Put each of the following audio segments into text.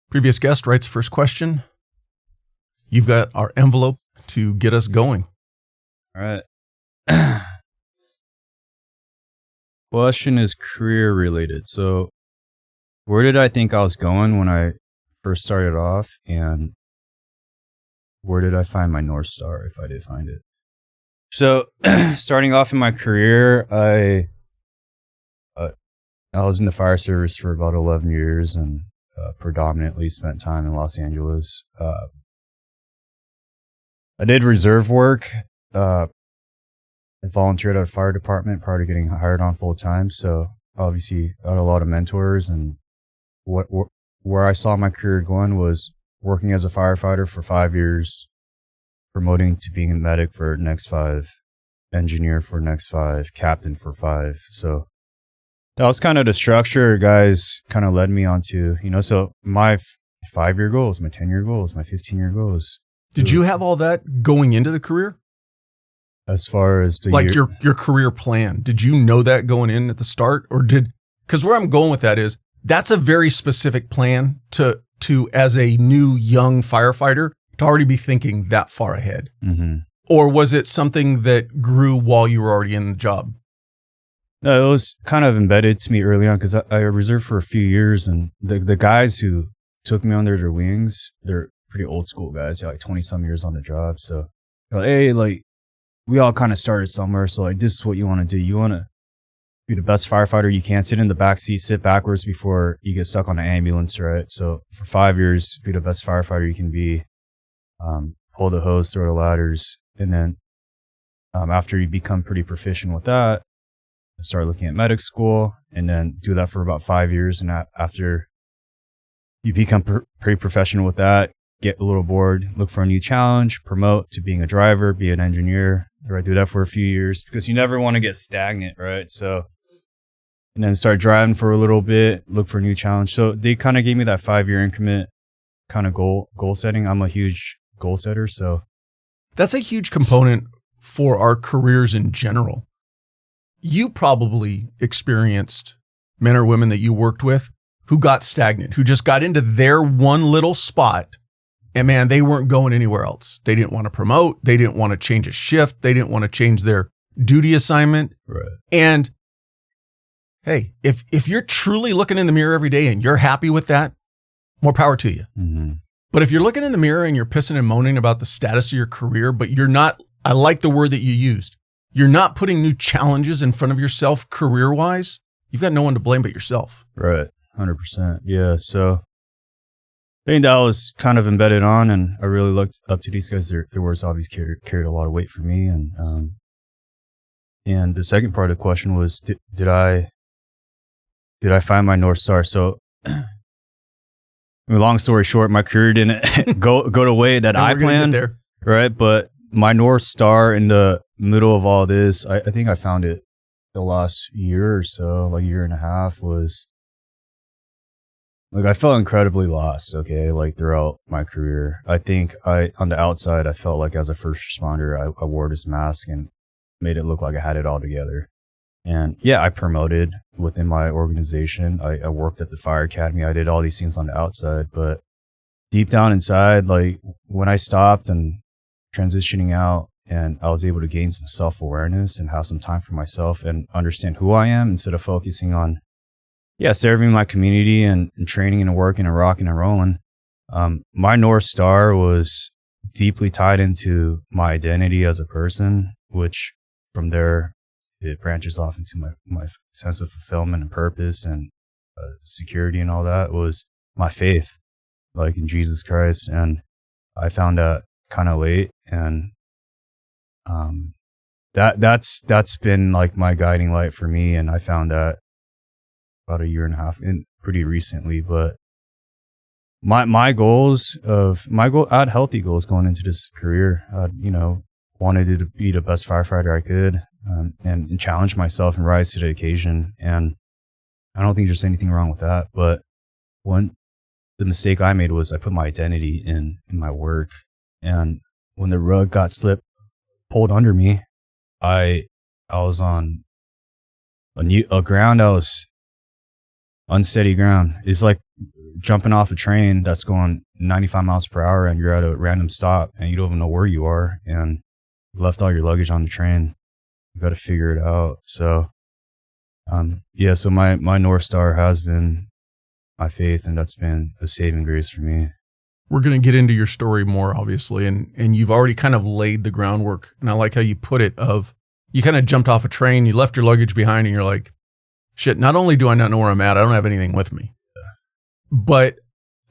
Previous guest writes first question. You've got our envelope to get us going. All right. Question is career related. So where did I think I was going when I first started off, and where did I find my North Star if I did find it? So starting off in my career, I was in the fire service for about 11 years and predominantly spent time in Los Angeles. I did reserve work. I volunteered at a fire department prior to getting hired on full time. So obviously I had a lot of mentors, and where I saw my career going was working as a firefighter for 5 years, promoting to being a medic for next 5, engineer for next 5, captain for 5. So that was kind of the structure guys kind of led me onto, so my 5-year goals, my 10-year goals, my 15-year goals. Did you have all that going into the career? As far as your career plan, did you know that going in at the start, or because where I'm going with that is that's a very specific plan to as a new young firefighter to already be thinking that far ahead. Mm-hmm. Or was it something that grew while you were already in the job? No, it was kind of embedded to me early on because I reserved for a few years, and the guys who took me under their wings, they're pretty old school guys. They're like 20 some years on the job. So they're like, hey, we all kind of started somewhere. So this is what you want to do. You want to be the best firefighter you can. Sit in the back seat, sit backwards before you get stuck on an ambulance, right? So for 5 years, be the best firefighter you can be. Pull the hose, throw the ladders. And then after you become pretty proficient with that, start looking at medic school, and then do that for about 5 years. And after you become pretty professional with that, get a little bored, look for a new challenge, promote to being a driver, be an engineer, right? Do that for a few years because you never want to get stagnant, right? So, and then start driving for a little bit, look for a new challenge. So they kind of gave me that 5-year increment kind of goal setting. I'm a huge goal setter. So that's a huge component for our careers in general. You probably experienced men or women that you worked with who got stagnant, who just got into their one little spot. And man, they weren't going anywhere else. They didn't want to promote. They didn't want to change a shift. They didn't want to change their duty assignment. Right. And hey, if you're truly looking in the mirror every day and you're happy with that, more power to you. Mm-hmm. But if you're looking in the mirror and you're pissing and moaning about the status of your career, but you're not, I like the word that you used, you're not putting new challenges in front of yourself career-wise, you've got no one to blame but yourself. Right. 100%. Yeah. So I think that was kind of embedded on, and I really looked up to these guys. Their words obviously carried a lot of weight for me. And the second part of the question was, did I find my North Star? So, long story short, my career didn't go the way that I planned. There. Right. But my North Star in the middle of all this, I think I found it the last year or so, like a year and a half, was I felt incredibly lost, okay, throughout my career. I think on the outside, I felt like as a first responder, I wore this mask and made it look like I had it all together. And yeah, I promoted within my organization. I worked at the fire academy. I did all these things on the outside, but deep down inside, when I stopped and transitioning out, and I was able to gain some self-awareness and have some time for myself and understand who I am instead of focusing on serving my community and training and working and rocking and rolling. My North Star was deeply tied into my identity as a person, which from there, it branches off into my sense of fulfillment and purpose and security and all that, was my faith, in Jesus Christ. And I found that kind of late. And that's been my guiding light for me. And I found that about a year and a half in pretty recently. But my goals I had healthy goals going into this career. Wanted to be the best firefighter I could, and challenge myself and rise to the occasion. And I don't think there's anything wrong with that. But the mistake I made was I put my identity in my work. And when the rug got pulled under me, I was on a ground that was unsteady ground. It's jumping off a train that's going 95 miles per hour and you're at a random stop and you don't even know where you are and you left all your luggage on the train. You got to figure it out. So, so my North Star has been my faith, and that's been a saving grace for me. We're going to get into your story more, obviously, and you've already kind of laid the groundwork. And I like how you put it of, you kind of jumped off a train, you left your luggage behind, and you're like, shit, not only do I not know where I'm at, I don't have anything with me. But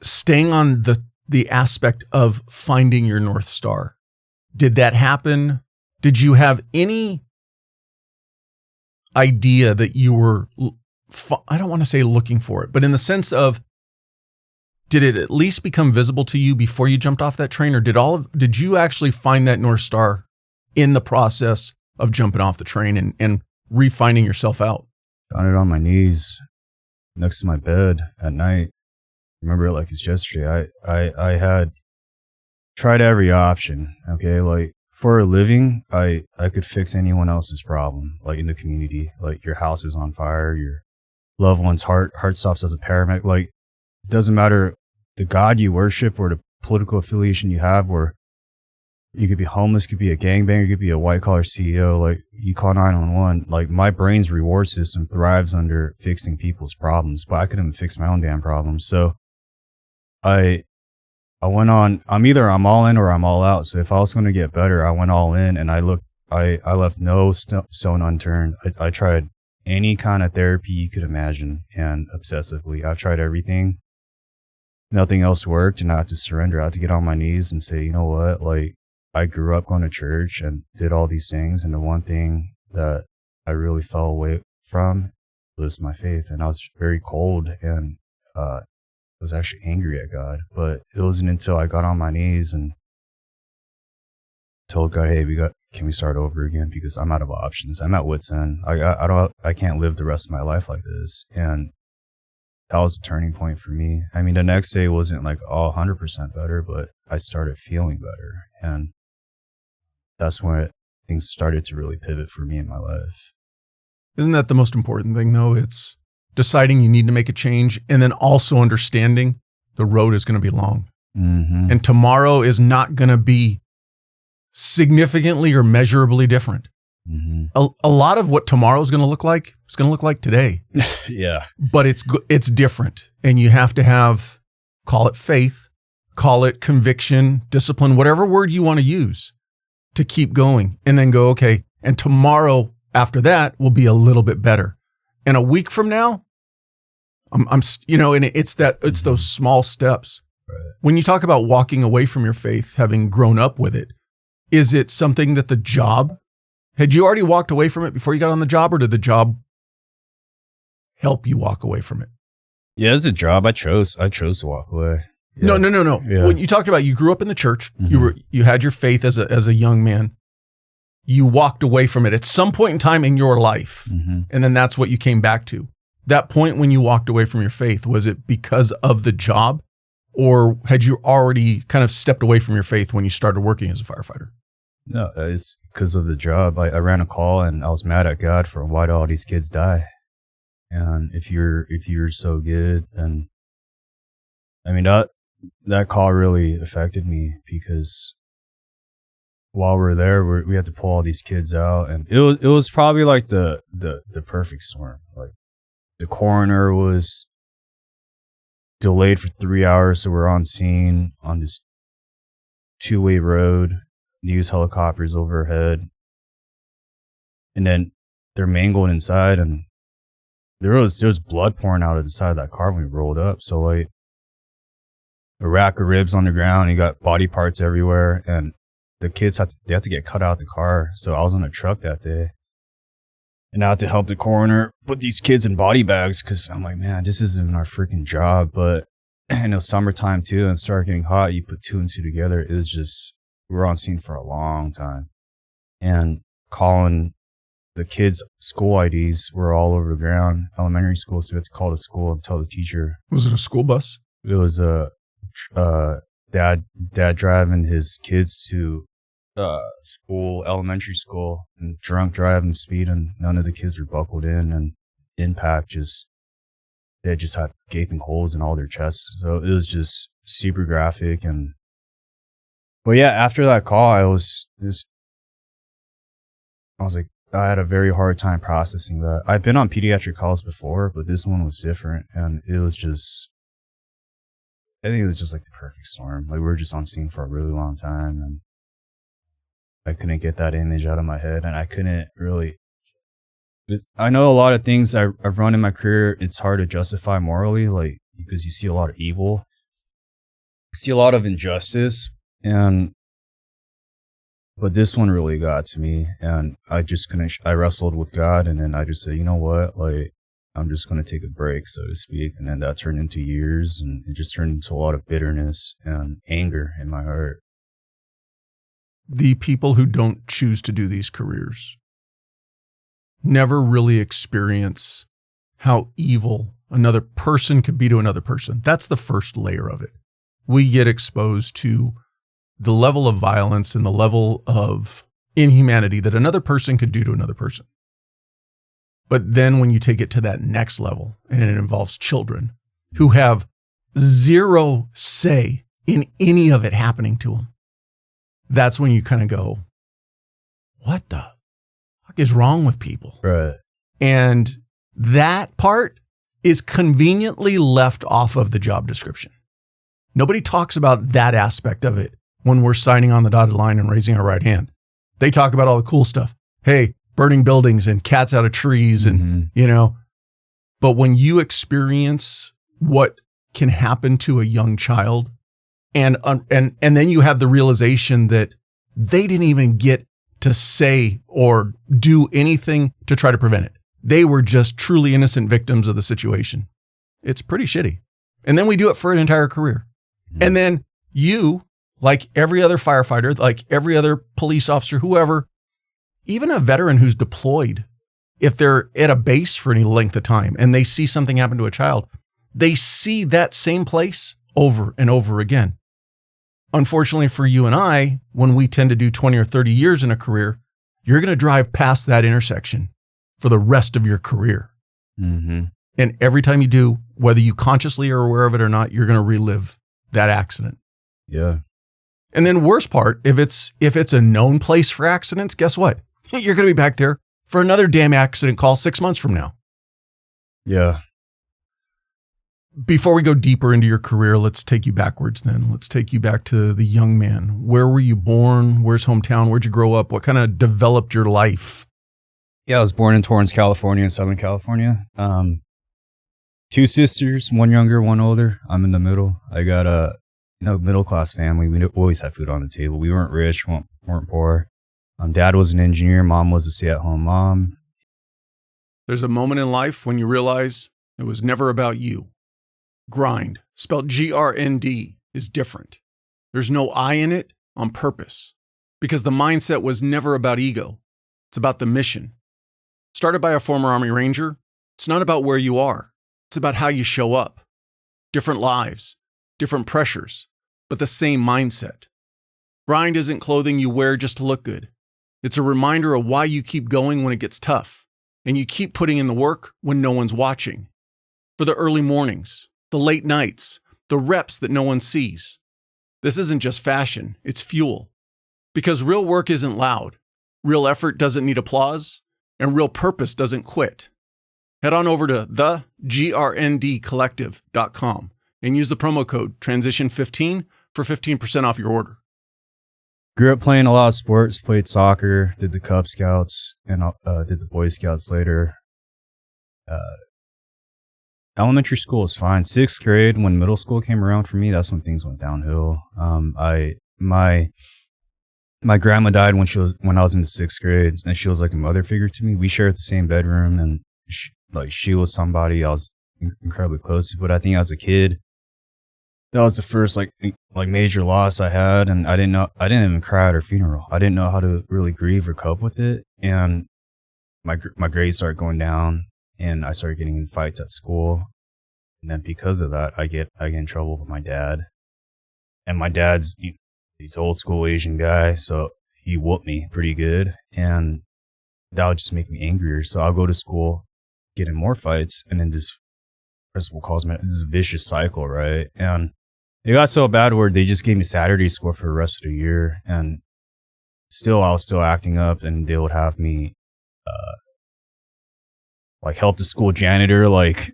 staying on the aspect of finding your North Star, did that happen? Did you have any idea that you were, I don't want to say looking for it, but in the sense of, did it at least become visible to you before you jumped off that train, or did you actually find that North Star in the process of jumping off the train and re-finding yourself out? Found it on my knees next to my bed at night. Remember it like it's yesterday. I had tried every option. Okay, like for a living, I could fix anyone else's problem, like in the community. Like your house is on fire, your loved one's heart stops as a paramedic. Like it doesn't matter the God you worship or the political affiliation you have, or you could be homeless, could be a gangbanger, could be a white collar CEO. Like you call 911. Like my brain's reward system thrives under fixing people's problems, but I couldn't even fix my own damn problems. So I went on, I'm all in or I'm all out. So if I was going to get better, I went all in, and I left no stone unturned. I tried any kind of therapy you could imagine, and obsessively. I've tried everything. Nothing else worked, and I had to surrender. I had to get on my knees and say, you know what? Like, I grew up going to church and did all these things, and the one thing that I really fell away from was my faith. And I was very cold, and I was actually angry at God. But it wasn't until I got on my knees and told God, hey, can we start over again? Because I'm out of options. I'm at wit's end. I can't live the rest of my life like this. And that was a turning point for me. I mean, the next day wasn't like 100% better, but I started feeling better. And that's when things started to really pivot for me in my life. Isn't that the most important thing, though? It's deciding you need to make a change, and then also understanding the road is going to be long. Mm-hmm. And tomorrow is not going to be significantly or measurably different. Mm-hmm. A lot of what tomorrow is going to look like is going to look like today. Yeah. But it's different. And you have to have, call it faith, call it conviction, discipline, whatever word you want to use to keep going, and then go, okay, and tomorrow after that will be a little bit better. And a week from now, and it's those small steps. Right. When you talk about walking away from your faith, having grown up with it, is it something that the job, had you already walked away from it before you got on the job, or did the job help you walk away from it? Yeah, as a job, I chose to walk away. Yeah. No. Yeah. When you talked about, you grew up in the church, Mm-hmm. you had your faith as a young man. You walked away from it at some point in time in your life. Mm-hmm. And then that's what you came back to. That point when you walked away from your faith, was it because of the job, or had you already kind of stepped away from your faith when you started working as a firefighter? No, it's because of the job. I ran a call, and I was mad at God for why do all these kids die? And if you're so good, then I mean that call really affected me, because while we're there, we had to pull all these kids out, and it was probably like the perfect storm. Like the coroner was delayed for 3 hours, so we're on scene on this 2-way road. News helicopters overhead, and then they're mangled inside, and there was blood pouring out of the side of that car when we rolled up. So like a rack of ribs on the ground, you got body parts everywhere, and the kids had to get cut out of the car. So I was on a truck that day, and I had to help the coroner put these kids in body bags, because I'm like, man, this isn't our freaking job. But I know summertime too, and it started getting hot. You put 2 and 2 together, it was just, we were on scene for a long time, and calling the kids' school IDs were all over the ground. Elementary school, so we had to call the school and tell the teacher. Was it a school bus? It was a dad driving his kids to elementary school, and drunk driving, speeding. None of the kids were buckled in, and impact just they just had gaping holes in all their chests. So it was just super graphic. But yeah, after that call, I was like, I had a very hard time processing that. I've been on pediatric calls before, but this one was different. And it was just, I think it was just like the perfect storm. Like, we were just on scene for a really long time, and I couldn't get that image out of my head. And I couldn't really, I know a lot of things I've run in my career, it's hard to justify morally, like, because you see a lot of evil, you see a lot of injustice, but this one really got to me, and I just couldn't, I wrestled with God, and then I just said, you know what, like, I'm just going to take a break, so to speak. And then that turned into years, and it just turned into a lot of bitterness and anger in my heart. The people who don't choose to do these careers never really experience how evil another person could be to another person. That's the first layer of it. We get exposed to the level of violence and the level of inhumanity that another person could do to another person. But then when you take it to that next level, and it involves children who have zero say in any of it happening to them, that's when you kind of go, what the fuck is wrong with people? Right. And that part is conveniently left off of the job description. Nobody talks about that aspect of it when we're signing on the dotted line and raising our right hand. They talk about all the cool stuff. Hey, burning buildings and cats out of trees and, but when you experience what can happen to a young child and then you have the realization that they didn't even get to say or do anything to try to prevent it. They were just truly innocent victims of the situation. It's pretty shitty. And then we do it for an entire career. Mm-hmm. And then you, like every other firefighter, like every other police officer, whoever, even a veteran who's deployed, if they're at a base for any length of time and they see something happen to a child, they see that same place over and over again. Unfortunately for you and I, when we tend to do 20 or 30 years in a career, you're going to drive past that intersection for the rest of your career. Mm-hmm. And every time you do, whether you consciously are aware of it or not, you're going to relive that accident. Yeah. And then worst part, if it's a known place for accidents, guess what? You're going to be back there for another damn accident call 6 months from now. Yeah. Before we go deeper into your career, let's take you backwards then. Let's take you back to the young man. Where were you born? Where's hometown? Where'd you grow up? What kind of developed your life? Yeah, I was born in Torrance, California, in Southern California. 2 sisters, 1 younger, 1 older. I'm in the middle. I got a middle-class family. We always had food on the table. We weren't rich, weren't poor. Dad was an engineer. Mom was a stay-at-home mom. There's a moment in life when you realize it was never about you. Grind, spelled GRND, is different. There's no I in it on purpose, because the mindset was never about ego. It's about the mission. Started by a former Army Ranger, it's not about where you are. It's about how you show up. Different lives, different pressures, but the same mindset. Grind isn't clothing you wear just to look good. It's a reminder of why you keep going when it gets tough, and you keep putting in the work when no one's watching. For the early mornings, the late nights, the reps that no one sees. This isn't just fashion, it's fuel. Because real work isn't loud, real effort doesn't need applause, and real purpose doesn't quit. Head on over to thegrndcollective.com and use the promo code TRANSITION15 for 15% off your order. Grew up playing a lot of sports, played soccer, did the Cub Scouts, and did the Boy Scouts later. Elementary school was fine. 6th grade, when middle school came around for me, that's when things went downhill. My grandma died when I was in the 6th grade, and she was like a mother figure to me. We shared the same bedroom, and she was somebody I was incredibly close to. But I think as a kid, that was the first like major loss I had, and I didn't even cry at her funeral. I didn't know how to really grieve or cope with it, and my grades started going down. And I started getting in fights at school. And then because of that, I get in trouble with my dad. And my dad's, he's old school Asian guy, so he whooped me pretty good. And that would just make me angrier. So I'll go to school, get in more fights, and then just principal calls me. This is a vicious cycle, right? And it got so bad where they just gave me Saturday school for the rest of the year, and still I was still acting up, and they would have me like help the school janitor like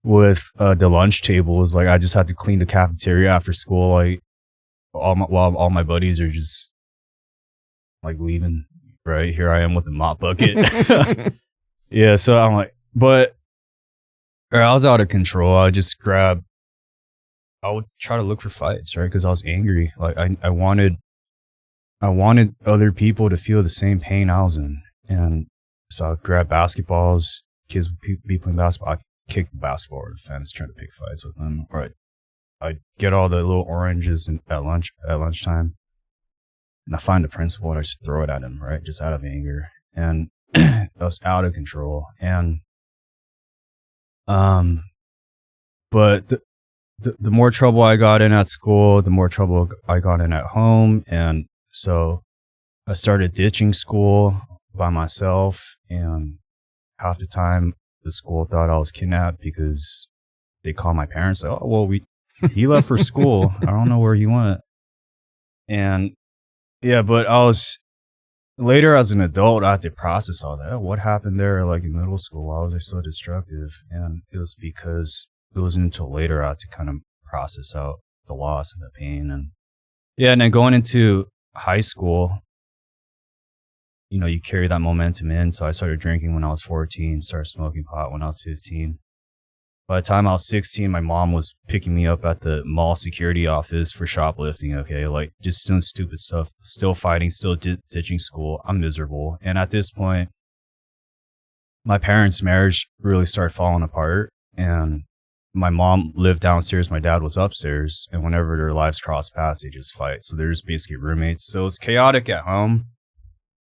with the lunch tables. Like I just had to clean the cafeteria after school, like while all my buddies are just like leaving. Right here I am with the mop bucket. Yeah, so I'm like, but I was out of control. I would try to look for fights, right? Because I was angry. Like I wanted other people to feel the same pain I was in, and so I'd grab basketballs. Kids would be playing basketball. I'd kick the basketball over the fence, trying to pick fights with them. Or I'd get all the little oranges at lunchtime, and I find the principal and I just throw it at him, right, just out of anger, and I was out of control. And but the more trouble I got in at school, the more trouble I got in at home. And so I started ditching school by myself. And half the time the school thought I was kidnapped because they called my parents. Like, oh, well, he left for school. I don't know where he went. And yeah, but later as an adult, I had to process all that. What happened there, like in middle school? Why was I so destructive? And it was because it wasn't until later I had to kind of process out the loss and the pain. And yeah, and then going into high school, you know, you carry that momentum in. So I started drinking when I was 14, started smoking pot when I was 15. By the time I was 16, my mom was picking me up at the mall security office for shoplifting, okay? Like, just doing stupid stuff, still fighting, still ditching school. I'm miserable. And at this point, my parents' marriage really started falling apart. And my mom lived downstairs, my dad was upstairs. And whenever their lives cross paths, they just fight. So they're just basically roommates. So it's chaotic at home.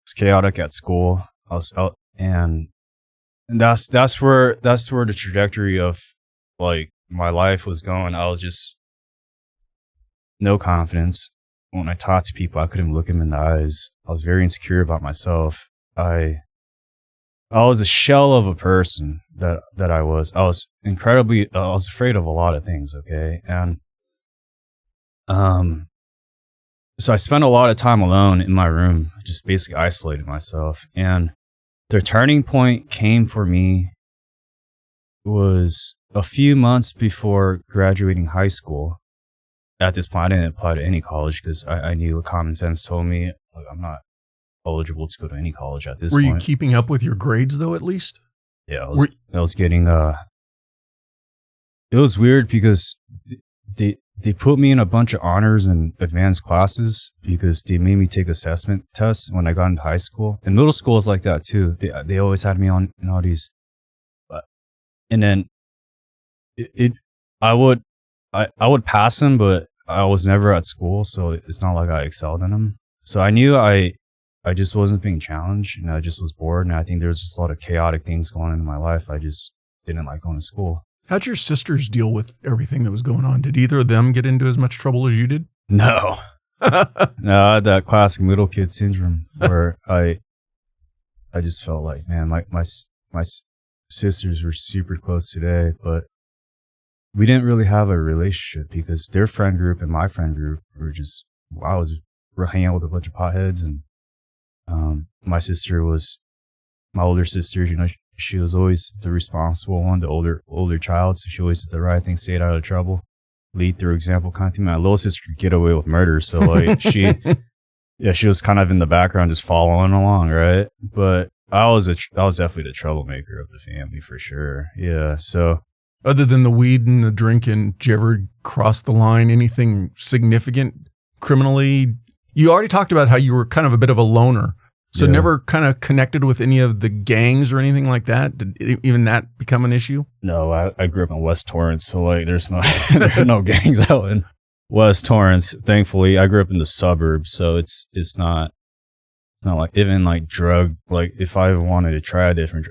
It's chaotic at school. I was out, and that's where the trajectory of like my life was going. I was just no confidence. When I talked to people, I couldn't look them in the eyes. I was very insecure about myself. I was a shell of a person that I was. I was afraid of a lot of things, okay? And so I spent a lot of time alone in my room, just basically isolated myself. And the turning point came for me was a few months before graduating high school. At this point, I didn't apply to any college because I knew what common sense told me, like, I'm not eligible to go to any college at this point. Were you keeping up with your grades, though, at least? Yeah, I was getting, it was weird because they put me in a bunch of honors and advanced classes because they made me take assessment tests when I got into high school. And middle school is like that too. They always had me on in all these, and then I would pass them, but I was never at school, so it's not like I excelled in them. So I knew I just wasn't being challenged, and I just was bored. And I think there was just a lot of chaotic things going on in my life. I just didn't like going to school. How'd your sisters deal with everything that was going on? Did either of them get into as much trouble as you did? No. No, I had that classic middle kid syndrome where I just felt like, man, my sisters were super close today, but we didn't really have a relationship because their friend group and my friend group were just, we're hanging out with a bunch of potheads. And my older sister, you know, she was always the responsible one, the older child. So she always did the right thing, stayed out of trouble, lead through example kind of thing. My little sister could get away with murder. So like she was kind of in the background, just following along. Right. But I was definitely the troublemaker of the family for sure. Yeah. So other than the weed and the drinking, did you ever cross the line? Anything significant criminally? You already talked about how you were kind of a bit of a loner. So never kind of connected with any of the gangs or anything like that? Did even that become an issue? No, I grew up in West Torrance, so like there's no gangs out in West Torrance. Thankfully, I grew up in the suburbs, so it's not like even like drug, like if I wanted to try a different,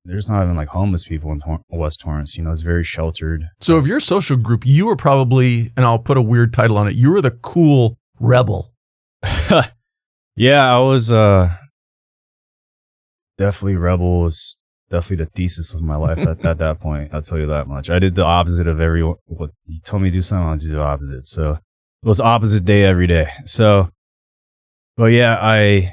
there's not even like homeless people in West Torrance, you know, it's very sheltered. So of your social group, you were probably, and I'll put a weird title on it, you were the cool rebel. Yeah, I was definitely rebels. definitely the thesis of my life at that point. I'll tell you that much. I did the opposite of what you told me to do something, I'll do the opposite. So it was opposite day every day. So, but yeah,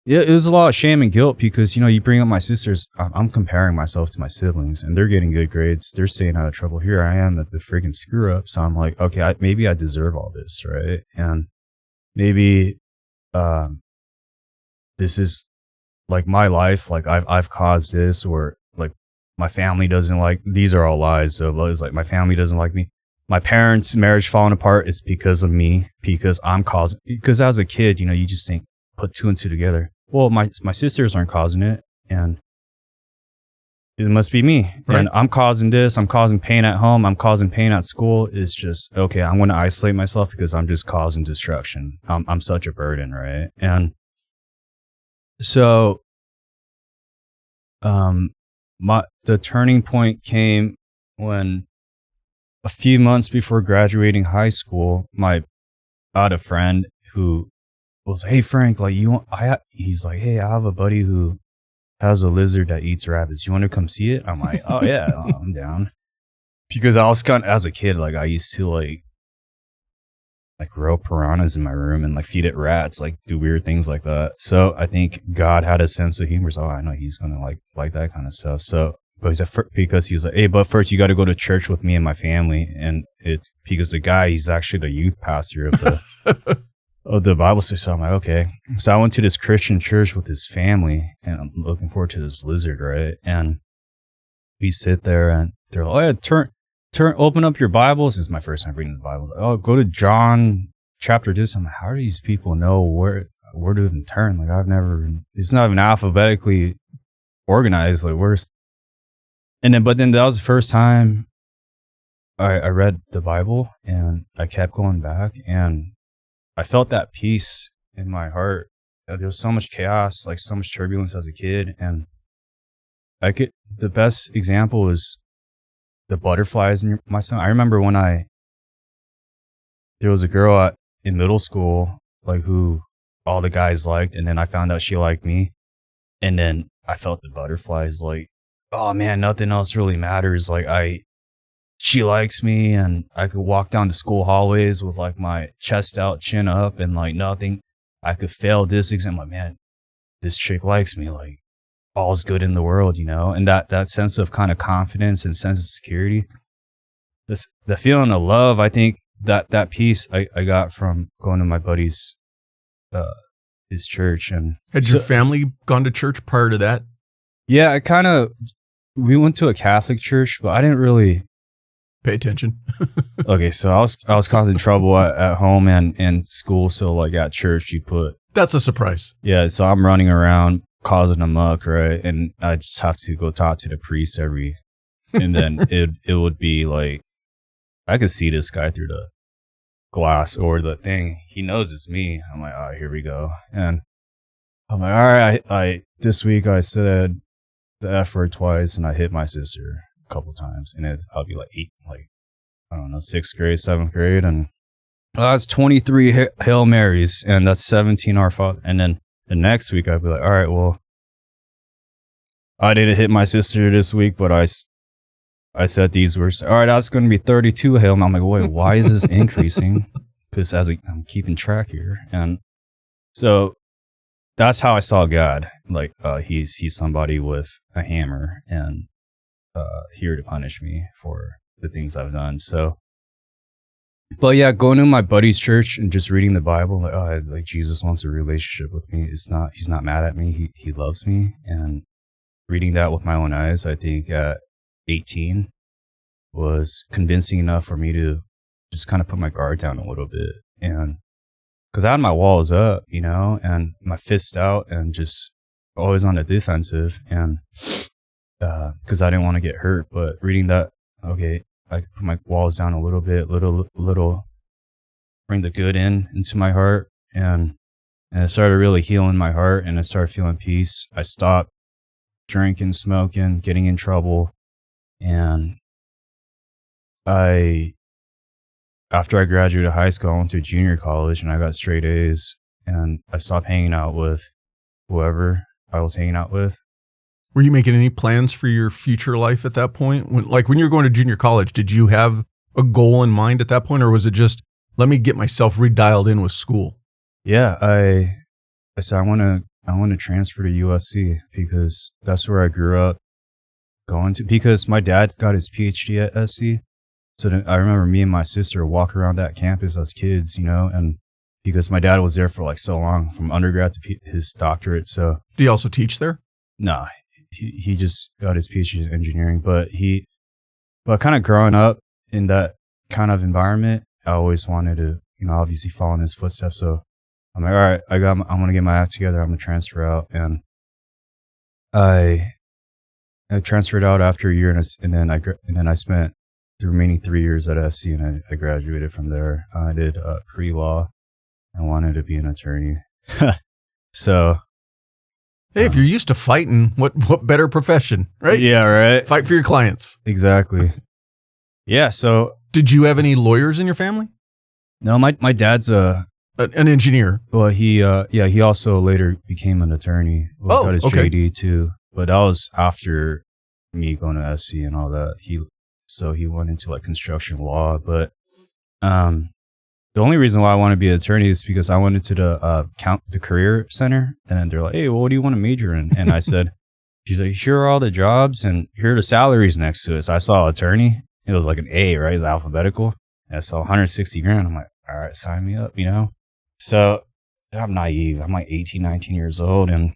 it was a lot of shame and guilt because, you know, you bring up my sisters, I'm comparing myself to my siblings and they're getting good grades. They're staying out of trouble. Here I am at the freaking screw up. So I'm like, okay, maybe I deserve all this, right? And maybe this is like my life. Like I've caused this, or like my family doesn't like, these are all lies. So it's like my family doesn't like me. My parents' marriage falling apart is because of me, because I'm causing, because as a kid, you know, you just think, put two and two together. Well, my sisters aren't causing it, and it must be me. Right. And I'm causing this. I'm causing pain at home. I'm causing pain at school. It's just, okay, I'm going to isolate myself because I'm just causing destruction. I'm such a burden, right? And so, the turning point came when a few months before graduating high school, I had a friend who was, hey Frank, like he's like, hey, I have a buddy who has a lizard that eats rabbits. You want to come see it? I'm like, oh yeah, I'm down. Because I was as a kid, like I used to like grow piranhas in my room and like feed it rats, like do weird things like that. So I think God had a sense of humor. So I know he's gonna like that kind of stuff. So, but because he was like, hey, but first you got to go to church with me and my family, and it's because the guy, he's actually the youth pastor of the. Of the Bible study. So I'm like, okay. So I went to this Christian church with his family, and I'm looking forward to this lizard, right? And we sit there, and they're like, oh yeah, open up your Bibles. This is my first time reading the Bible. Like, oh, go to John chapter this. I'm like, how do these people know where to even turn? Like it's not even alphabetically organized. Like but then that was the first time I read the Bible, and I kept going back, and I felt that peace in my heart. There was so much chaos, like so much turbulence as a kid. And the best example was the butterflies in my stomach. I remember when there was a girl in middle school, like who all the guys liked. And then I found out she liked me. And then I felt the butterflies like, oh man, nothing else really matters. Like she likes me, and I could walk down the school hallways with like my chest out, chin up, and like nothing. I could fail this exam. Like, man, this chick likes me. Like, all's good in the world, you know? And that sense of kind of confidence and sense of security, the feeling of love, I think that piece I got from going to my buddy's, his church. And had your family gone to church prior to that? Yeah, we went to a Catholic church, but I didn't really pay attention. Okay, so I was causing trouble at home and school. So like at church, that's a surprise. Yeah, so I'm running around causing a muck, right? And I just have to go talk to the priest and then it would be like, I could see this guy through the glass or the thing. He knows it's me. I'm like, all right, here we go. And I'm like, all right, this week I said the F word twice, and I hit my sister a couple times, and I'll be like I don't know, 6th grade, 7th grade, and that's 23 Hail Marys, and that's 17 Our Father. And then the next week I'd be like, all right, well, I didn't hit my sister this week, but I said these words. All right, that's going to be 32 Hail Marys. I'm like, wait, why is this increasing? Because I'm keeping track here. And so that's how I saw God. Like, he's somebody with a hammer and here to punish me for the things I've done. So, but yeah, going to my buddy's church and just reading the Bible, like Jesus wants a relationship with me. He's not mad at me. He loves me. And reading that with my own eyes, I think at 18 was convincing enough for me to just kind of put my guard down a little bit. And because I had my walls up, you know, and my fist out and just always on the defensive. And because I didn't want to get hurt. But reading that, okay, I could put my walls down a little bit, little, bring the good into my heart. And it started really healing my heart, and I started feeling peace. I stopped drinking, smoking, getting in trouble. And after I graduated high school, I went to junior college, and I got straight A's, and I stopped hanging out with whoever I was hanging out with. Were you making any plans for your future life at that point? When you were going to junior college, did you have a goal in mind at that point, or was it just, let me get myself redialed in with school? Yeah, I said I want to transfer to USC because that's where I grew up going to, because my dad got his PhD at SC. So then I remember me and my sister walk around that campus as kids, and because my dad was there for like so long, from undergrad to his doctorate. So do you also teach there? No, he just got his PhD in engineering, but kind of growing up in that kind of environment, I always wanted to, obviously follow in his footsteps. So I'm like, all right, I'm going to get my act together. I'm going to transfer out. And I transferred out after a year, and then I spent the remaining 3 years at SC, and I graduated from there. I did pre-law. I wanted to be an attorney. So, hey, if you're used to fighting, what better profession, right? Yeah, right. Fight for your clients. Exactly. Yeah. So, did you have any lawyers in your family? No, my dad's an engineer. Well, he also later became an attorney. Got his JD too, but that was after me going to SC and all that. He went into like construction law, but the only reason why I want to be an attorney is because I went into the career center, and then they're like, "Hey, well, what do you want to major in?" And I said, "She's like, here are all the jobs, and here are the salaries next to it." So I saw attorney. It was like an A, right? It's alphabetical. And I saw $160,000. I'm like, all right, sign me up, So I'm naive. I'm like 18, 19 years old, and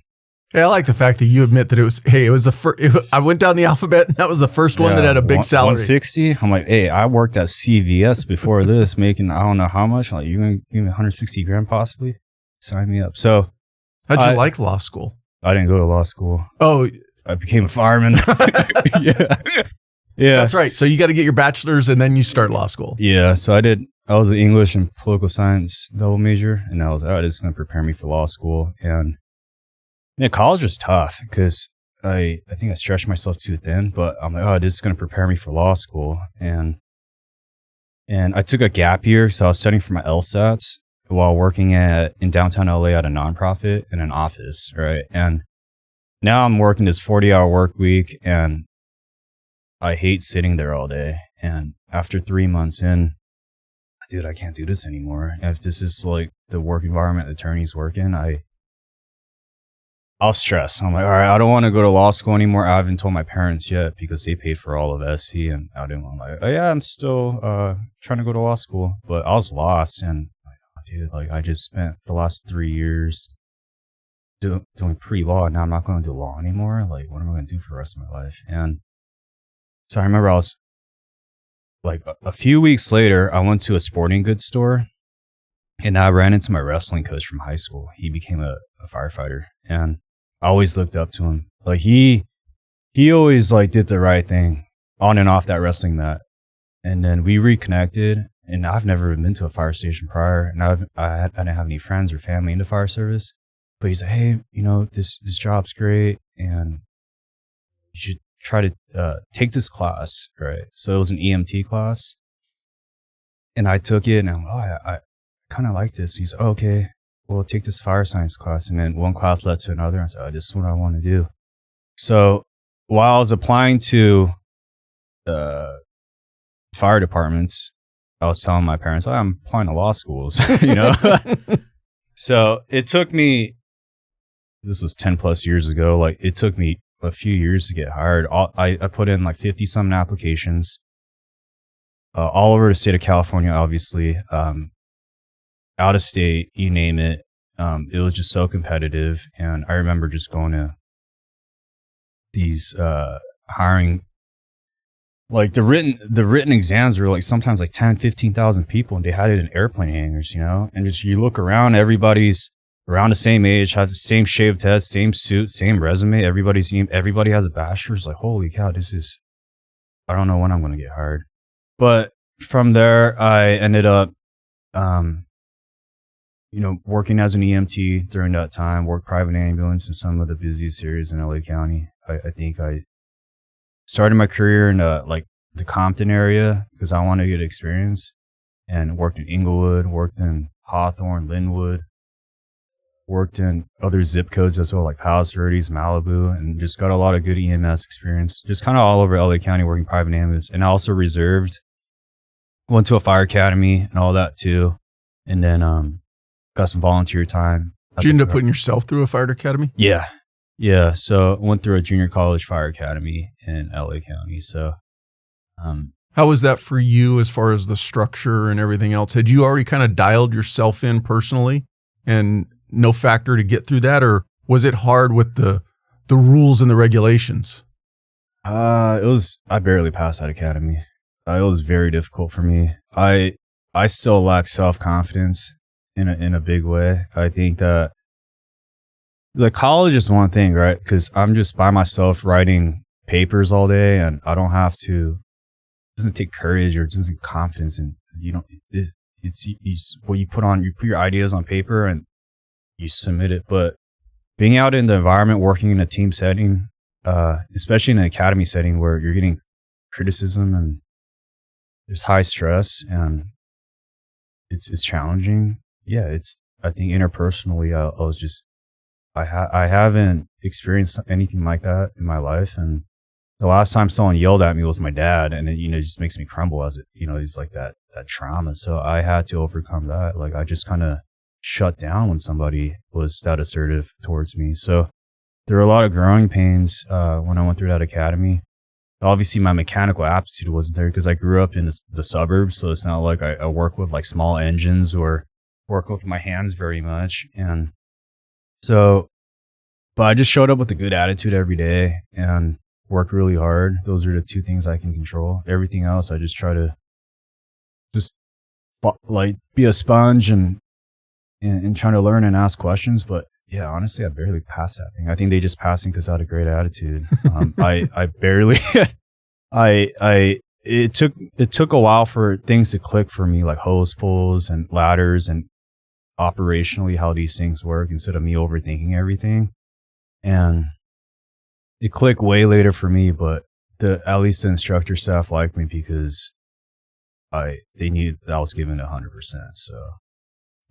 hey, I like the fact that you admit that it was the first. I went down the alphabet, and that was the first one that had a big salary. 160. I'm like, hey, I worked at CVS before this, making I don't know how much. I'm like, you gonna give me $160,000 possibly? Sign me up. So, how'd you like law school? I didn't go to law school. Oh, I became a fireman. Yeah, that's right. So you got to get your bachelor's, and then you start law school. Yeah. So I was an English and political science double major, and I was like, oh, this is going to prepare me for law school. And college was tough because I think I stretched myself too thin, but I'm like, oh, this is going to prepare me for law school. And I took a gap year, so I was studying for my LSATs while working in downtown LA at a nonprofit in an office, right? And now I'm working this 40-hour work week, and I hate sitting there all day. And after 3 months in, dude, I can't do this anymore. If this is like the work environment the attorneys work in, I'll stress. I'm like, all right, I don't want to go to law school anymore. I haven't told my parents yet because they paid for all of SC, and I didn't want like, oh yeah, I'm still trying to go to law school, but I was lost. And dude, like I just spent the last 3 years doing pre-law, and now I'm not going to do law anymore. Like, what am I going to do for the rest of my life? And so I remember I was like a few weeks later, I went to a sporting goods store, and I ran into my wrestling coach from high school. He became a firefighter, and I always looked up to him. Like he always like did the right thing on and off that wrestling mat. And then we reconnected, and I've never been to a fire station prior, and I didn't have any friends or family in the fire service. But he's like, hey, this job's great, and you should try to take this class, right? So it was an EMT class, and I took it, and I'm like, I kind of like this. He's like, oh, okay, well, take this fire science class. And then one class led to another, and I said, oh, this is what I want to do. So while I was applying to fire departments, I was telling my parents, oh, I'm applying to law schools, So it took me, this was 10 plus years ago, like it took me a few years to get hired. I put in like 50 something applications all over the state of California, obviously, out of state, you name it. It was just so competitive. And I remember just going to these hiring, like the written exams were like sometimes like 10, 15,000 people, and they had it in airplane hangars, and just you look around, everybody's around the same age, has the same shaved head, same suit, same resume. Everybody has a bachelor's. Like, holy cow, I don't know when I'm going to get hired. But from there, I ended up, working as an EMT during that time, worked private ambulance in some of the busiest areas in LA County. I think I started my career in the Compton area because I wanted to get experience, and worked in Inglewood, worked in Hawthorne, Linwood, worked in other zip codes as well, like Palos Verdes, Malibu, and just got a lot of good EMS experience, just kind of all over LA County working private ambulance. And I also reserved, went to a fire academy and all that too. And then got some volunteer time. Did you end up putting yourself through a fire academy? Yeah. Yeah. So I went through a junior college fire academy in LA County. So how was that for you as far as the structure and everything else? Had you already kind of dialed yourself in personally and no factor to get through that? Or was it hard with the rules and the regulations? I barely passed that academy. It was very difficult for me. I still lack self-confidence in a big way. I think that the college is one thing, right? Because I'm just by myself writing papers all day, and I don't have to. It doesn't take courage or it doesn't confidence, and it's what you put your ideas on paper and you submit it. But being out in the environment, working in a team setting, especially in an academy setting where you're getting criticism and there's high stress and it's challenging. Yeah, I think interpersonally, I haven't experienced anything like that in my life. And the last time someone yelled at me was my dad, and it, it just makes me crumble as it, it's like that trauma. So I had to overcome that. Like I just kind of shut down when somebody was that assertive towards me. So there were a lot of growing pains when I went through that academy. Obviously, my mechanical aptitude wasn't there because I grew up in the suburbs. So it's not like I work with like small engines or work with my hands very much. And so, but I just showed up with a good attitude every day and worked really hard. Those are the two things I can control. Everything else, I just try to like be a sponge and trying to learn and ask questions. But yeah, honestly, I barely passed that thing. I think they just passed me because I had a great attitude. I barely, it took a while for things to click for me, like hose pulls and ladders and operationally how these things work instead of me overthinking everything. And it clicked way later for me, but at least the instructor staff liked me because they knew that I was giving 100%. So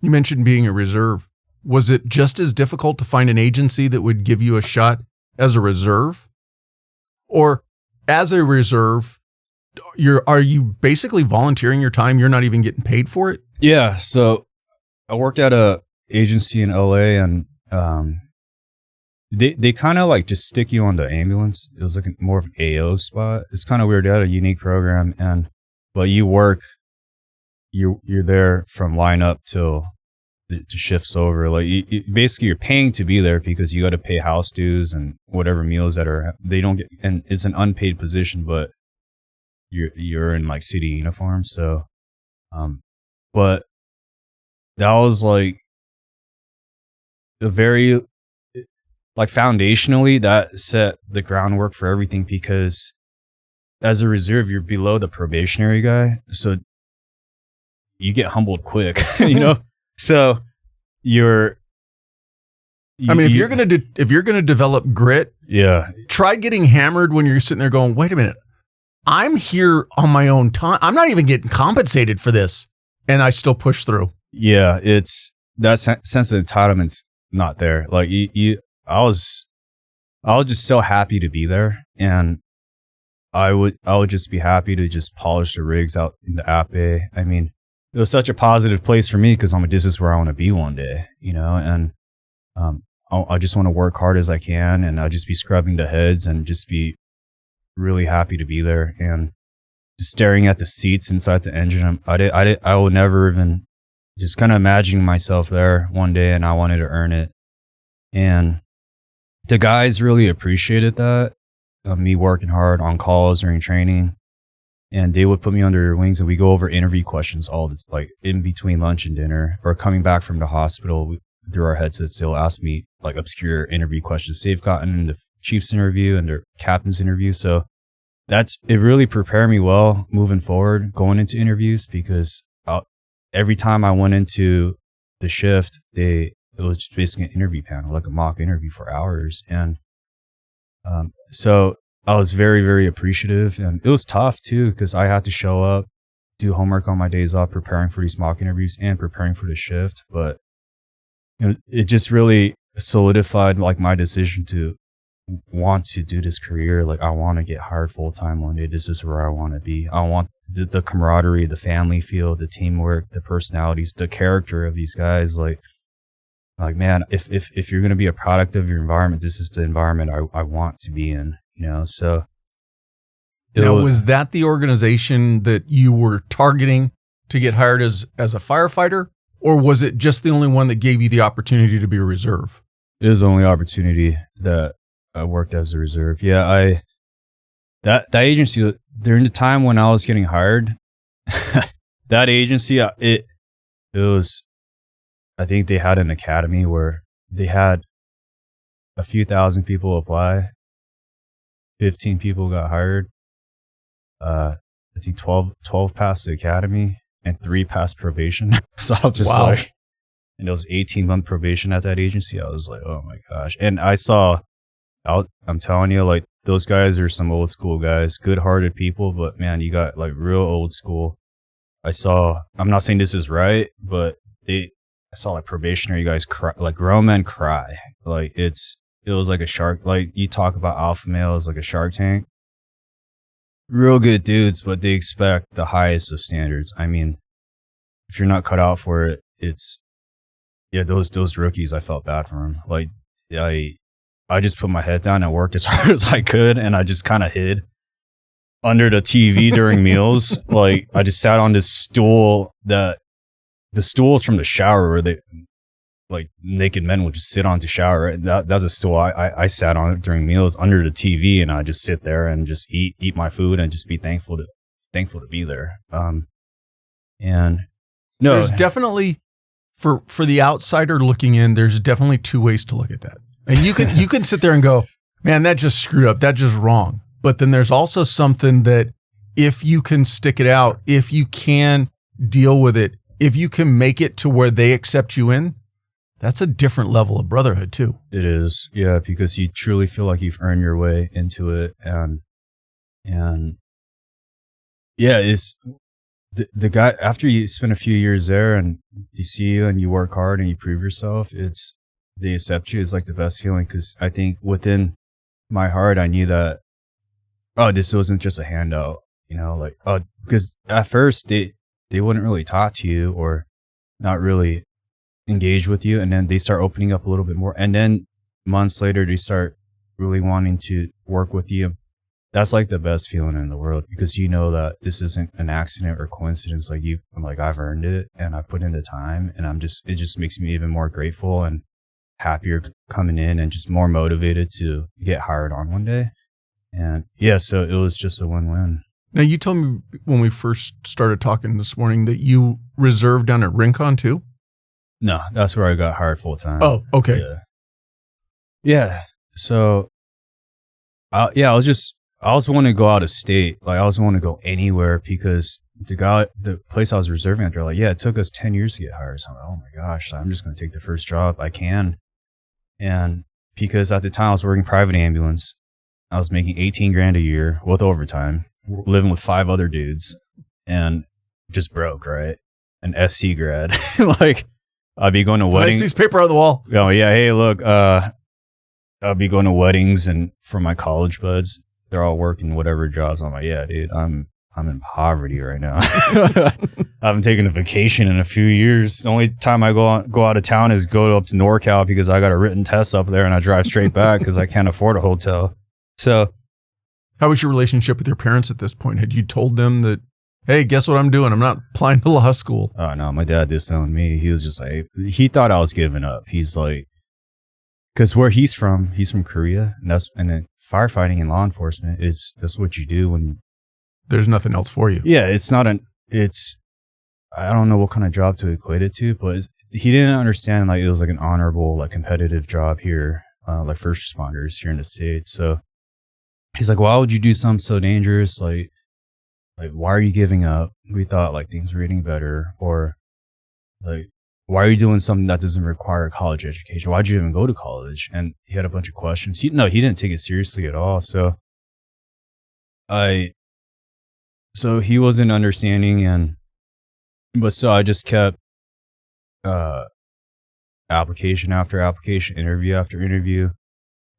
you mentioned being a reserve. Was it just as difficult to find an agency that would give you a shot as a reserve? Or as a reserve, are you basically volunteering your time? You're not even getting paid for it? Yeah. So I worked at a agency in LA, and they kind of like just stick you on the ambulance. It was like more of an AO spot. It's kind of weird. They had a unique program, but you work, you're there from lineup till the shift's over. Like basically you're paying to be there because you got to pay house dues and whatever meals they don't get, and it's an unpaid position, but you're in like city uniform. So, but that was like a very, like foundationally that set the groundwork for everything, because as a reserve, you're below the probationary guy. So you get humbled quick, So if you're gonna develop grit, yeah, try getting hammered when you're sitting there going, wait a minute, I'm here on my own time. I'm not even getting compensated for this, and I still push through. Yeah, it's that sense of entitlement's not there. Like I was just so happy to be there, and I would just be happy to just polish the rigs out in the Ape. I mean, it was such a positive place for me because this is where I want to be one day, and I just want to work hard as I can, and I'll just be scrubbing the heads and just be really happy to be there, and just staring at the seats inside the engine. I would never even just kind of imagining myself there one day, and I wanted to earn it. And the guys really appreciated that, me working hard on calls during training. And they would put me under their wings, and we go over interview questions like in between lunch and dinner, or coming back from the hospital through our headsets. They'll ask me like obscure interview questions they've gotten in the chief's interview and their captain's interview. So it really prepared me well moving forward, going into interviews, because every time I went into the shift, it was just basically an interview panel, like a mock interview for hours. And so I was very, very appreciative, and it was tough too, because I had to show up, do homework on my days off, preparing for these mock interviews and preparing for the shift. But it just really solidified like my decision to want to do this career. Like I want to get hired full time one day. This is where I want to be. I want the camaraderie, the family feel, the teamwork, the personalities, the character of these guys. Like man, if you're going to be a product of your environment, this is the environment I want to be in, so. Now, was that the organization that you were targeting to get hired as a firefighter, or was it just the only one that gave you the opportunity to be a reserve? It was the only opportunity that I worked as a reserve. Yeah, that agency, during the time when I was getting hired, that agency, it was, I think they had an academy where they had a few thousand people apply. 15 people got hired. I think 12 passed the academy and 3 passed probation. So I was just like, and it was 18-month probation at that agency. I was like, oh my gosh. And I'm telling you, like, those guys are some old school guys, good-hearted people, but man, you got like real old school. I'm not saying this is right, but I saw like probationary guys cry, like grown men cry. Like it was like a shark, like you talk about alpha males, like a Shark Tank. Real good dudes, but they expect the highest of standards. I mean, if you're not cut out for it, those rookies, I felt bad for them. Like I just put my head down and worked as hard as I could, and I just kind of hid under the TV during meals. Like I just sat on this stool the stools from the shower where they, like, naked men would just sit on to shower. That's a stool I sat on during meals under the TV, and I just sit there and just eat my food and just be thankful to be there. And no, there's definitely for the outsider looking in, there's definitely 2 ways to look at that. And you can sit there and go, man, that just screwed up. That's just wrong. But then there's also something that if you can stick it out, if you can deal with it, if you can make it to where they accept you in, that's a different level of brotherhood too. It is. Yeah. Because you truly feel like you've earned your way into it. And yeah, it's the guy, after you spend a few years there and you see you and you work hard and you prove yourself, they accept you is like the best feeling. Cause I think within my heart, I knew that, this wasn't just a handout, because at first they wouldn't really talk to you or not really engage with you. And then they start opening up a little bit more. And then months later, they start really wanting to work with you. That's like the best feeling in the world, because you know that this isn't an accident or coincidence. Like I've earned it and I put in the time, and it just makes me even more grateful and happier coming in and just more motivated to get hired on one day. And yeah, so it was just a win-win. Now, you told me when we first started talking this morning that you reserved down at Rincon too? No, that's where I got hired full time. Oh, okay. Yeah. So, I was wanting to go out of state. Like I was wanting to go anywhere, because the place I was reserving at, they're like, yeah, it took us 10 years to get hired. So I'm like, oh my gosh, I'm just going to take the first job I can. And because at the time I was working private ambulance, I was making 18 grand a year with overtime, living with 5 other dudes, and just broke, right? An SC grad. Like I'd be going to weddings. Nice piece of paper on the wall. Oh yeah. Hey, look, I'll be going to weddings, and for my college buds, they're all working whatever jobs. I'm like, yeah, dude, I'm in poverty right now. I haven't taken a vacation in a few years. The only time I go out of town is go up to NorCal because I got a written test up there, and I drive straight back because I can't afford a hotel. So, how was your relationship with your parents at this point? Had you told them that, hey, guess what I'm doing? I'm not applying to law school. Oh no, my dad disowned me. He was just like, he thought I was giving up. He's like, because where he's from Korea, and then firefighting and law enforcement that's what you do when there's nothing else for you. Yeah, I don't know what kind of job to equate it to, but he didn't understand like it was like an honorable, like competitive job here, like first responders here in the States. So he's like, why would you do something so dangerous? Like why are you giving up? We thought like things were getting better, or like, why are you doing something that doesn't require a college education? Why'd you even go to college? And he had a bunch of questions. He didn't take it seriously at all. So he wasn't understanding, but so I just kept application after application, interview after interview.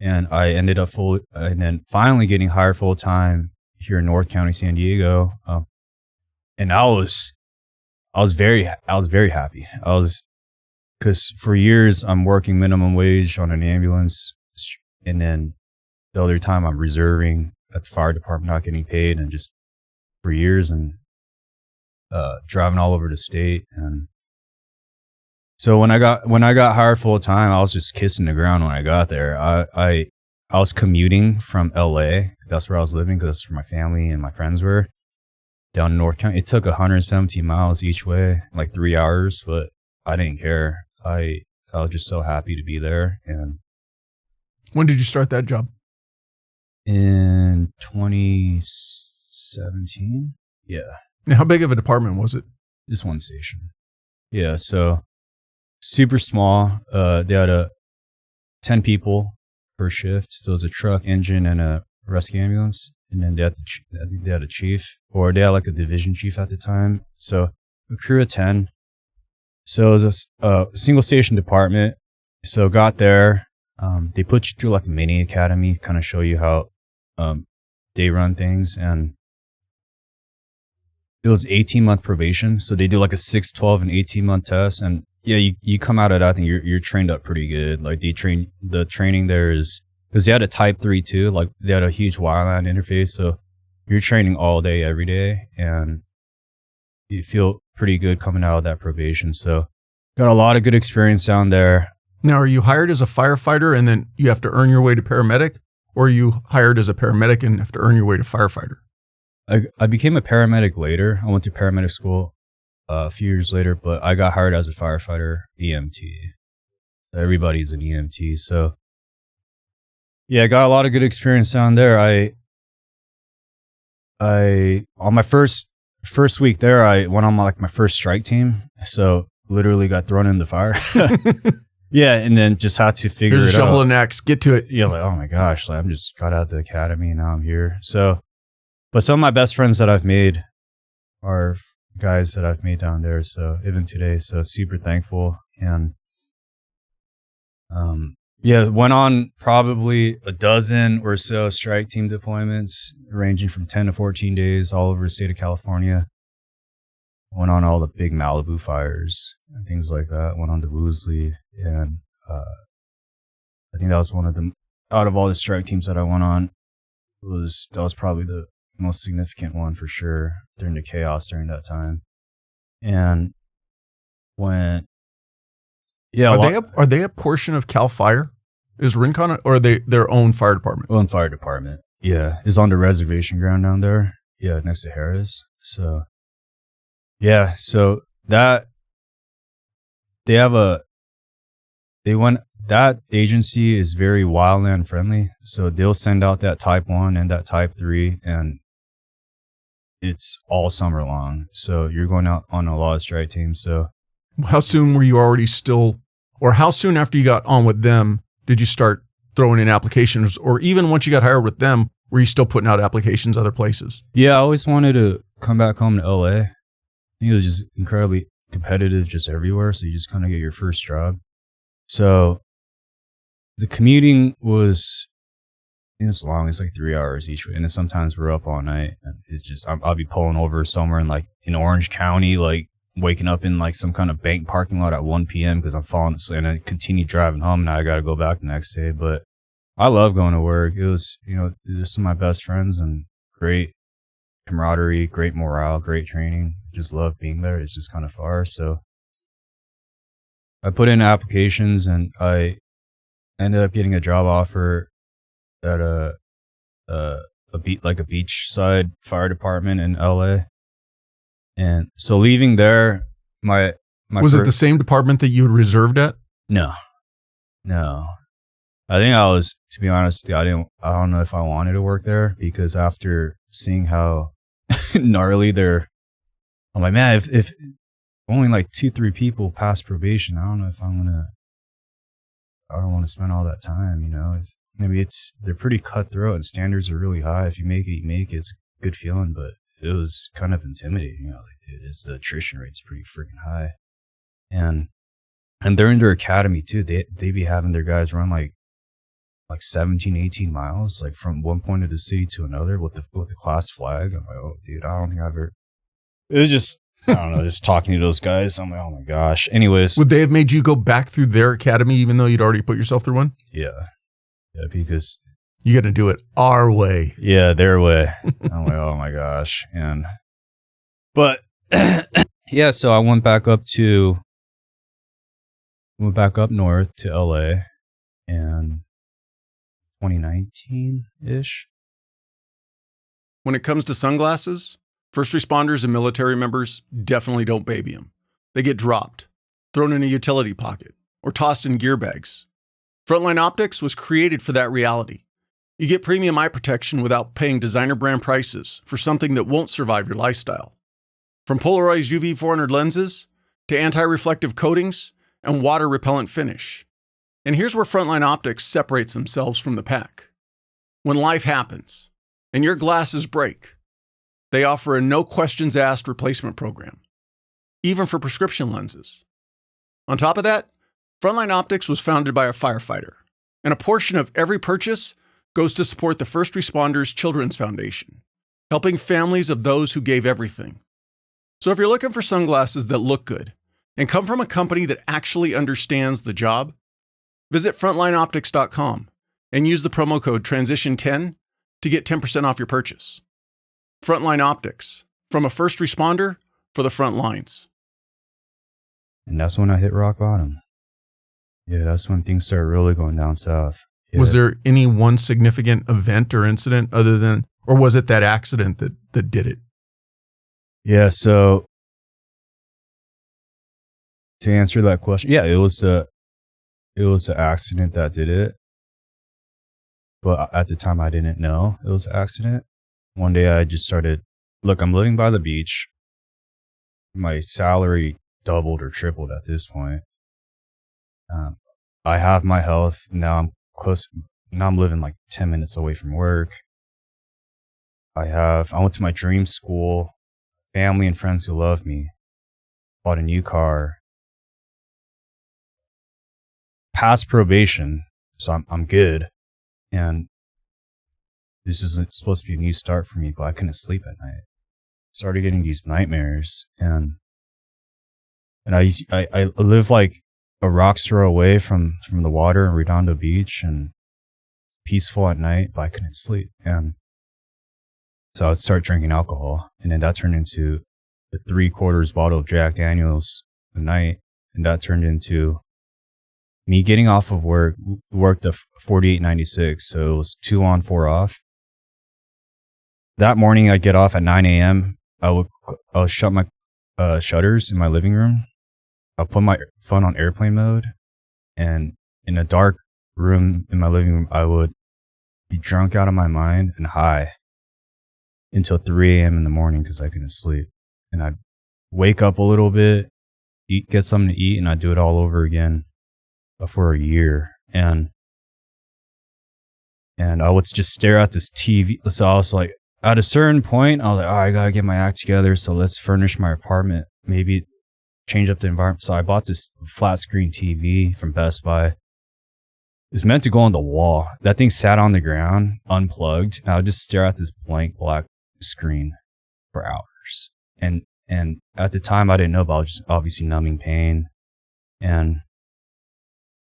And I ended up and then finally getting hired full time here in North County, San Diego. And I was very happy. Because for years I'm working minimum wage on an ambulance, and then the other time I'm reserving at the fire department, not getting paid, and just for years, and driving all over the state. And so when I got hired full time, I was just kissing the ground when I got there. I was commuting from LA. That's where I was living, because that's where my family and my friends were, down in North County. It took 117 miles each way, like 3 hours, but I didn't care. I was just so happy to be there. And when did you start that job? In 2017. Yeah. Now, how big of a department was it? Just one station. Yeah. So super small. They had 10 people per shift. So it was a truck, engine, and a rescue ambulance. And then I think they had a chief, or they had like a division chief at the time. So a crew of 10. So it was a single station department. So got there. They put you through like a mini academy, kind of show you how they run things. And it was 18-month probation. So they do like a 6, 12, and 18-month test. And yeah, you come out of that, I think you're trained up pretty good. Like the training there is, because they had a type 3 too. Like they had a huge wireline interface. So you're training all day, every day. And you feel pretty good coming out of that probation. So got a lot of good experience down there. Now, are you hired as a firefighter and then you have to earn your way to paramedic, or are you hired as a paramedic and have to earn your way to firefighter? I became a paramedic later. I went to paramedic school a few years later, but I got hired as a firefighter, EMT. Everybody's an EMT. So yeah, I got a lot of good experience down there. I on my first week there, I went on my first strike team. So literally got thrown in the fire. Yeah, and then just had to figure Here's it out. a shovel and axe, get to it. Yeah, like, oh my gosh, like, I'm just got out of the academy and now I'm here. So, but some of my best friends that I've made are guys that I've made down there. So even today, so super thankful. And yeah, went on probably a dozen or so strike team deployments, ranging from 10 to 14 days all over the state of California. Went on all the big Malibu fires and things like that. Went on to Woosley, and I think that was one of the, out of all the strike teams that I went on, that was probably the most significant one for sure during the chaos during that time. And when, yeah, are they a portion of Cal Fire? Is Rincon, or are they their own fire department? Own fire department. Yeah, it's on the reservation ground down there. Yeah, next to Harris. So. Yeah, so that that agency is very wildland friendly. So they'll send out that type 1 and that type 3, and it's all summer long. So you're going out on a lot of strike teams. So how soon were you already still, or how soon after you got on with them did you start throwing in applications, or even once you got hired with them, were you still putting out applications other places? Yeah, I always wanted to come back home to LA. It was just incredibly competitive just everywhere. So you just kind of get your first job. So the commuting was, it's long. It's like 3 hours each way. And then sometimes we're up all night. And it's just, I'll be pulling over somewhere in Orange County, like waking up in like some kind of bank parking lot at 1 p.m. because I'm falling asleep, and I continue driving home. Now I got to go back the next day. But I love going to work. It was, there's some of my best friends and great camaraderie, great morale, great training. Just love being there. It's just kind of far. So I put in applications, and I ended up getting a job offer at a beachside fire department in LA. And so leaving there, my was it the same department that you had reserved at? No. I think I was, to be honest with you, I don't know if I wanted to work there, because after seeing how gnarly I'm like, man, if only like 2-3 people pass probation, I don't know if I don't want to spend all that time, they're pretty cutthroat and standards are really high. If you make it, you make it. It's a good feeling, but it was kind of intimidating, the attrition rate's pretty freaking high. And And they're in their academy too. They be having their guys run like 17, 18 miles, like from one point of the city to another with the class flag. I'm like, oh, dude, I don't think I've ever. It was just, I don't know, just talking to those guys. I'm like, oh my gosh. Anyways. Would they have made you go back through their academy even though you'd already put yourself through one? Yeah. Yeah, because. You got to do it our way. Yeah, their way. I'm like, oh my gosh. But yeah, so I went back up north to LA in 2019-ish. When it comes to sunglasses, first responders and military members definitely don't baby them. They get dropped, thrown in a utility pocket, or tossed in gear bags. Frontline Optics was created for that reality. You get premium eye protection without paying designer brand prices for something that won't survive your lifestyle. From polarized UV 400 lenses to anti-reflective coatings and water repellent finish. And here's where Frontline Optics separates themselves from the pack. When life happens and your glasses break, they offer a no questions asked replacement program, even for prescription lenses. On top of that, Frontline Optics was founded by a firefighter, and a portion of every purchase goes to support the First Responders Children's Foundation, helping families of those who gave everything. So if you're looking for sunglasses that look good and come from a company that actually understands the job, visit frontlineoptics.com and use the promo code TRANSITION10 to get 10% off your purchase. Frontline Optics, from a first responder for the front lines. And that's when I hit rock bottom. Yeah, that's when things started really going down south. Yeah. Was there any one significant event or incident other than, or was it that accident that did it? Yeah, so to answer that question, yeah, it was the accident that did it. But at the time I didn't know it was an accident. One day I just started, look, I'm living by the beach. My salary doubled or tripled at this point. I have my health. Now I'm living like 10 minutes away from work. I went to my dream school, family and friends who love me, bought a new car, passed probation, so I'm good. And this is supposed to be a new start for me, but I couldn't sleep at night. Started getting these nightmares, and I live like a rock's throw away from the water in Redondo Beach, and peaceful at night, but I couldn't sleep. And so I'd start drinking alcohol, and then that turned into a 3/4 bottle of Jack Daniels a night, and that turned into me getting off of work. Worked a 48.96, so it was 2 on, 4 off. That morning I'd get off at 9 a.m. I would shut my shutters in my living room. I'll put my phone on airplane mode, and in a dark room in my living room, I would be drunk out of my mind and high until 3 a.m. in the morning because I couldn't sleep. And I'd wake up a little bit, get something to eat, and I'd do it all over again for a year. And I would just stare at this TV. So I was like, at a certain point, I was like, oh, I gotta get my act together. So let's furnish my apartment, maybe change up the environment. So I bought this flat screen TV from Best Buy. It was meant to go on the wall. That thing sat on the ground, unplugged. And I would just stare at this blank black screen for hours. And at the time, I didn't know about just obviously numbing pain. And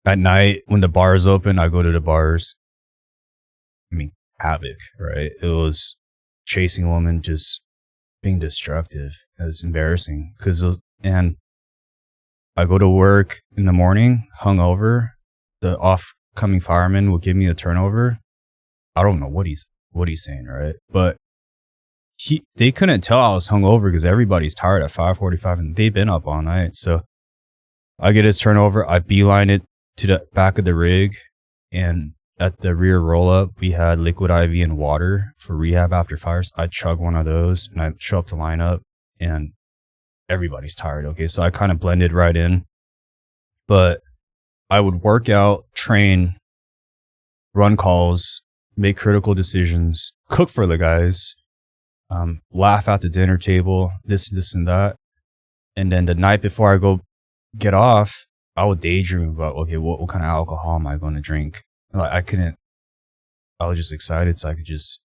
at night, when the bars open, I go to the bars. I mean, havoc, right? It was chasing a woman, just being destructive. It was embarrassing. And I go to work in the morning, hungover. The off-coming fireman will give me a turnover. I don't know what he's saying, right? But they couldn't tell I was hungover because everybody's tired at 5:45 and they've been up all night. So I get his turnover. I beeline it to the back of the rig, and at the rear roll-up, we had liquid IV and water for rehab after fires. I chug one of those, and I show up to line up, and everybody's tired. Okay, so I kind of blended right in. But I would work out, train, run calls, make critical decisions, cook for the guys, laugh at the dinner table, this and that. And then the night before I go get off, I would daydream about, okay, what kind of alcohol am I going to drink? Like, I was just excited, so I could just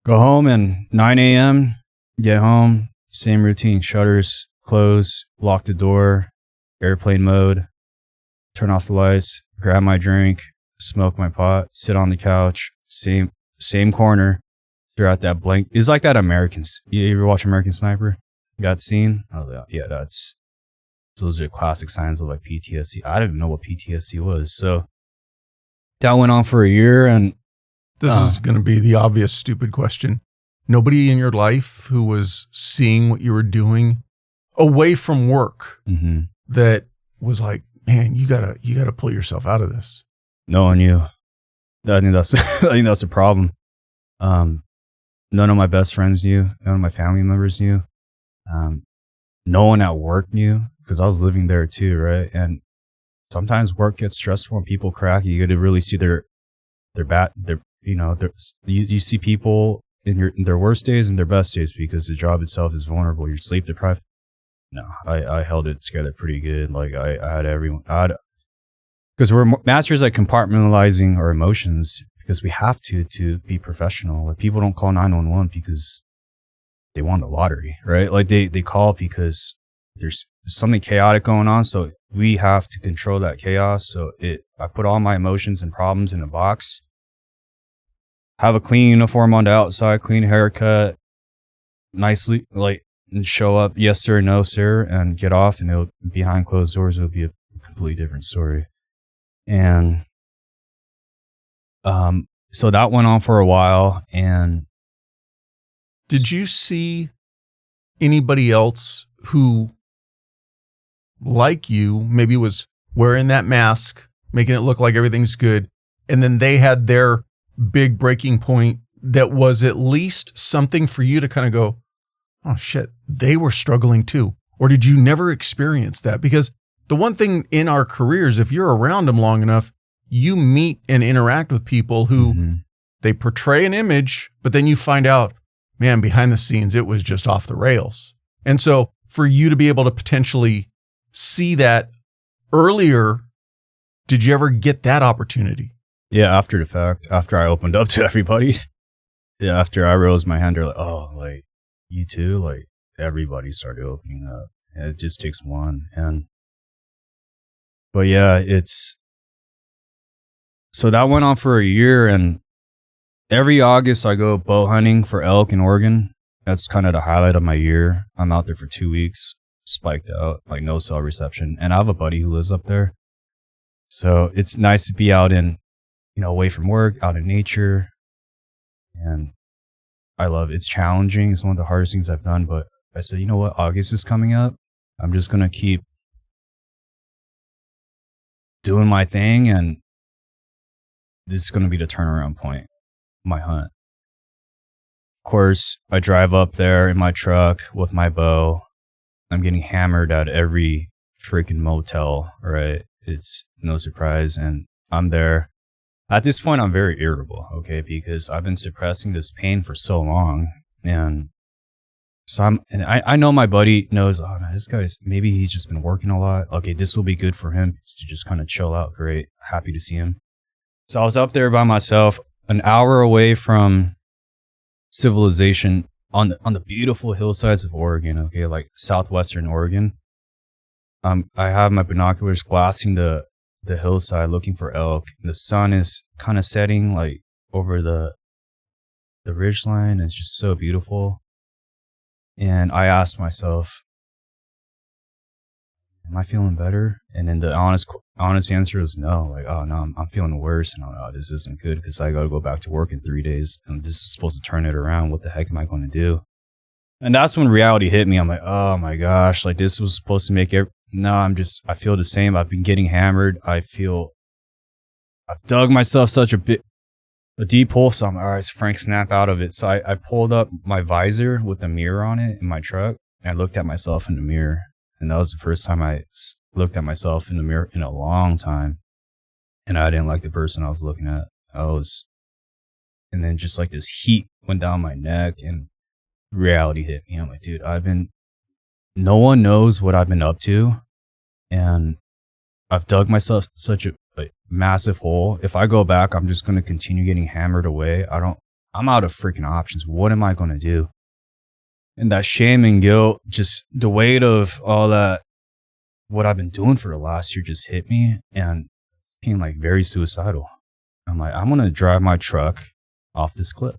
go home and 9 a.m., get home, same routine, shutters, close, lock the door, airplane mode, turn off the lights, grab my drink, smoke my pot, sit on the couch, same corner, throughout that blank. It's like that you ever watch American Sniper? That scene? Oh, yeah, those are classic signs of like PTSD. I didn't know what PTSD was. So that went on for a year, and this is going to be the obvious stupid question. Nobody in your life who was seeing what you were doing away from work that was like, man, you gotta pull yourself out of this. No one knew. I think that's a problem. None of my best friends knew. None of my family members knew. No one at work knew, because I was living there too, right? And sometimes work gets stressful and people crack. You got to really see you see people in their worst days and their best days, because the job itself is vulnerable. You're sleep deprived. No, I held it together pretty good. Like I had everyone, because we're masters at compartmentalizing our emotions, because we have to be professional. Like, people don't call 911 because they won the lottery, right? Like they call because there's something chaotic going on. So we have to control that chaos. So I put all my emotions and problems in a box, have a clean uniform on the outside, clean haircut, nicely, like, and show up, yes sir, no sir, and get off, and behind closed doors, it'll be a completely different story. And so that went on for a while. And did you see anybody else who, like you, maybe was wearing that mask, making it look like everything's good, and then they had their big breaking point that was at least something for you to kind of go, oh shit, they were struggling too? Or did you never experience that? Because the one thing in our careers, if you're around them long enough, you meet and interact with people who they portray an image, but then you find out, man, behind the scenes, it was just off the rails. And so for you to be able to potentially see that earlier, did you ever get that opportunity? Yeah, after the fact, after I opened up to everybody, yeah, after I rose my hand, they're like, oh, like, you too? Like, everybody started opening up. And it just takes one. But yeah, so that went on for a year, and every August I go bow hunting for elk in Oregon. That's kind of the highlight of my year. I'm out there for 2 weeks, spiked out, like no cell reception. And I have a buddy who lives up there. So it's nice to be out away from work, out in nature. And I love it. It's challenging. It's one of the hardest things I've done. But I said, you know what? August is coming up. I'm just going to keep doing my thing, and this is going to be the turnaround point, my hunt. Of course, I drive up there in my truck with my bow. I'm getting hammered at every freaking motel, right? It's no surprise. And I'm there. At this point, I'm very irritable, okay? Because I've been suppressing this pain for so long. And so I know my buddy knows, oh, man, this guy's, maybe he's just been working a lot. Okay, this will be good for him to just kind of chill out. Great. Happy to see him. So I was up there by myself, an hour away from civilization, on the beautiful hillsides of Oregon, okay, like southwestern Oregon. I have my binoculars glassing the hillside looking for elk. The sun is kind of setting like over the ridgeline. It's just so beautiful. And I asked myself, am I feeling better? And then the honest answer was no. Like, oh no, I'm feeling worse. And oh, this isn't good, because I got to go back to work in 3 days. And this is supposed to turn it around. What the heck am I going to do? And that's when reality hit me. I'm like, oh my gosh, like this was supposed to make it. No, I feel the same. I've been getting hammered. I've dug myself such a deep hole. So I'm all right, Frank, snap out of it. So I pulled up my visor with the mirror on it in my truck, and I looked at myself in the mirror. And that was the first time I looked at myself in the mirror in a long time. And I didn't like the person I was looking at. And then just like this heat went down my neck, and reality hit me. I'm like, dude, no one knows what I've been up to. and I've dug myself such a massive hole. If I go back, I'm just going to continue getting hammered away. I'm out of freaking options. What am I going to do? And that shame and guilt, just the weight of all that, what I've been doing for the last year just hit me and became like very suicidal. I'm like, I'm going to drive my truck off this cliff,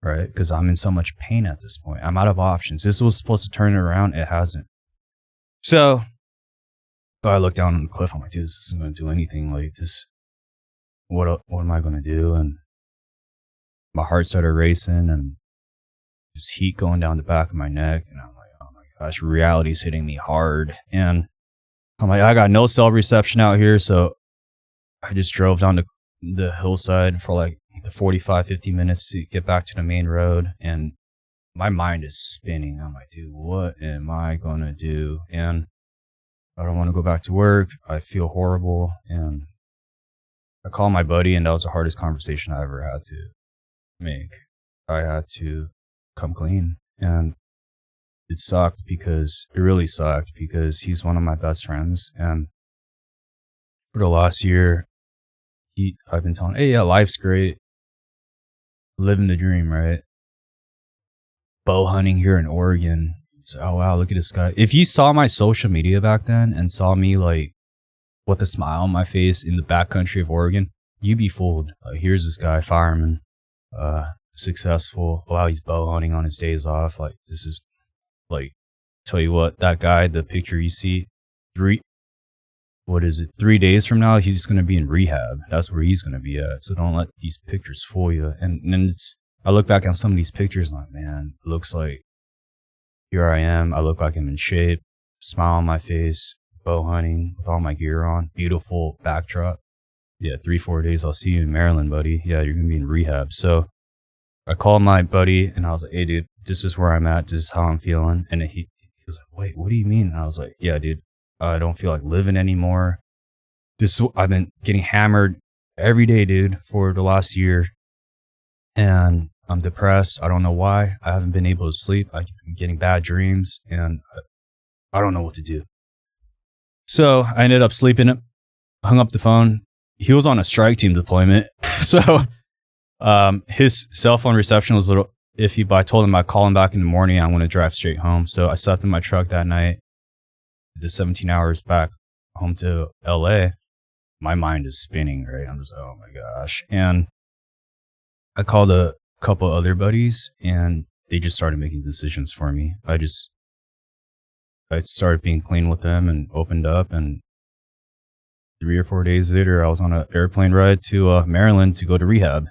right? Because I'm in so much pain at this point. I'm out of options. This was supposed to turn it around. It hasn't. So I look down on the cliff. I'm like, dude, this isn't going to do anything. Like this, what am I going to do? And my heart started racing and just heat going down the back of my neck. And I'm like, oh my gosh, reality's hitting me hard. And I'm like, I got no cell reception out here. So I just drove down the hillside for like the 45, 50 minutes to get back to the main road. And my mind is spinning. I'm like, dude, what am I going to do? And I don't want to go back to work. I feel horrible. And I called my buddy, and that was the hardest conversation I ever had to make. I had to come clean. And it really sucked because he's one of my best friends. And for the last year, I've been telling him, hey, yeah, life's great. Living the dream, right? Bow hunting here in Oregon. So, oh, wow, look at this guy. If you saw my social media back then and saw me like with a smile on my face in the backcountry of Oregon, you'd be fooled. Here's this guy, fireman, successful. Wow, he's bow hunting on his days off. Like, this is like, tell you what, that guy, the picture you see, 3 days from now, he's going to be in rehab. That's where he's going to be at. So don't let these pictures fool you. And I look back on some of these pictures and I'm like, man, it looks like here I am. I look like I'm in shape, smile on my face, bow hunting with all my gear on, beautiful backdrop. Yeah, 3-4 days. I'll see you in Maryland, buddy. Yeah, you're going to be in rehab. So I called my buddy and I was like, hey, dude, this is where I'm at. This is how I'm feeling. And he was like, wait, what do you mean? And I was like, yeah, dude, I don't feel like living anymore. I've been getting hammered every day, dude, for the last year. And I'm depressed. I don't know why. I haven't been able to sleep. I'm getting bad dreams and I don't know what to do. So I ended up sleeping, hung up the phone. He was on a strike team deployment. So his cell phone reception was a little iffy, but I told him I'd call him back in the morning. I'm going to drive straight home. So I slept in my truck that night. The 17 hours back home to LA. My mind is spinning, right? I'm just, oh my gosh. And I called a couple other buddies and they just started making decisions for me. I started being clean with them and opened up, and 3 or 4 days later, I was on an airplane ride to Maryland to go to rehab.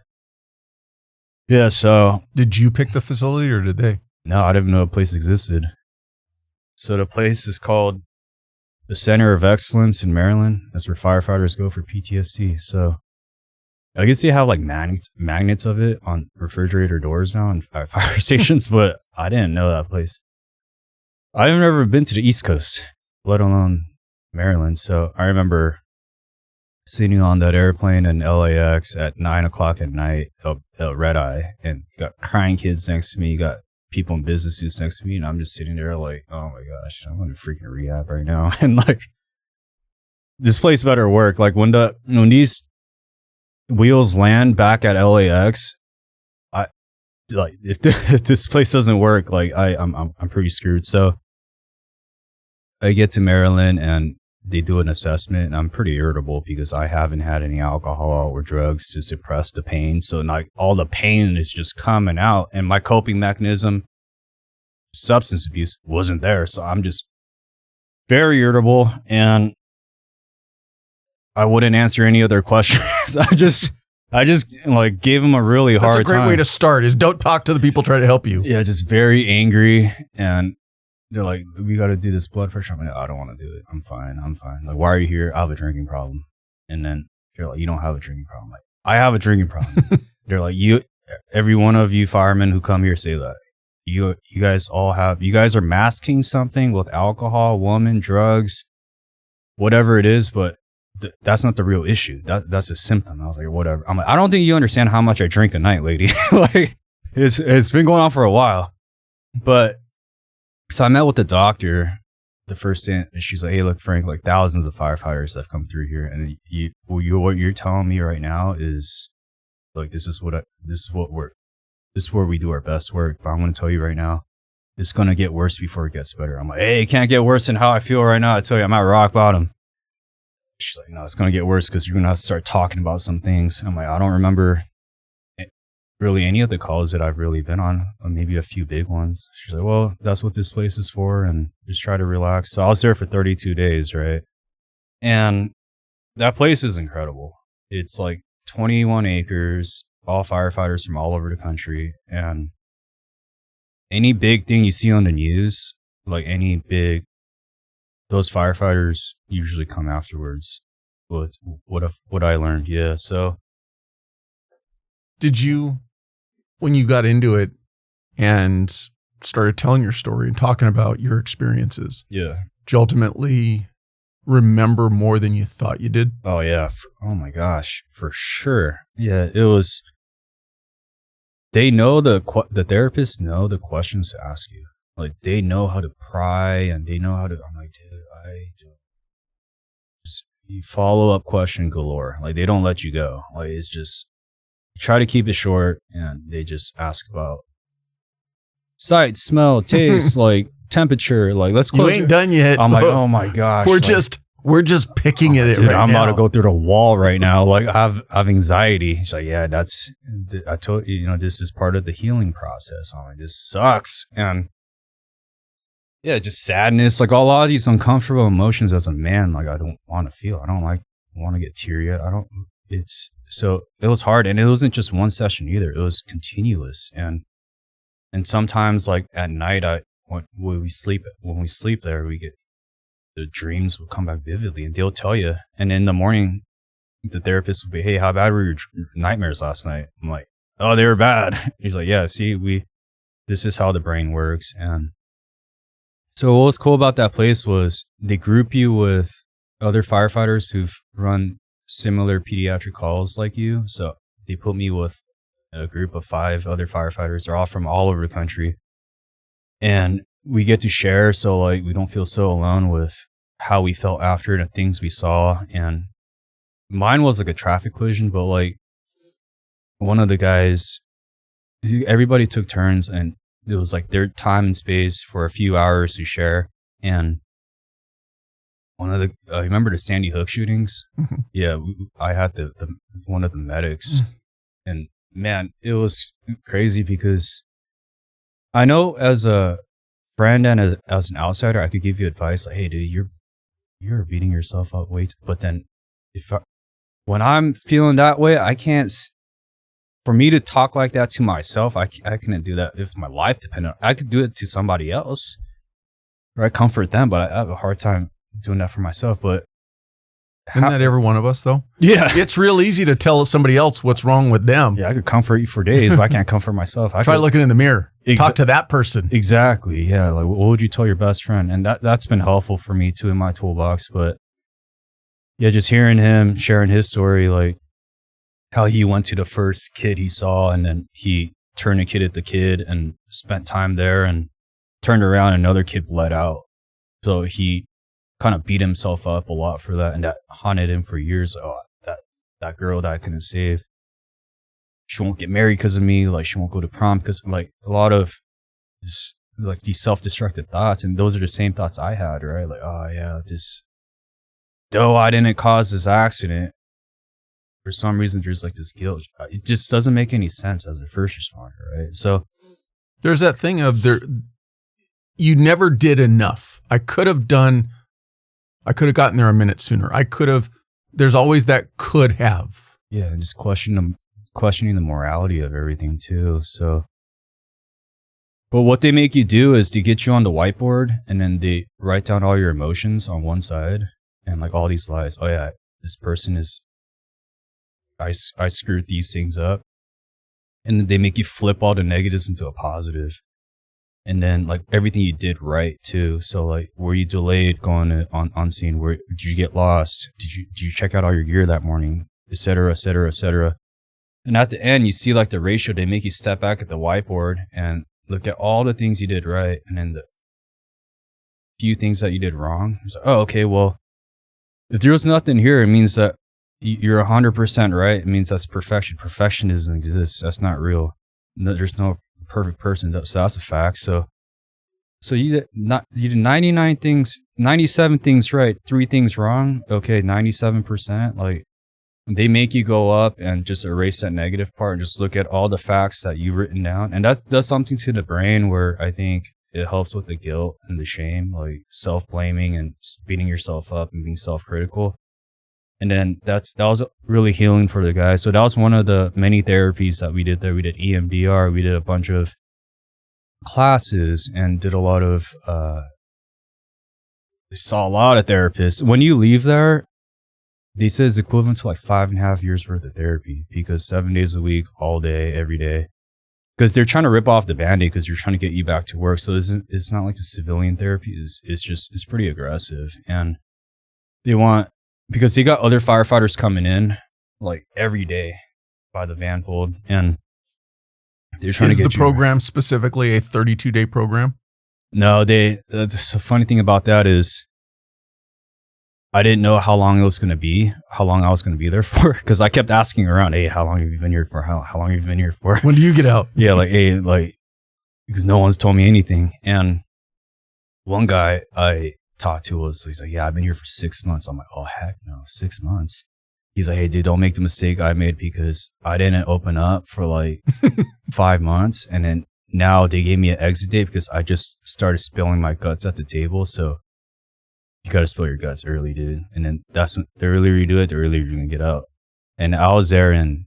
Yeah, so. Did you pick the facility or did they? No, I didn't know a place existed. So the place is called the Center of Excellence in Maryland. That's where firefighters go for PTSD. So I guess they have like magnets of it on refrigerator doors now and fire stations, but I didn't know that place. I've never been to the East Coast, let alone Maryland. So I remember sitting on that airplane in LAX at 9 o'clock at night, red eye, and you got crying kids next to me. You got people in business suits next to me, and I'm just sitting there like, oh my gosh, I'm going to freaking rehab right now. And like, this place better work. Like when these wheels land back at LAX, if this place doesn't work, like I'm pretty screwed. So I get to Maryland and they do an assessment, and I'm pretty irritable because I haven't had any alcohol or drugs to suppress the pain. So like all the pain is just coming out, and my coping mechanism, substance abuse, wasn't there. So I'm just very irritable, and I wouldn't answer any other questions. I just like gave him a really hard time. That's a great way to start, is don't talk to the people trying to help you. Yeah, just very angry. And they're like, we got to do this blood pressure. I'm like, I don't want to do it. I'm fine. Like, why are you here? I have a drinking problem. And then they're like, you don't have a drinking problem. Like, I have a drinking problem. They're like, every one of you firemen who come here say that. You guys are masking something with alcohol, woman, drugs, whatever it is, but that's not the real issue. That's a symptom. I was like, whatever. I'm like, I don't think you understand how much I drink a night, lady. Like, it's been going on for a while. But so I met with the doctor the first thing, she's like, hey, look, Frank, like thousands of firefighters have come through here. And what you're telling me right now is like, this is where we do our best work. But I'm going to tell you right now, it's going to get worse before it gets better. I'm like, hey, it can't get worse than how I feel right now. I tell you, I'm at rock bottom. She's like, no, it's going to get worse because you're going to have to start talking about some things. I'm like, I don't remember really any of the calls that I've really been on, maybe a few big ones. She's like, well, that's what this place is for, and just try to relax. So I was there for 32 days, right? And that place is incredible. It's like 21 acres, all firefighters from all over the country, and any big thing you see on the news, like those firefighters usually come afterwards with what I learned. Yeah. So did you, when you got into it and started telling your story and talking about your experiences, did you ultimately remember more than you thought you did? Oh yeah. Oh my gosh, for sure. Yeah, it was. They know the therapists know the questions to ask you. Like they know how to pry and they know how to. I'm like, dude, I don't. Just you follow up question galore. Like they don't let you go. Like it's just. Try to keep it short, and they just ask about sight, smell, taste, like temperature. Like let's close. You ain't done yet. I'm like, oh my gosh, we're just picking at it. Dude, right I'm now. about to go through the wall right now. Like I have anxiety. She's like, yeah, I told you, this is part of the healing process. I'm like, this sucks, and yeah, just sadness. Like a lot of these uncomfortable emotions as a man. Like I don't want to feel. I don't want to get teary. So it was hard, and it wasn't just one session either. It was continuous, and sometimes like at night, when we sleep there, we get the dreams will come back vividly, and they'll tell you. And in the morning, the therapist will be, "Hey, how bad were your nightmares last night?" I'm like, "Oh, they were bad." He's like, "Yeah, see, this is how the brain works." And so what was cool about that place was they group you with other firefighters who've run similar pediatric calls like you. So they put me with a group of 5 other firefighters. They're all from all over the country, and we get to share. So like we don't feel so alone with how we felt after the things we saw. And mine was like a traffic collision, but like one of the guys, everybody took turns, and it was like their time and space for a few hours to share. And one of the, you remember the Sandy Hook shootings? Mm-hmm. Yeah, I had the one of the medics, and man, it was crazy because I know as a friend and as an outsider, I could give you advice like, "Hey, dude, you're beating yourself up way." But then, when I'm feeling that way, I can't. For me to talk like that to myself, I couldn't do that if my life depended on it. I could do it to somebody else, or I comfort them, but I have a hard time doing that for myself. But isn't that every one of us though? Yeah, it's real easy to tell somebody else what's wrong with them. Yeah, I could comfort you for days, but I can't comfort myself. Try looking in the mirror. Talk to that person. Exactly. Yeah. Like, what would you tell your best friend? And that's been helpful for me too in my toolbox. But yeah, just hearing him sharing his story, like how he went to the first kid he saw, and then he tourniqueted the kid and spent time there, and turned around and another kid bled out. So he kind of beat himself up a lot for that, and that haunted him for years. Oh, that girl that I couldn't save, she won't get married because of me. Like she won't go to prom because, like, a lot of this, like these self-destructive thoughts, and those are the same thoughts I had, right? Like, oh yeah, though I didn't cause this accident, for some reason there's like this guilt. It just doesn't make any sense as a first responder, right? So there's that thing of you never did enough. I could have gotten there a minute sooner. There's always that could have. Yeah, and just questioning the morality of everything too. So, but what they make you do is to get you on the whiteboard, and then they write down all your emotions on one side, and like all these lies. Oh yeah, this person is, I screwed these things up. And then they make you flip all the negatives into a positive. And then like everything you did right too. So like, were you delayed going on scene? Did you get lost? Did you check out all your gear that morning? Et cetera, et cetera, et cetera. And at the end, you see like the ratio. They make you step back at the whiteboard and look at all the things you did right. And then few things that you did wrong. He's like, oh, okay, well, if there was nothing here, it means that you're 100% right. It means that's perfection. Perfection doesn't exist. That's not real. No, there's no perfect person. So that's a fact. So you did 99 things, 97 things right, 3 things wrong. Okay, 97%. Like, they make you go up and just erase that negative part and just look at all the facts that you've written down. And that does something to the brain where I think it helps with the guilt and the shame, like self-blaming and beating yourself up and being self-critical. And then that was really healing for the guy. So that was one of the many therapies that we did there. We did EMDR. We did a bunch of classes and did a lot of, we saw a lot of therapists. When you leave there, they say it's equivalent to like 5.5 years worth of therapy, because 7 days a week, all day, every day. Because they're trying to rip off the Band-Aid because you're trying to get you back to work. So it's not like the civilian therapy. It's pretty aggressive. And they want, because they got other firefighters coming in like every day by the vanfold, and they're trying to get you. Is the program specifically a 32-day program? No, that's the funny thing about that is I didn't know how long I was going to be there for, because I kept asking around, hey, how long have you been here for? How long have you been here for? When do you get out? Yeah, like, hey, like, because no one's told me anything. And one guy I talked to was, he's like, yeah, I've been here for 6 months. I'm like, oh, heck no, 6 months. He's like, hey, dude, don't make the mistake I made, because I didn't open up for like 5 months. And then now they gave me an exit date because I just started spilling my guts at the table. So you got to spill your guts early, dude. And then the earlier you do it, the earlier you're going to get out. And I was there in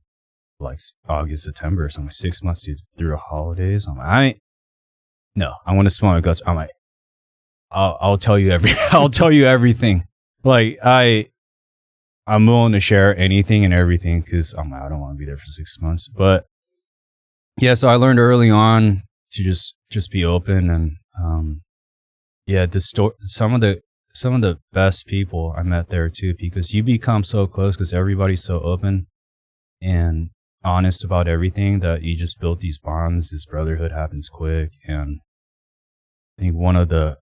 like August, September. So I'm like 6 months, dude, through the holidays. I'm like, I want to spill my guts. I'm like, I'll tell you I'll tell you everything. Like I'm willing to share anything and everything, because I'm like, I don't want to be there for 6 months. But yeah, so I learned early on to just be open. And yeah, some of the best people I met there too, because you become so close because everybody's so open and honest about everything that you just build these bonds. This brotherhood happens quick. And I think one of the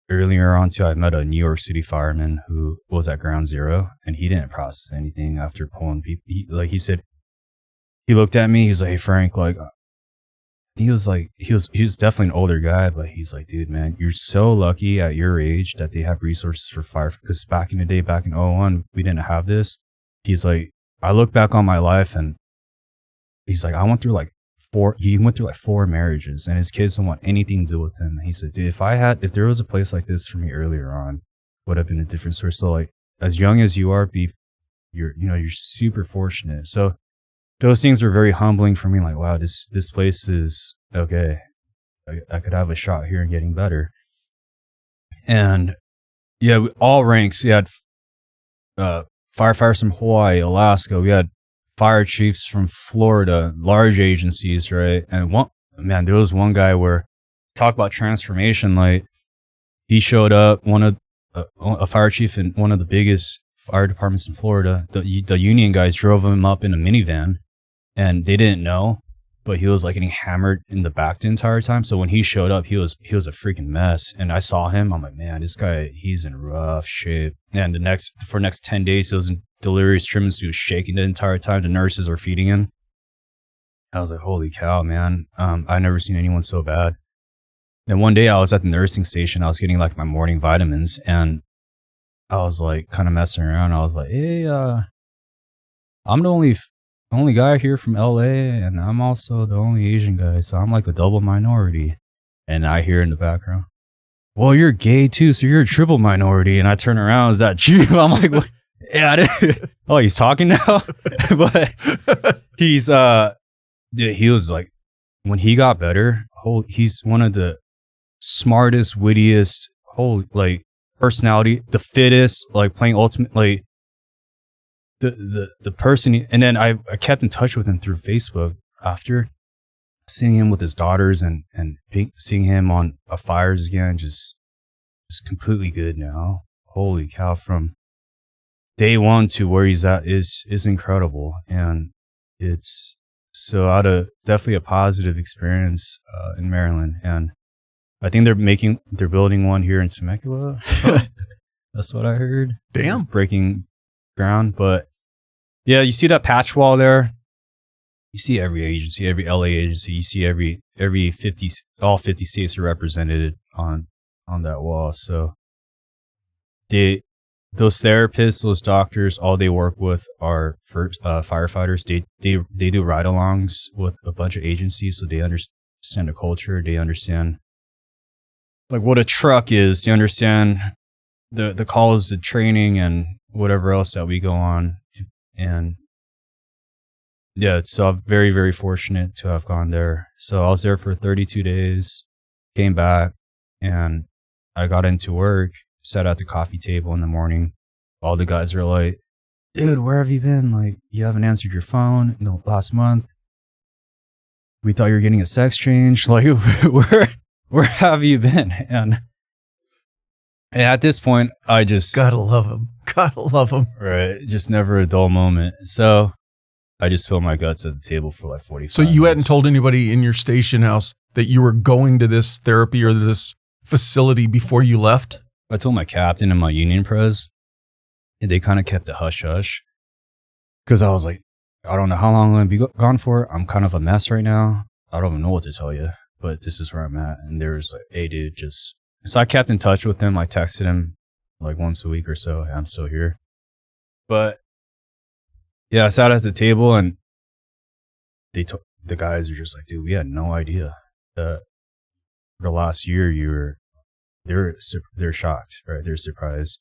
earlier on too, I met a New York City fireman who was at ground zero, and he didn't process anything after pulling people. He said, he looked at me, he's like, hey Frank, like, he was definitely an older guy, but he's like, dude, man, you're so lucky at your age that they have resources for fire. Because back in the day, back in 2001, we didn't have this. He's like, I look back on my life, and he's like, he went through like 4 marriages, and his kids don't want anything to do with him. He said, dude, if there was a place like this for me earlier on, would have been a different story. So like, as young as you are, you're super fortunate. So those things were very humbling for me. Like, wow, this place is okay. I could have a shot here and getting better. And yeah, all ranks. We had firefighters from Hawaii, Alaska. We had fire chiefs from Florida, large agencies, right? And there was one guy where, talk about transformation. Like, he showed up, a fire chief in one of the biggest fire departments in Florida. The union guys drove him up in a minivan, and they didn't know, but he was like getting hammered in the back the entire time. So when he showed up, he was a freaking mess. And I saw him, I'm like, man, this guy, he's in rough shape. And for the next 10 days, he was in delirious tremens. He was shaking the entire time. The nurses were feeding him. I was like, holy cow, man. I've never seen anyone so bad. Then one day I was at the nursing station. I was getting like my morning vitamins, and I was like kind of messing around. I was like, hey, I'm the only guy here from LA, and I'm also the only Asian guy, so I'm like a double minority. And I hear in the background, well, you're gay too, so you're a triple minority. And I turn around, is that you? I'm like, what? Yeah, oh, he's talking now. But he's he was like, when he got better, he's one of the smartest, wittiest, like personality, the fittest, like playing ultimate, like the person. And then I kept in touch with him through Facebook after, seeing him with his daughters and seeing him on fires again, just completely good now. Holy cow, from day one to where he's at is incredible. And it's so definitely a positive experience in Maryland. And I think they're building one here in Temecula. That's what I heard. Damn. Breaking ground. But yeah, you see that patch wall there? You see every agency, every LA agency. You see every 50, all 50 states are represented on that wall. So those therapists, those doctors, all they work with are firefighters. They do ride-alongs with a bunch of agencies, so they understand the culture. They understand like what a truck is. They understand the calls, the training, and whatever else that we go on. And yeah, so I'm very, very fortunate to have gone there. So I was there for 32 days, came back, and I got into work, sat at the coffee table in the morning. All the guys are like, dude, where have you been? Like, you haven't answered your phone in the last month. We thought you were getting a sex change. Like, where have you been? And at this point, I just... Gotta love him. Gotta love him. Right. Just never a dull moment. So I just spilled my guts at the table for like 45 So you minutes. hadn't told anybody in your station house that you were going to this therapy or this facility before you left? I told my captain and my union pres, and they kind of kept it hush-hush. Because I was like, I don't know how long I'm going to be gone for. I'm kind of a mess right now. I don't even know what to tell you, but this is where I'm at. And there was like, hey, dude, just... So I kept in touch with him. I texted him like once a week or so. Hey, I'm still here. But yeah, I sat at the table and the guys are just like, dude, we had no idea that the last year they're shocked, right? They're surprised.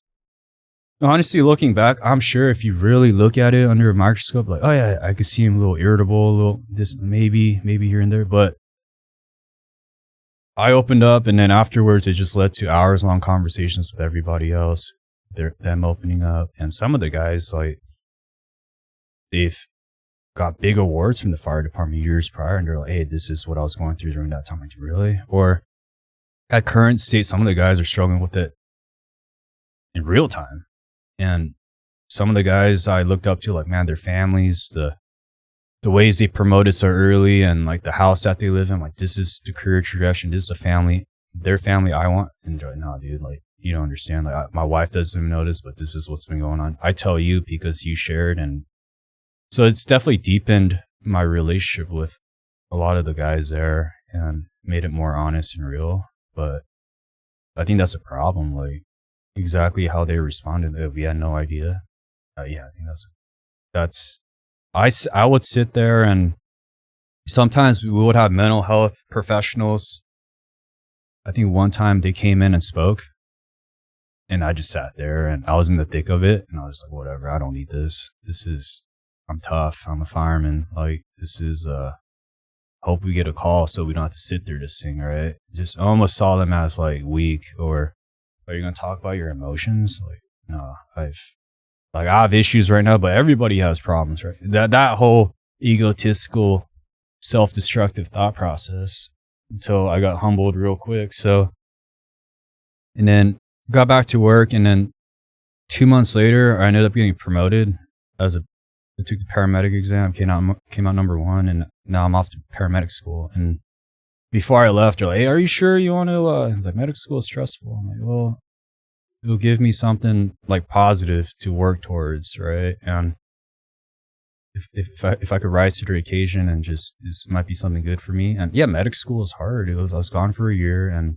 Honestly, looking back, I'm sure if you really look at it under a microscope, like, oh yeah, I could see him a little irritable, a little maybe here and there, but I opened up, and then afterwards, it just led to hours-long conversations with everybody else. Them opening up, and some of the guys, like, they've got big awards from the fire department years prior, and they're like, "Hey, this is what I was going through during that time." Like, really? Or at current state, some of the guys are struggling with it in real time, and some of the guys I looked up to, like, man, their families, the ways they promoted so early, and like the house that they live in, like, this is the career progression, this is the family, their family I want. And they're like, no, dude, like, you don't understand. Like, my wife doesn't even notice, but this is what's been going on. I tell you because you shared. And so it's definitely deepened my relationship with a lot of the guys there and made it more honest and real. But I think that's a problem. Like, exactly how they responded, we had no idea. Yeah, I think that's I would sit there, and sometimes we would have mental health professionals. I think one time they came in and spoke, and I just sat there, and I was in the thick of it, and I was like, whatever, I don't need this. I'm tough. I'm a fireman. Like, this is, hope we get a call so we don't have to sit there to sing, right? Just almost saw them as like weak, or are you going to talk about your emotions? Like, no, I have issues right now, but everybody has problems, right? That whole egotistical, self-destructive thought process, until I got humbled real quick. So, and then got back to work, and then 2 months later, I ended up getting promoted I took the paramedic exam, came out number 1, and now I'm off to paramedic school. And before I left, they're like, hey, are you sure you want to, I was like, medical school is stressful. I'm like, well, it'll give me something like positive to work towards, right? And if I could rise to the occasion, and just, this might be something good for me. And yeah, medical school is hard. I was gone for a year, and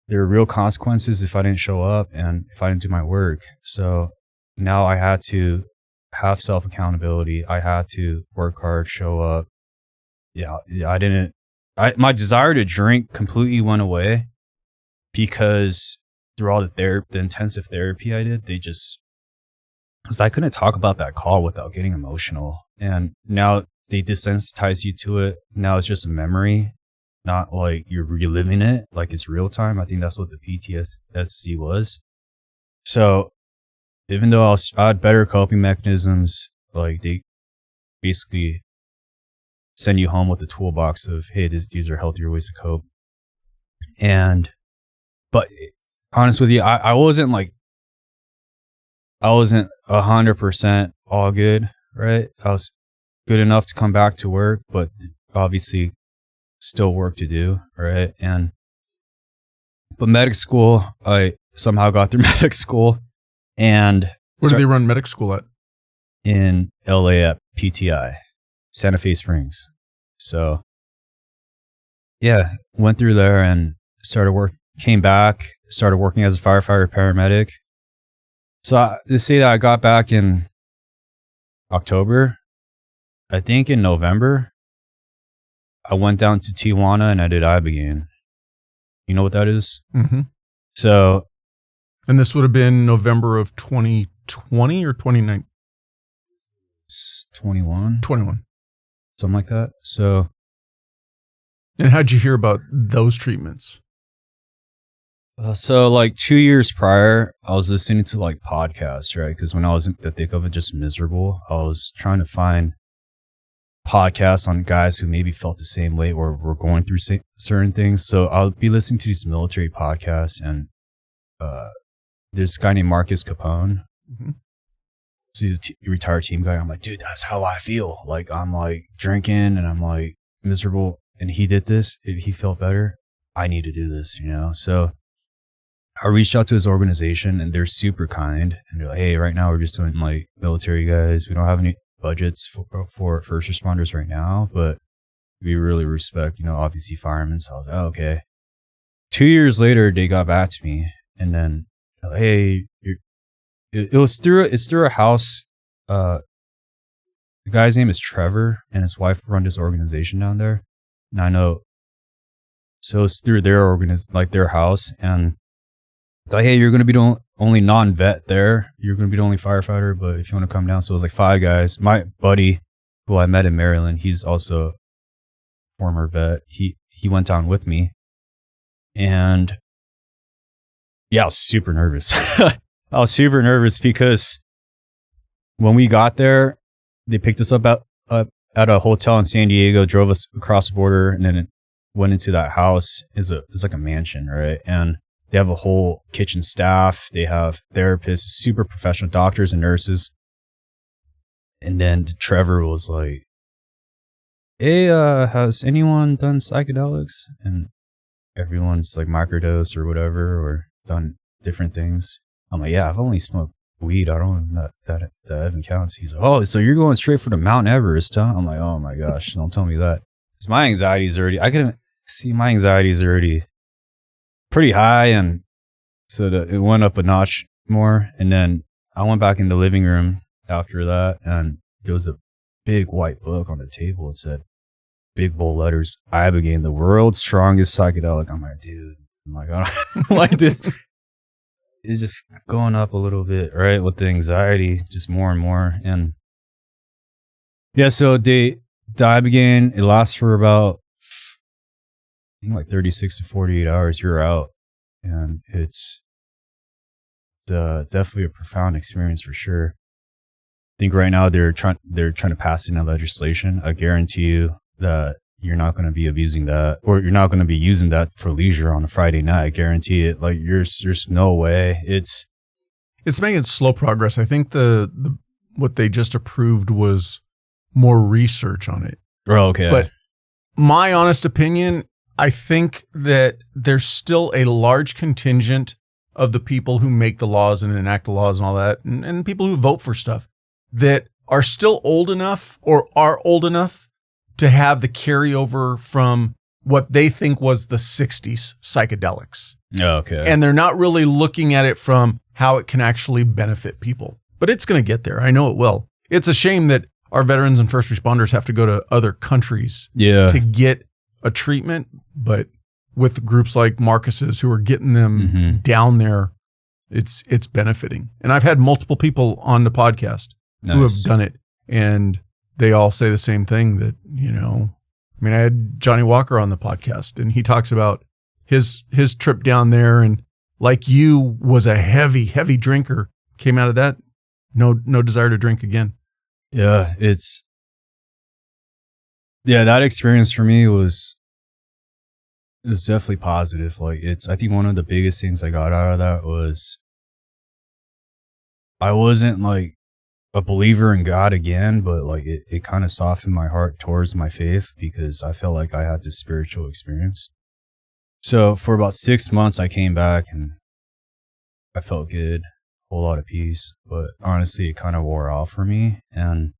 there are real consequences if I didn't show up and if I didn't do my work. So now I had to have self accountability. I had to work hard, show up. Yeah, my desire to drink completely went away, because through all the intensive therapy I did, because I couldn't talk about that call without getting emotional. And now they desensitize you to it. Now it's just a memory, not like you're reliving it, like it's real time. I think that's what the PTSD was. So even though I had better coping mechanisms, like they basically send you home with a toolbox of, hey, these are healthier ways to cope. But honest with you, I wasn't 100% all good, right? I was good enough to come back to work, but obviously still work to do, right? And But medic school, I somehow got through medic school. And where do they run medic school at? In LA at PTI, Santa Fe Springs. So, yeah, went through there and came back, started working as a firefighter paramedic. So they say that I got back in October. I think in November, I went down to Tijuana and I did Ibogaine. You know what that is? Mm-hmm. So, and this would have been November of 2020 or 2019? 21. 21. Something like that. So. And how'd you hear about those treatments? So like 2 years prior, I was listening to like podcasts, right? Because when I was in the thick of it, just miserable, I was trying to find podcasts on guys who maybe felt the same way or were going through certain things. So I'll be listening to these military podcasts, and there's a guy named Marcus Capone. Mm-hmm. So he's a retired team guy. I'm like, dude, that's how I feel. Like, I'm like drinking and I'm like miserable. And he did this. If he felt better, I need to do this, you know? So I reached out to his organization, and they're super kind. And they're like, hey, right now we're just doing like military guys. We don't have any budgets for first responders right now, but we really respect, you know, obviously firemen. So I was like, oh, okay. 2 years later, they got back to me, and then, hey, it's through a house. The guy's name is Trevor, and his wife run this organization down there. And I know, so it's through their their house, and like, hey, you're going to be the only non-vet there. You're going to be the only firefighter, but if you want to come down. So it was like 5 guys. My buddy, who I met in Maryland, he's also a former vet. He went down with me. And yeah, I was super nervous. I was super nervous because when we got there, they picked us up at a hotel in San Diego, drove us across the border, and then it went into that house. It's like a mansion, right? And they have a whole kitchen staff. They have therapists, super professional doctors and nurses. And then Trevor was like, hey, has anyone done psychedelics? And everyone's like microdose or whatever, or done different things. I'm like, yeah, I've only smoked weed. I don't know that even counts. He's like, oh, so you're going straight for the Mount Everest, huh? I'm like, oh my gosh, don't tell me that. Because my anxiety is already, my anxiety is already pretty high, and so it went up a notch more. And then I went back in the living room after that, and there was a big white book on the table. It said, big bold letters, Ibogaine, the world's strongest psychedelic. I'm like, dude, I'm like, I don't like this. It's just going up a little bit, right, with the anxiety, just more and more. And yeah, so the Ibogaine, it lasts for about, I think, like 36 to 48 hours. You're out, and it's definitely a profound experience for sure. I think right now they're trying to pass in a legislation. I guarantee you that you're not going to be abusing that, or you're not going to be using that for leisure on a Friday night. I guarantee it. Like, there's no way. It's making slow progress. I think the what they just approved was more research on it. Oh, okay. But my honest opinion, I think that there's still a large contingent of the people who make the laws and enact the laws and all that, and people who vote for stuff, that are still old enough or are old enough to have the carryover from what they think was the 60s psychedelics. Oh, okay. And they're not really looking at it from how it can actually benefit people. But it's going to get there. I know it will. It's a shame that our veterans and first responders have to go to other countries to get a treatment. But with groups like Marcus's who are getting them down there, it's benefiting. And I've had multiple people on the podcast who have done it. And they all say the same thing, that, you know, I mean, I had Johnny Walker on the podcast, and he talks about his trip down there, and like you, was a heavy drinker, came out of that, no desire to drink again. Yeah, that experience for me was definitely positive. Like, I think one of the biggest things I got out of that was I wasn't like a believer in God again, but like it kind of softened my heart towards my faith, because I felt like I had this spiritual experience. So for about 6 months, I came back and I felt good, a whole lot of peace. But honestly, it kind of wore off for me. And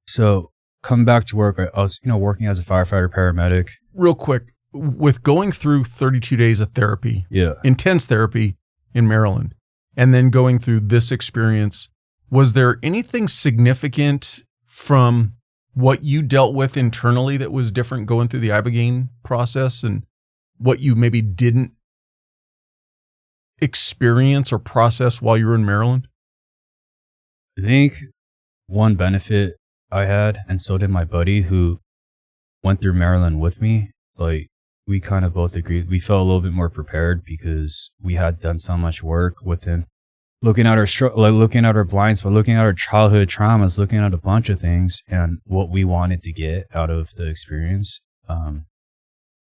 so coming back to work, I was, working as a firefighter paramedic. Real quick, with going through 32 days of therapy, intense therapy in Maryland, and then going through this experience, was there anything significant from what you dealt with internally that was different going through the Ibogaine process, and what you maybe didn't experience or process while you were in Maryland? I think one benefit I had, and so did my buddy who went through Maryland with me, like we kind of both agreed, we felt a little bit more prepared because we had done so much work within looking at our blind spots, looking at our childhood traumas, looking at a bunch of things and what we wanted to get out of the experience.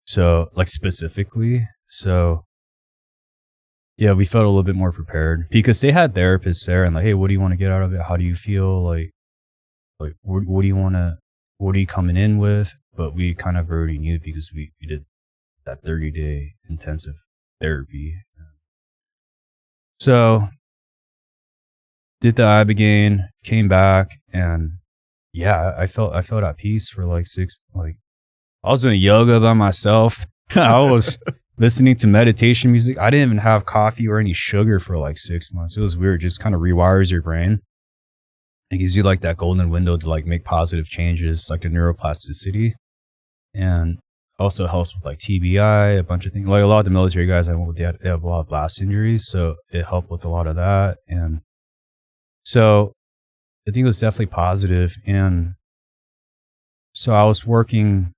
So like specifically, yeah, we felt a little bit more prepared because they had therapists there and like, hey, what do you want to get out of it? How do you feel? Like what do you want to, what are you coming in with? But we kind of already knew because we did that 30-day intensive therapy. So did the Ibogaine, came back, and yeah, I felt at peace for I was doing yoga by myself. I was listening to meditation music. I didn't even have coffee or any sugar for 6 months. It was weird. Just kind of rewires your brain. It gives you that golden window to make positive changes, like the neuroplasticity, and also helps with TBI, a bunch of things. Like a lot of the military guys I went with, they have a lot of blast injuries, so it helped with a lot of that. And so I think it was definitely positive. And so I was working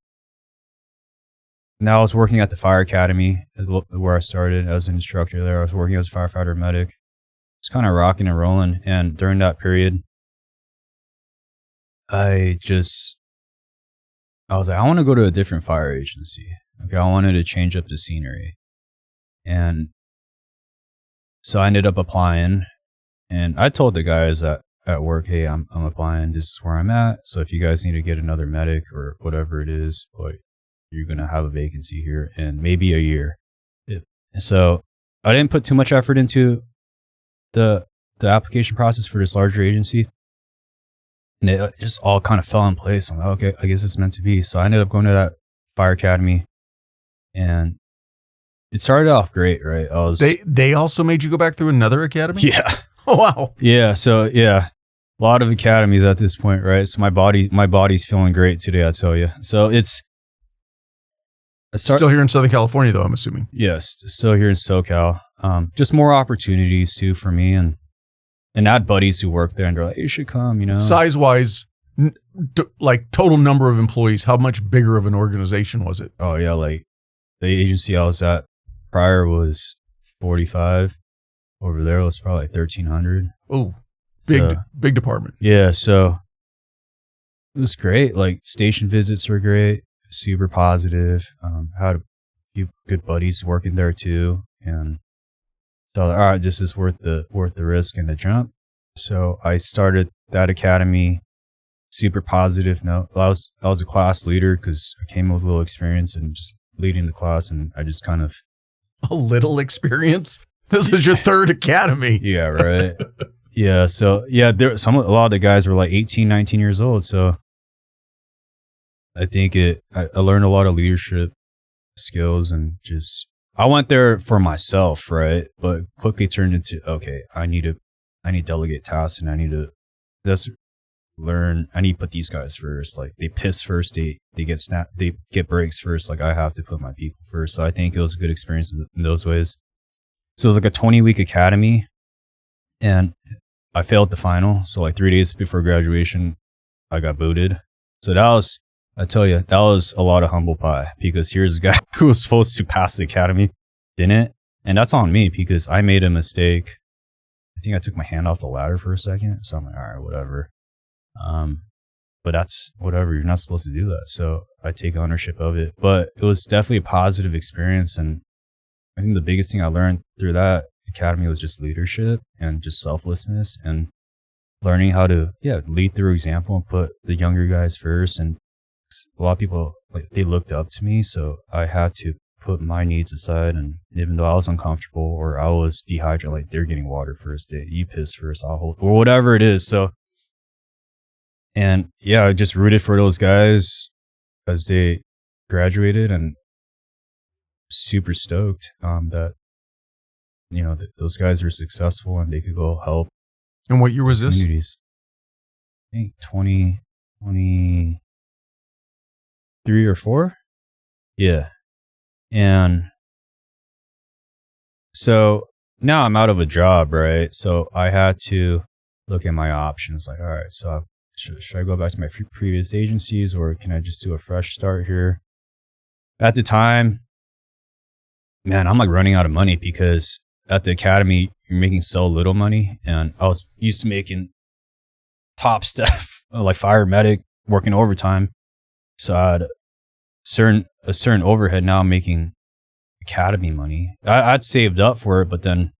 at the fire academy where I started as an instructor there. I was working as a firefighter medic. It's kind of rocking and rolling. And during that period, I was like, I want to go to a different fire agency. Okay, I wanted to change up the scenery. And so I ended up applying. And I told the guys at work, hey, I'm applying. This is where I'm at. So if you guys need to get another medic or whatever it is, you're going to have a vacancy here in maybe a year. So I didn't put too much effort into the application process for this larger agency. And it just all kind of fell in place. I'm like, okay, I guess it's meant to be. So I ended up going to that fire academy. And it started off great, right? They also made you go back through another academy? Yeah. Oh, wow. Yeah. So yeah, a lot of academies at this point, right? So my body's feeling great today, I tell you. So still here in Southern California, though, I'm assuming. Yes, still here in SoCal. Just more opportunities too for me, and I had buddies who work there, and they're like, "You should come," Size wise, total number of employees, how much bigger of an organization was it? Oh yeah, the agency I was at prior was 45. Over there, it was probably 1,300. Oh, big department. Yeah, so it was great. Station visits were great, super positive. Had a few good buddies working there too, and so I was like, all right, this is worth the risk and the jump. So I started that academy, super positive note. I was a class leader because I came with a little experience and just leading the class, and I just kind of a little experience. This is your third academy. Yeah, right. Yeah, so yeah, a lot of the guys were 18, 19 years old. So I think I learned a lot of leadership skills, and just I went there for myself, right? But quickly turned into, okay, I need to delegate tasks, and I need to put these guys first. They piss first, they get breaks first. I have to put my people first. So I think it was a good experience in those ways. So it was a 20-week academy, and I failed the final. So 3 days before graduation, I got booted. So I tell you, that was a lot of humble pie, because here's a guy who was supposed to pass the academy, didn't. And that's on me because I made a mistake. I think I took my hand off the ladder for a second. So I'm like, all right, whatever. But that's whatever. You're not supposed to do that. So I take ownership of it. But it was definitely a positive experience. And I think the biggest thing I learned through that academy was just leadership and just selflessness, and learning how to lead through example and put the younger guys first. And a lot of people, they looked up to me, so I had to put my needs aside. And even though I was uncomfortable or I was dehydrated, like they're getting water first, you piss first, I'll hold, or whatever it is. So, and yeah, I just rooted for those guys as they graduated, and super stoked that, you know, that those guys were successful and they could go help. And what year was this? Communities. I think 2023 or 4. Yeah. And so now I'm out of a job, right? So I had to look at my options. Like, all right, so should I go back to my previous agencies, or can I just do a fresh start here? At the time, man, I'm like running out of money because at the academy, you're making so little money. And I was used to making top stuff, like fire medic, working overtime. So I had a certain overhead. Now I'm making academy money. I'd saved up for it, but then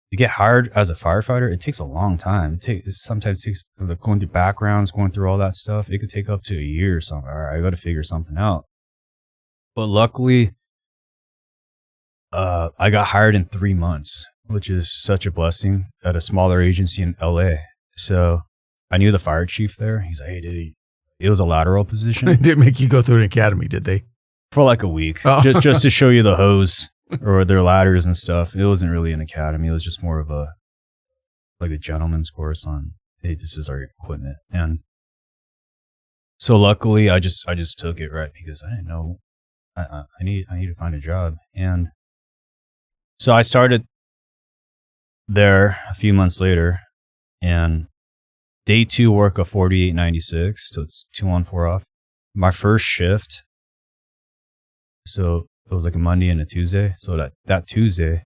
to get hired as a firefighter, it takes a long time. It sometimes takes going through backgrounds, going through all that stuff. It could take up to a year or something. All right, I got to figure something out. But luckily, I got hired in 3 months, which is such a blessing, at a smaller agency in LA. So I knew the fire chief there. He's like, hey, dude, it was a lateral position. They didn't make you go through an academy, did they? For like a week, oh. just to show you the hose or their ladders and stuff. It wasn't really an academy. It was just more of a gentleman's course on, hey, this is our equipment. And so luckily I just took it, right? Because I didn't know I need to find a job. And so I started there a few months later, and day 2 work of 48.96. So it's 2 on 4 off. My first shift. So it was like a Monday and a Tuesday. So that Tuesday,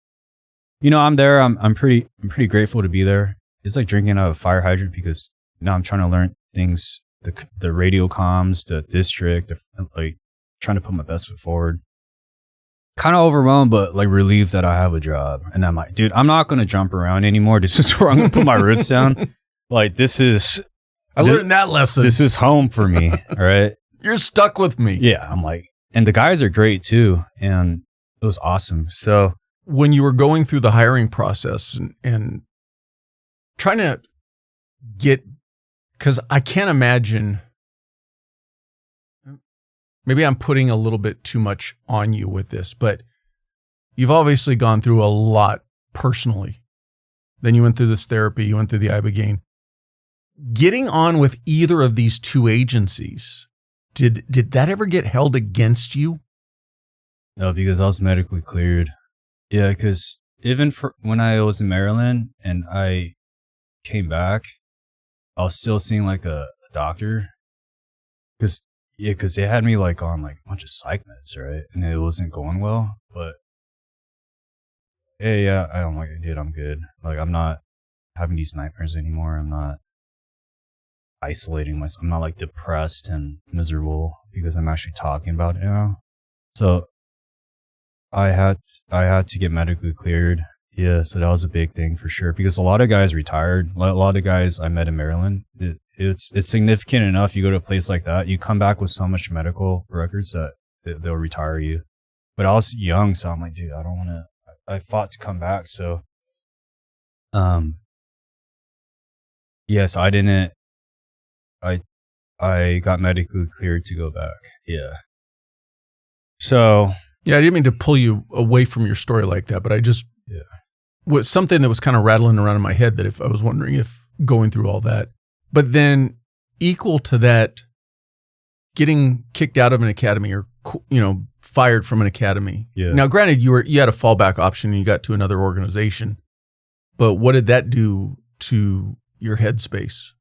you know, I'm there. I'm pretty grateful to be there. It's like drinking out of a fire hydrant, because now I'm trying to learn things, the radio comms, the district, like trying to put my best foot forward. Kind of overwhelmed, but like relieved that I have a job. And I'm like, dude, I'm not going to jump around anymore. This is where I'm going to put my roots down. Like, I learned that lesson. This is home for me. All right. You're stuck with me. Yeah. I'm like, and the guys are great too. And it was awesome. So when you were going through the hiring process and trying to because I can't imagine, maybe I'm putting a little bit too much on you with this, but you've obviously gone through a lot personally. Then you went through this therapy, you went through the Ibogaine. Getting on with either of these 2 agencies, did that ever get held against you? No, because I was medically cleared. Yeah, because even for when I was in Maryland and I came back, I was still seeing like a doctor. Because they had me like on like a bunch of psych meds, right? And it wasn't going well. But hey, yeah, I'm like, dude, I'm good. Like, I'm not having these nightmares anymore. I'm not isolating myself. I'm not like depressed and miserable, because I'm actually talking about it now. So I had to get medically cleared. Yeah, so that was a big thing for sure, because a lot of guys retired. A lot of guys I met in Maryland, it's significant enough. You go to a place like that, you come back with so much medical records that they'll retire you. But I was young, so I'm like, dude, I don't want to. I fought to come back, so yes, I didn't. I got medically cleared to go back. Yeah. So yeah, I didn't mean to pull you away from your story like that, but I just was something that was kind of rattling around in my head, that if I was wondering if going through all that, but then equal to that, getting kicked out of an academy or, you know, fired from an academy. Yeah. Now, granted, you had a fallback option and you got to another organization, but what did that do to your headspace?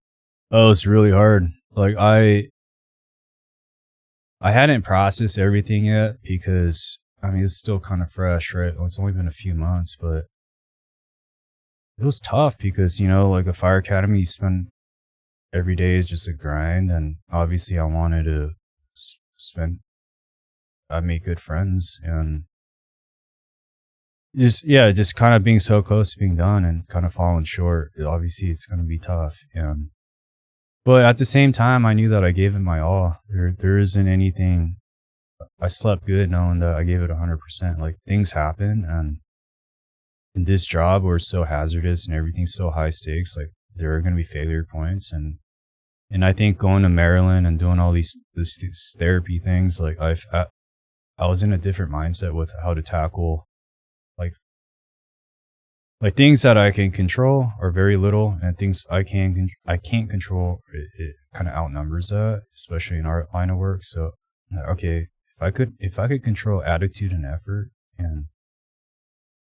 Oh, it's really hard. Like I hadn't processed everything yet, because I mean, it's still kind of fresh, right? Well, it's only been a few months, but it was tough because, you know, like a fire academy, you spend every day is just a grind. And obviously I wanted to I made good friends, and just kind of being so close to being done and kind of falling short. Obviously it's going to be tough. But at the same time, I knew that I gave it my all. There isn't anything I slept good knowing that I gave it 100%. Like, things happen, and in this job where it's so hazardous and everything's so high stakes, like, there are going to be failure points. And I think going to Maryland and doing all these therapy things, like, I was in a different mindset with how to tackle, like things that I can control are very little, and things I can't control, it kind of outnumbers that, especially in our line of work. So, okay, if I could control attitude and effort, and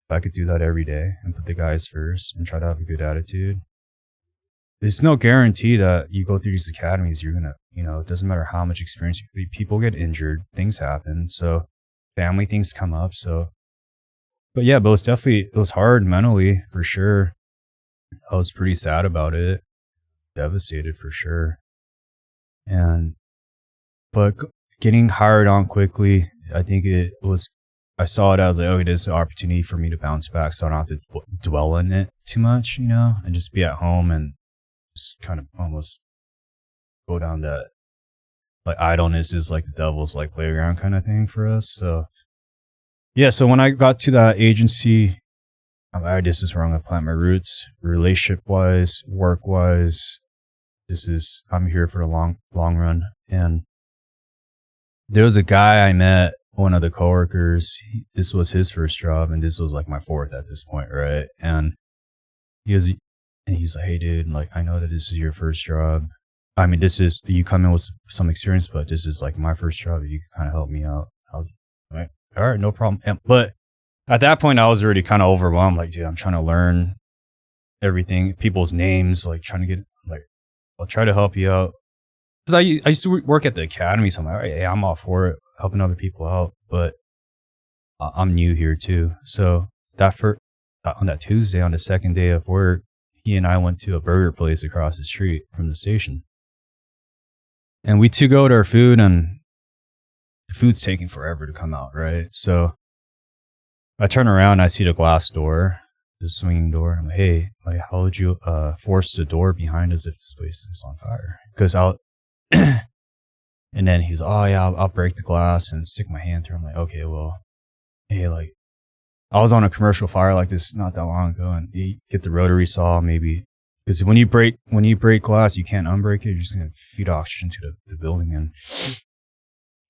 if I could do that every day and put the guys first and try to have a good attitude, there's no guarantee that you go through these academies, you're gonna, it doesn't matter how much experience people get injured, things happen, so family things come up, so. But yeah, but it was hard mentally, for sure. I was pretty sad about it, devastated for sure. But getting hired on quickly, I think I saw it as like, oh, it is an opportunity for me to bounce back, so I don't have to dwell in it too much, and just be at home and just kind of almost go down that, like, idleness is like the devil's like playground kind of thing for us. So yeah, so when I got to that agency, I'm like, this is where I'm going to plant my roots, relationship-wise, work-wise. I'm here for the long run. And there was a guy I met, one of the coworkers. This was his first job, and this was like my fourth at this point, right? And he's like, hey, dude, like, I know that this is your first job. I mean, you come in with some experience, but this is like my first job. If you could kind of help me out, right? All right, no problem. But at that point, I was already kind of overwhelmed. Like, dude, I'm trying to learn everything, people's names, like trying to get, like, I'll try to help you out. Because I used to work at the academy, so I'm like, all right, hey, I'm all for it, helping other people out. But I'm new here too. So on that Tuesday, on the second day of work, he and I went to a burger place across the street from the station. And we to-go'd our food, and the food's taking forever to come out, right? So I turn around and I see the glass door, the swinging door. I'm like, hey, like, how would you force the door behind us if this place is on fire? Because and then he's, oh yeah, I'll break the glass and stick my hand through. I'm like, okay, well, hey, like, I was on a commercial fire like this not that long ago, and you get the rotary saw maybe, because when you break glass, you can't unbreak it. You're just gonna feed oxygen to the building. And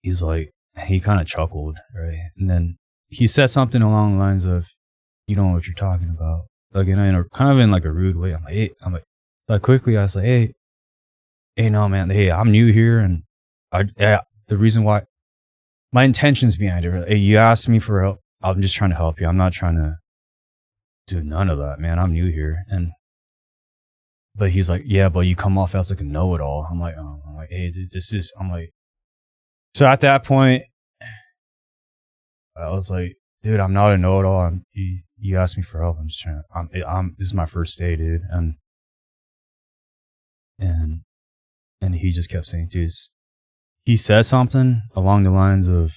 he's like, he kind of chuckled, right? And then he said something along the lines of, you don't know what you're talking about. Like, kind of in like a rude way. I'm like, hey, quickly I was like, hey, no, man, hey, I'm new here, and the reason why, my intentions behind it, hey, you asked me for help. I'm just trying to help you. I'm not trying to do none of that, man. I'm new here. But he's like, yeah, but you come off as like a know-it-all. I'm like, hey, dude, so at that point, I was like, dude, I'm not a know-it-all. You asked me for help. I'm just trying to, this is my first day, dude. And he just kept saying, dude, he said something along the lines of,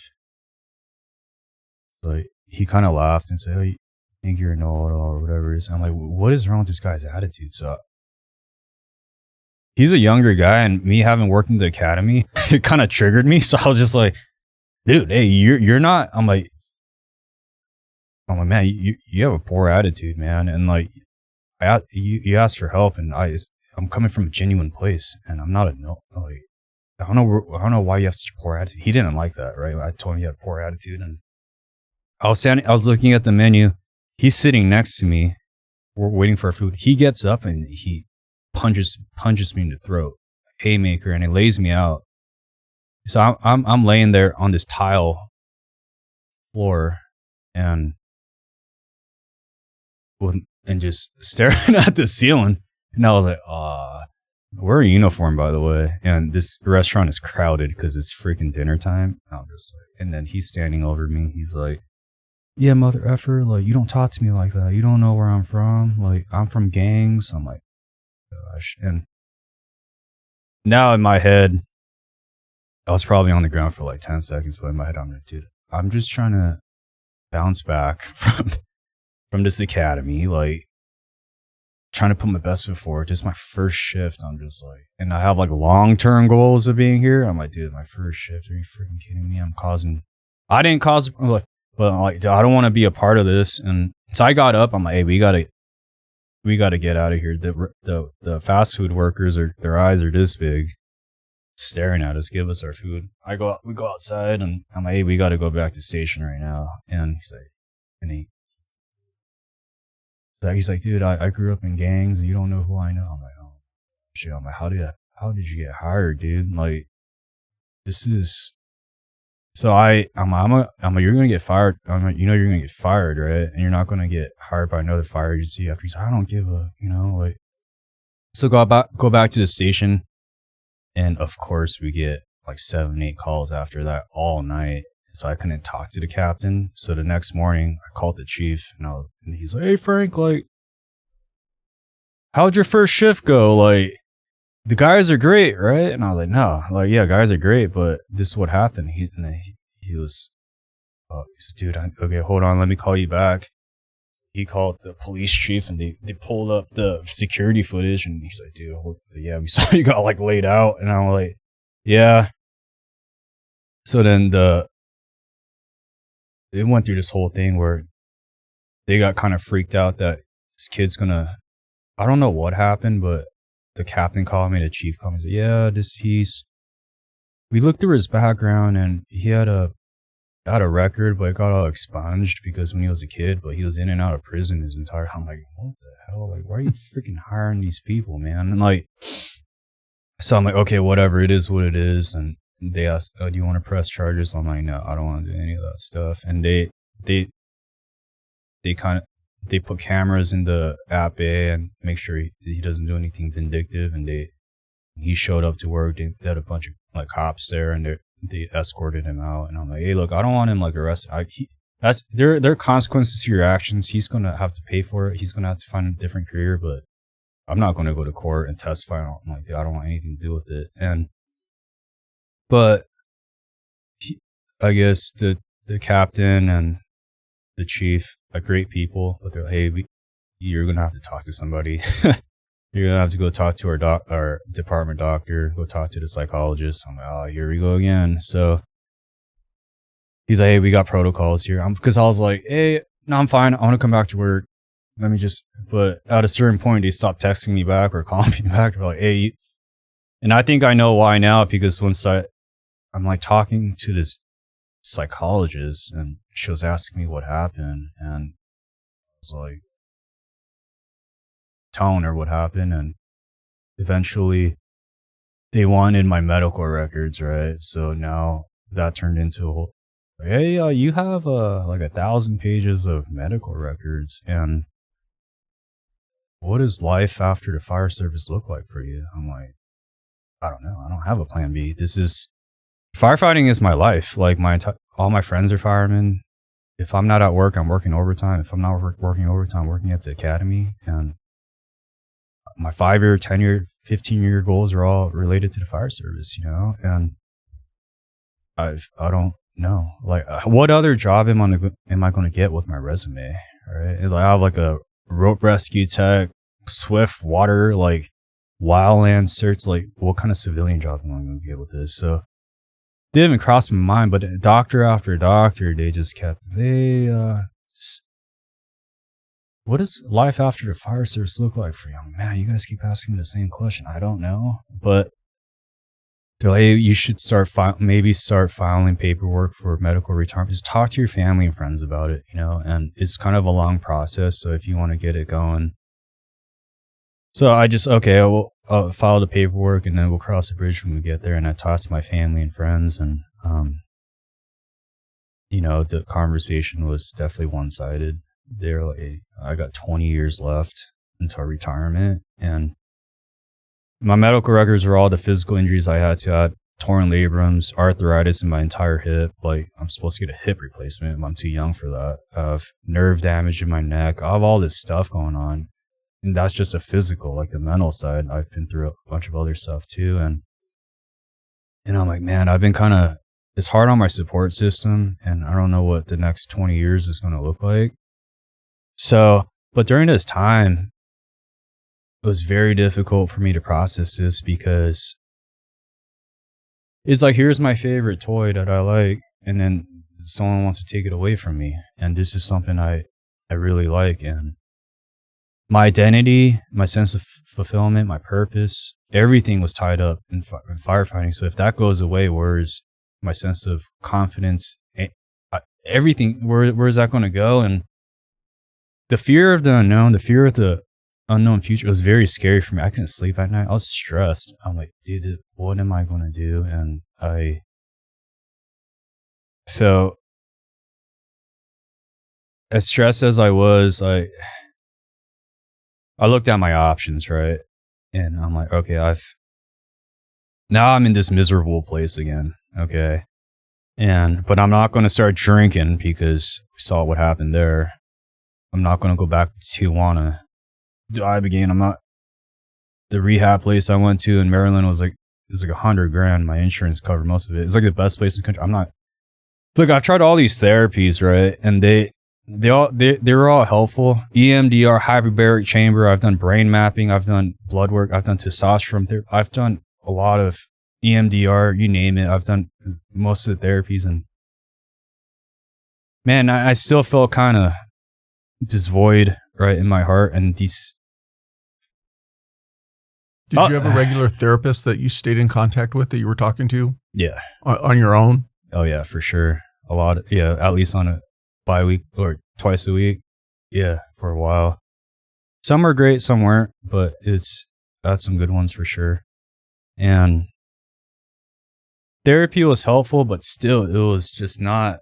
like, he kind of laughed and said, oh, you think you're a know-it-all or whatever it is. I'm like, what is wrong with this guy's attitude? So he's a younger guy, and me having worked in the academy, it kind of triggered me. So I was just like, dude, hey, you're not, I'm like, man, you have a poor attitude, man. And like, you asked for help, and I'm coming from a genuine place, and I'm not I don't know why you have such a poor attitude. He didn't like that, right? I told him he had a poor attitude, and I was looking at the menu. He's sitting next to me. We're waiting for our food. He gets up and he punches me in the throat, haymaker, and he lays me out. So I'm laying there on this tile floor and just staring at the ceiling. And I was like, we're in uniform, by the way. And this restaurant is crowded because it's freaking dinner time. And then he's standing over me. He's like, yeah, mother effer, like, you don't talk to me like that. You don't know where I'm from. Like, I'm from gangs. I'm like, gosh. And now in my head, I was probably on the ground for like 10 seconds, but in my head, I'm like, dude, I'm just trying to bounce back from this academy. Like, trying to put my best foot forward. Just my first shift. I'm just like, and I have like long-term goals of being here. I'm like, dude, my first shift. Are you freaking kidding me? I didn't cause, but I'm like, dude, I don't want to be a part of this. And so I got up. I'm like, hey, we gotta get out of here. The fast food workers their eyes are this big, staring at us. Give us our food. We go outside, and I'm like, hey, we got to go back to station right now. And he's like, he's like, dude, I grew up in gangs, and you don't know who I know. I'm like, oh shit. I'm like, how did you get hired, dude? Like, this is. So I'm like, you're gonna get fired. I'm like, you're gonna get fired, right? And you're not gonna get hired by another fire agency after. He's like, I don't give a, like. So go back to the station, and of course we get like 7-8 calls after that all night. So I couldn't talk to the captain. So the next morning I called the chief, and he's like, hey Frank, like, how'd your first shift go? Like, the guys are great, right? And I was like, no, like, yeah, guys are great, but this is what happened. He was, he said, dude, okay, hold on, let me call you back. He called the police chief, and they pulled up the security footage, and he's like, dude, yeah, we saw you got like laid out. And I'm like, yeah. So then it went through this whole thing where they got kind of freaked out that this kid's I don't know what happened, but the captain called me, the chief called me, and said, yeah, we looked through his background, and he had a record, but it got all expunged because when he was a kid, but he was in and out of prison his entire. I'm like, what the hell? Like, why are you freaking hiring these people, man? And like, so I'm like, okay, whatever, it is what it is. And they asked, do you want to press charges? I'm like, no, I don't want to do any of that stuff. And they put cameras in the app A and make sure he doesn't do anything vindictive. And he showed up to work. They had a bunch of like cops there, and they escorted him out. And I'm like, hey, look, I don't want him like arrested. That's there are consequences to your actions. He's gonna have to pay for it. He's gonna have to find a different career. But I'm not gonna go to court and testify. I'm like, dude, I don't want anything to do with it. But I guess the our and the chief are great people, but they're like, hey, you're going to have to talk to somebody. You're going to have to go talk to our department doctor, go talk to the psychologist. I'm like, oh, here we go again. So he's like, hey, we got protocols here. Because I was like, hey, no, I'm fine. I want to come back to work. But at a certain point, they stopped texting me back or calling me back. They're like, hey, and I think I know why now, because once I'm like talking to this psychologist, and she was asking me what happened, and I was like telling her what happened, and eventually they wanted my medical records, right? So now that turned into a whole, hey, you have like 1,000 pages of medical records, and what does life after the fire service look like for you? I'm like, I don't know. I don't have a plan B. Firefighting is my life. Like all my friends are firemen. If I'm not at work, I'm working overtime. If I'm not working overtime, I'm working at the academy. And my 5-year, 10-year, 15-year goals are all related to the fire service, And I don't know. Like, what other job am I going to get with my resume? Right? Like, I have like a rope rescue tech, swift water, like wildland certs. Like, what kind of civilian job am I going to get with this? So didn't even cross my mind, but doctor after doctor, they just kept, what does life after the fire service look like for you? Man, you guys keep asking me the same question. I don't know. But they're like, hey, you should start filing paperwork for medical retirement. Just talk to your family and friends about it, and it's kind of a long process. So if you want to get it going. So I'll file the paperwork, and then we'll cross the bridge when we get there. And I talked to my family and friends, and, the conversation was definitely one-sided. They're like, I got 20 years left until retirement, and my medical records are all the physical injuries I had. I had torn labrums, arthritis in my entire hip. Like, I'm supposed to get a hip replacement, but I'm too young for that. I have nerve damage in my neck. I have all this stuff going on. And that's just a physical, like the mental side. I've been through a bunch of other stuff too. And I'm like, man, I've been it's hard on my support system, and I don't know what the next 20 years is going to look like. So, but during this time, it was very difficult for me to process this because it's like, here's my favorite toy that I like, and then someone wants to take it away from me. And this is something I really like. And my identity, my sense of fulfillment, my purpose, everything was tied up in firefighting. So if that goes away, where's my sense of confidence? Everything, where is that going to go? And the fear of the unknown, the fear of the unknown future was very scary for me. I couldn't sleep at night. I was stressed. I'm like, dude, what am I going to do? And so as stressed as I was, I looked at my options, right? And I'm like, okay, now I'm in this miserable place again. Okay. But I'm not going to start drinking because we saw what happened there. I'm not going to go back to Tijuana. Do Ibogaine. The rehab place I went to in Maryland was like, it was like $100,000. My insurance covered most of it. It's like the best place in the country. Look, I've tried all these therapies, right? And they were all helpful. EMDR, hyperbaric chamber. I've done brain mapping. I've done blood work. I've done testosterone therapy. I've done a lot of EMDR, you name it. I've done most of the therapies, and man, I still felt kind of this void right in my heart. And these. Did you have a regular therapist that you stayed in contact with that you were talking to? Yeah. On your own? Oh yeah, for sure. A lot. At least on a bi-week or twice a week. Yeah, for a while. Some were great, some weren't, but I had some good ones for sure. And therapy was helpful, but still, it was just not.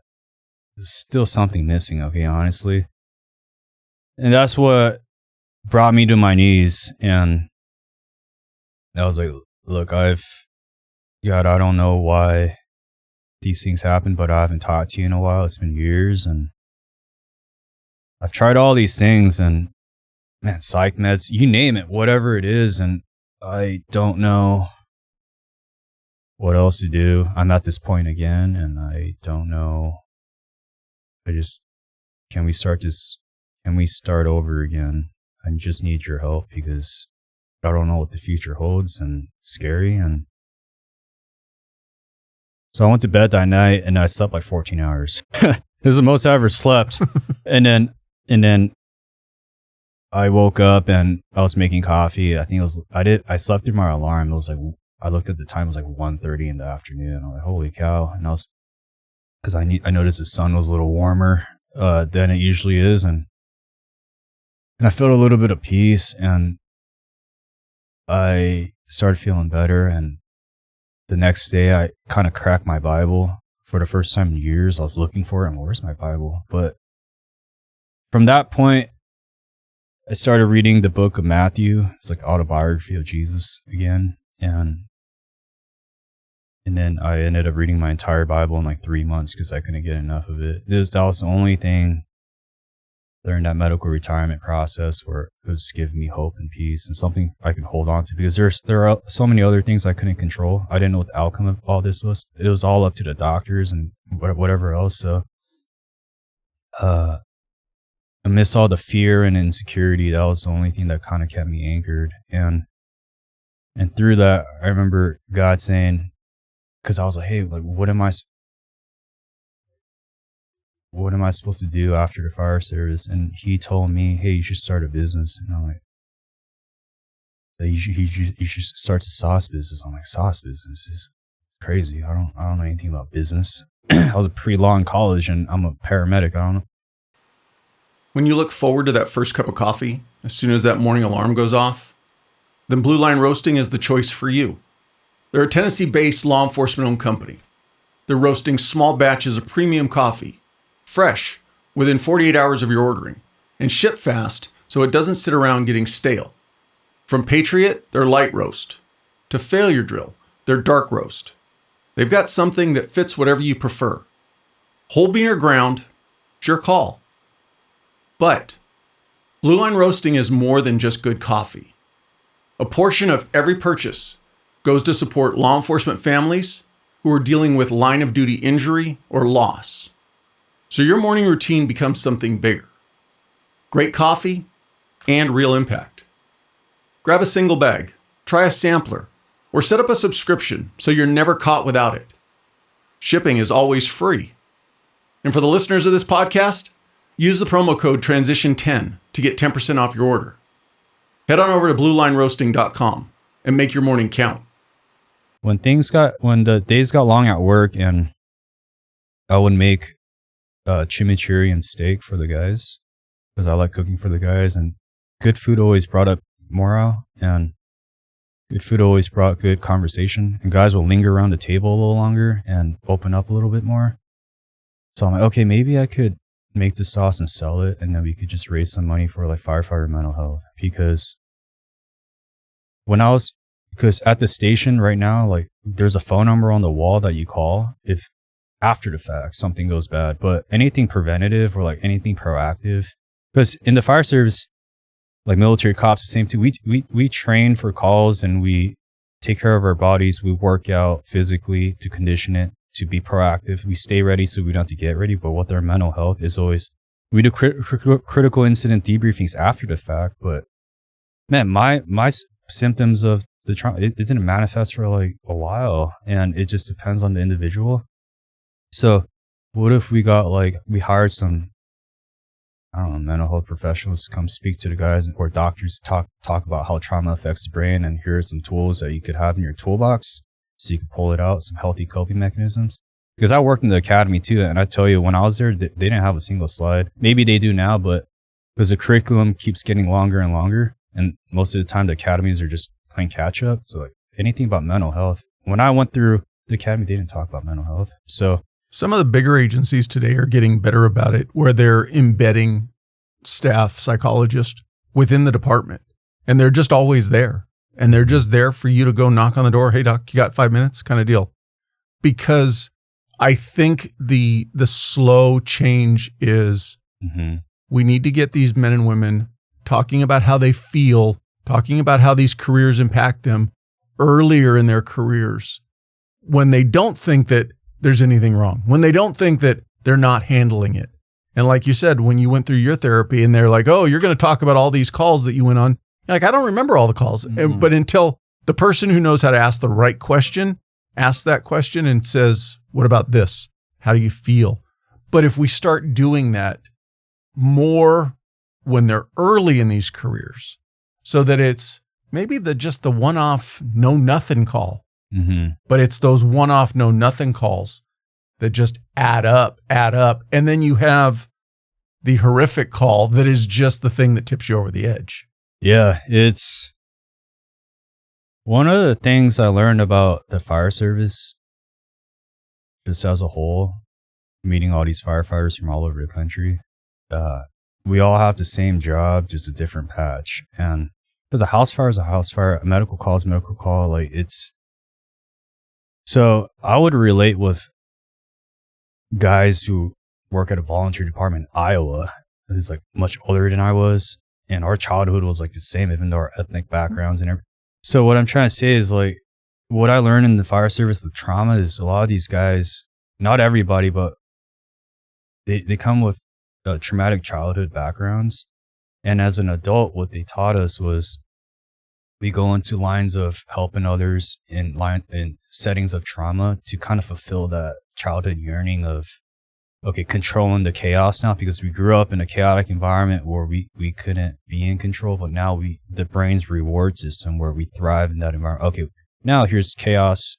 There's still something missing. Okay, honestly. And that's what brought me to my knees. And I was like, look, God, I don't know why these things happen, but I haven't talked to you in a while. It's been years, and I've tried all these things, and man, psych meds, you name it, whatever it is, and I don't know what else to do. I'm at this point again, and I don't know. Can we start over again? I just need your help because I don't know what the future holds, and it's scary. And so I went to bed that night, and I slept like 14 hours. It was the most I ever slept. And then I woke up and I was making coffee. I think I slept through my alarm. It was like, I looked at the time, it was like 1:30 in the afternoon. I'm like, holy cow. And because I noticed the sun was a little warmer than it usually is. And I felt a little bit of peace, and I started feeling better. And the next day I kind of cracked my Bible for the first time in years. I was looking for it. Where's my Bible? But from that point, I started reading the book of Matthew. It's like the autobiography of Jesus again. And then I ended up reading my entire Bible in like 3 months because I couldn't get enough of it. That was the only thing during that medical retirement process where it was giving me hope and peace and something I could hold on to, because there are so many other things I couldn't control. I didn't know what the outcome of all this was. It was all up to the doctors and whatever else. So, amidst all the fear and insecurity, that was the only thing that kind of kept me anchored. And through that, I remember God saying, because I was like, hey, like, what am I supposed to do after the fire service? And he told me, hey, you should start a business. And I'm like, you should start a sauce business. I'm like, sauce business is crazy. I don't know anything about business. I was a pretty law in college, and I'm a paramedic. I don't know. When you look forward to that first cup of coffee, as soon as that morning alarm goes off, then Blue Line Roasting is the choice for you. They're a Tennessee-based law enforcement-owned company. They're roasting small batches of premium coffee, fresh, within 48 hours of your ordering, and shipped fast so it doesn't sit around getting stale. From Patriot, their light roast, to Failure Drill, their dark roast. They've got something that fits whatever you prefer. Whole bean or ground, it's your call. But Blue Line Roasting is more than just good coffee. A portion of every purchase goes to support law enforcement families who are dealing with line of duty injury or loss. So your morning routine becomes something bigger. Great coffee and real impact. Grab a single bag, try a sampler, or set up a subscription so you're never caught without it. Shipping is always free. And for the listeners of this podcast, use the promo code TRANSITION10 to get 10% off your order. Head on over to bluelineroasting.com and make your morning count. When the days got long at work and I would make chimichurri and steak for the guys because I like cooking for the guys, and good food always brought up morale, and good food always brought good conversation, and guys will linger around the table a little longer and open up a little bit more. So I'm like, okay, maybe I could make the sauce and sell it, and then we could just raise some money for like firefighter mental health. Because at the station right now, like there's a phone number on the wall that you call if after the fact something goes bad, but anything preventative or like anything proactive, because in the fire service, like military cops, the same too. We train for calls and we take care of our bodies. We work out physically to condition it to be proactive. We stay ready so we don't have to get ready. But with our mental health is always, we do critical incident debriefings after the fact. But man, my symptoms of the trauma, it didn't manifest for like a while, and it just depends on the individual. So what if we hired some, I don't know, mental health professionals to come speak to the guys, or doctors talk about how trauma affects the brain, and here are some tools that you could have in your toolbox so you can pull it out, some healthy coping mechanisms. Because I worked in the academy too, and I tell you, when I was there, they didn't have a single slide. Maybe they do now, but because the curriculum keeps getting longer and longer, and most of the time the academies are just playing catch up. So like anything about mental health, when I went through the academy, they didn't talk about mental health. So some of the bigger agencies today are getting better about it, where they're embedding staff psychologists within the department, and they're just always there, and they're just there for you to go knock on the door. Hey doc, you got 5 minutes kind of deal. Because I think the slow change is we need to get these men and women talking about how they feel, talking about how these careers impact them earlier in their careers, when they don't think that there's anything wrong, when they don't think that they're not handling it. And like you said, when you went through your therapy and they're like, oh, you're going to talk about all these calls that you went on. You're like, I don't remember all the calls. But until the person who knows how to ask the right question asks that question and says, what about this? How do you feel? But if we start doing that more when they're early in these careers, so that it's maybe just the one-off know-nothing call, but it's those one-off know-nothing calls that just add up. And then you have the horrific call that is just the thing that tips you over the edge. Yeah, it's one of the things I learned about the fire service, just as a whole, meeting all these firefighters from all over the country. We all have the same job, just a different patch. And because a house fire is a house fire, a medical call is a medical call. Like it's, so I would relate with guys who work at a volunteer department in Iowa, who's like much older than I was, and our childhood was like the same, even though our ethnic backgrounds and everything. So what I'm trying to say is like, what I learned in the fire service, the trauma is a lot of these guys, not everybody, but they come with traumatic childhood backgrounds. And as an adult, what they taught us was we go into lines of helping others in settings of trauma to kind of fulfill that childhood yearning of, okay, controlling the chaos now, because we grew up in a chaotic environment where we couldn't be in control, but now the brain's reward system where we thrive in that environment. Okay, now here's chaos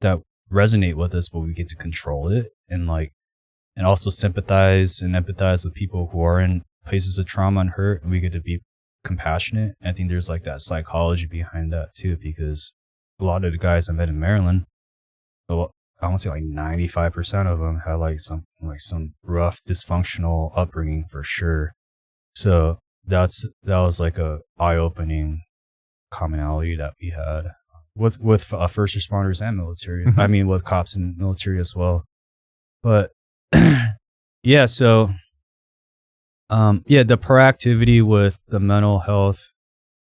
that resonate with us, but we get to control it and also sympathize and empathize with people who are in places of trauma and hurt, and we get to be compassionate. I think there's like that psychology behind that too, because a lot of the guys I met in Maryland, I want to say like 95% of them had like some rough dysfunctional upbringing for sure. So that was like a eye-opening commonality that we had with first responders and military. I mean, with cops and military as well. But yeah, so the proactivity with the mental health,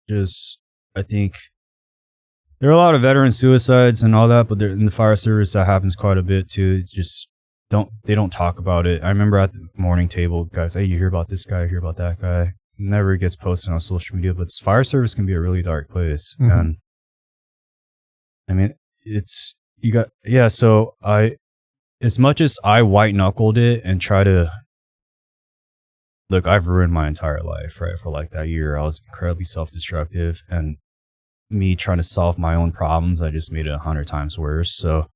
just I think there are a lot of veteran suicides and all that, but in the fire service that happens quite a bit too. Just they don't talk about it. I remember at the morning table, guys, hey, you hear about this guy, you hear about that guy. never gets posted on social media, but fire service can be a really dark place. Mhm. And I mean, so as much as I white knuckled it and try to, look, I've ruined my entire life, right? For like that year, I was incredibly self-destructive, and me trying to solve my own problems, I just made it 100 times worse. So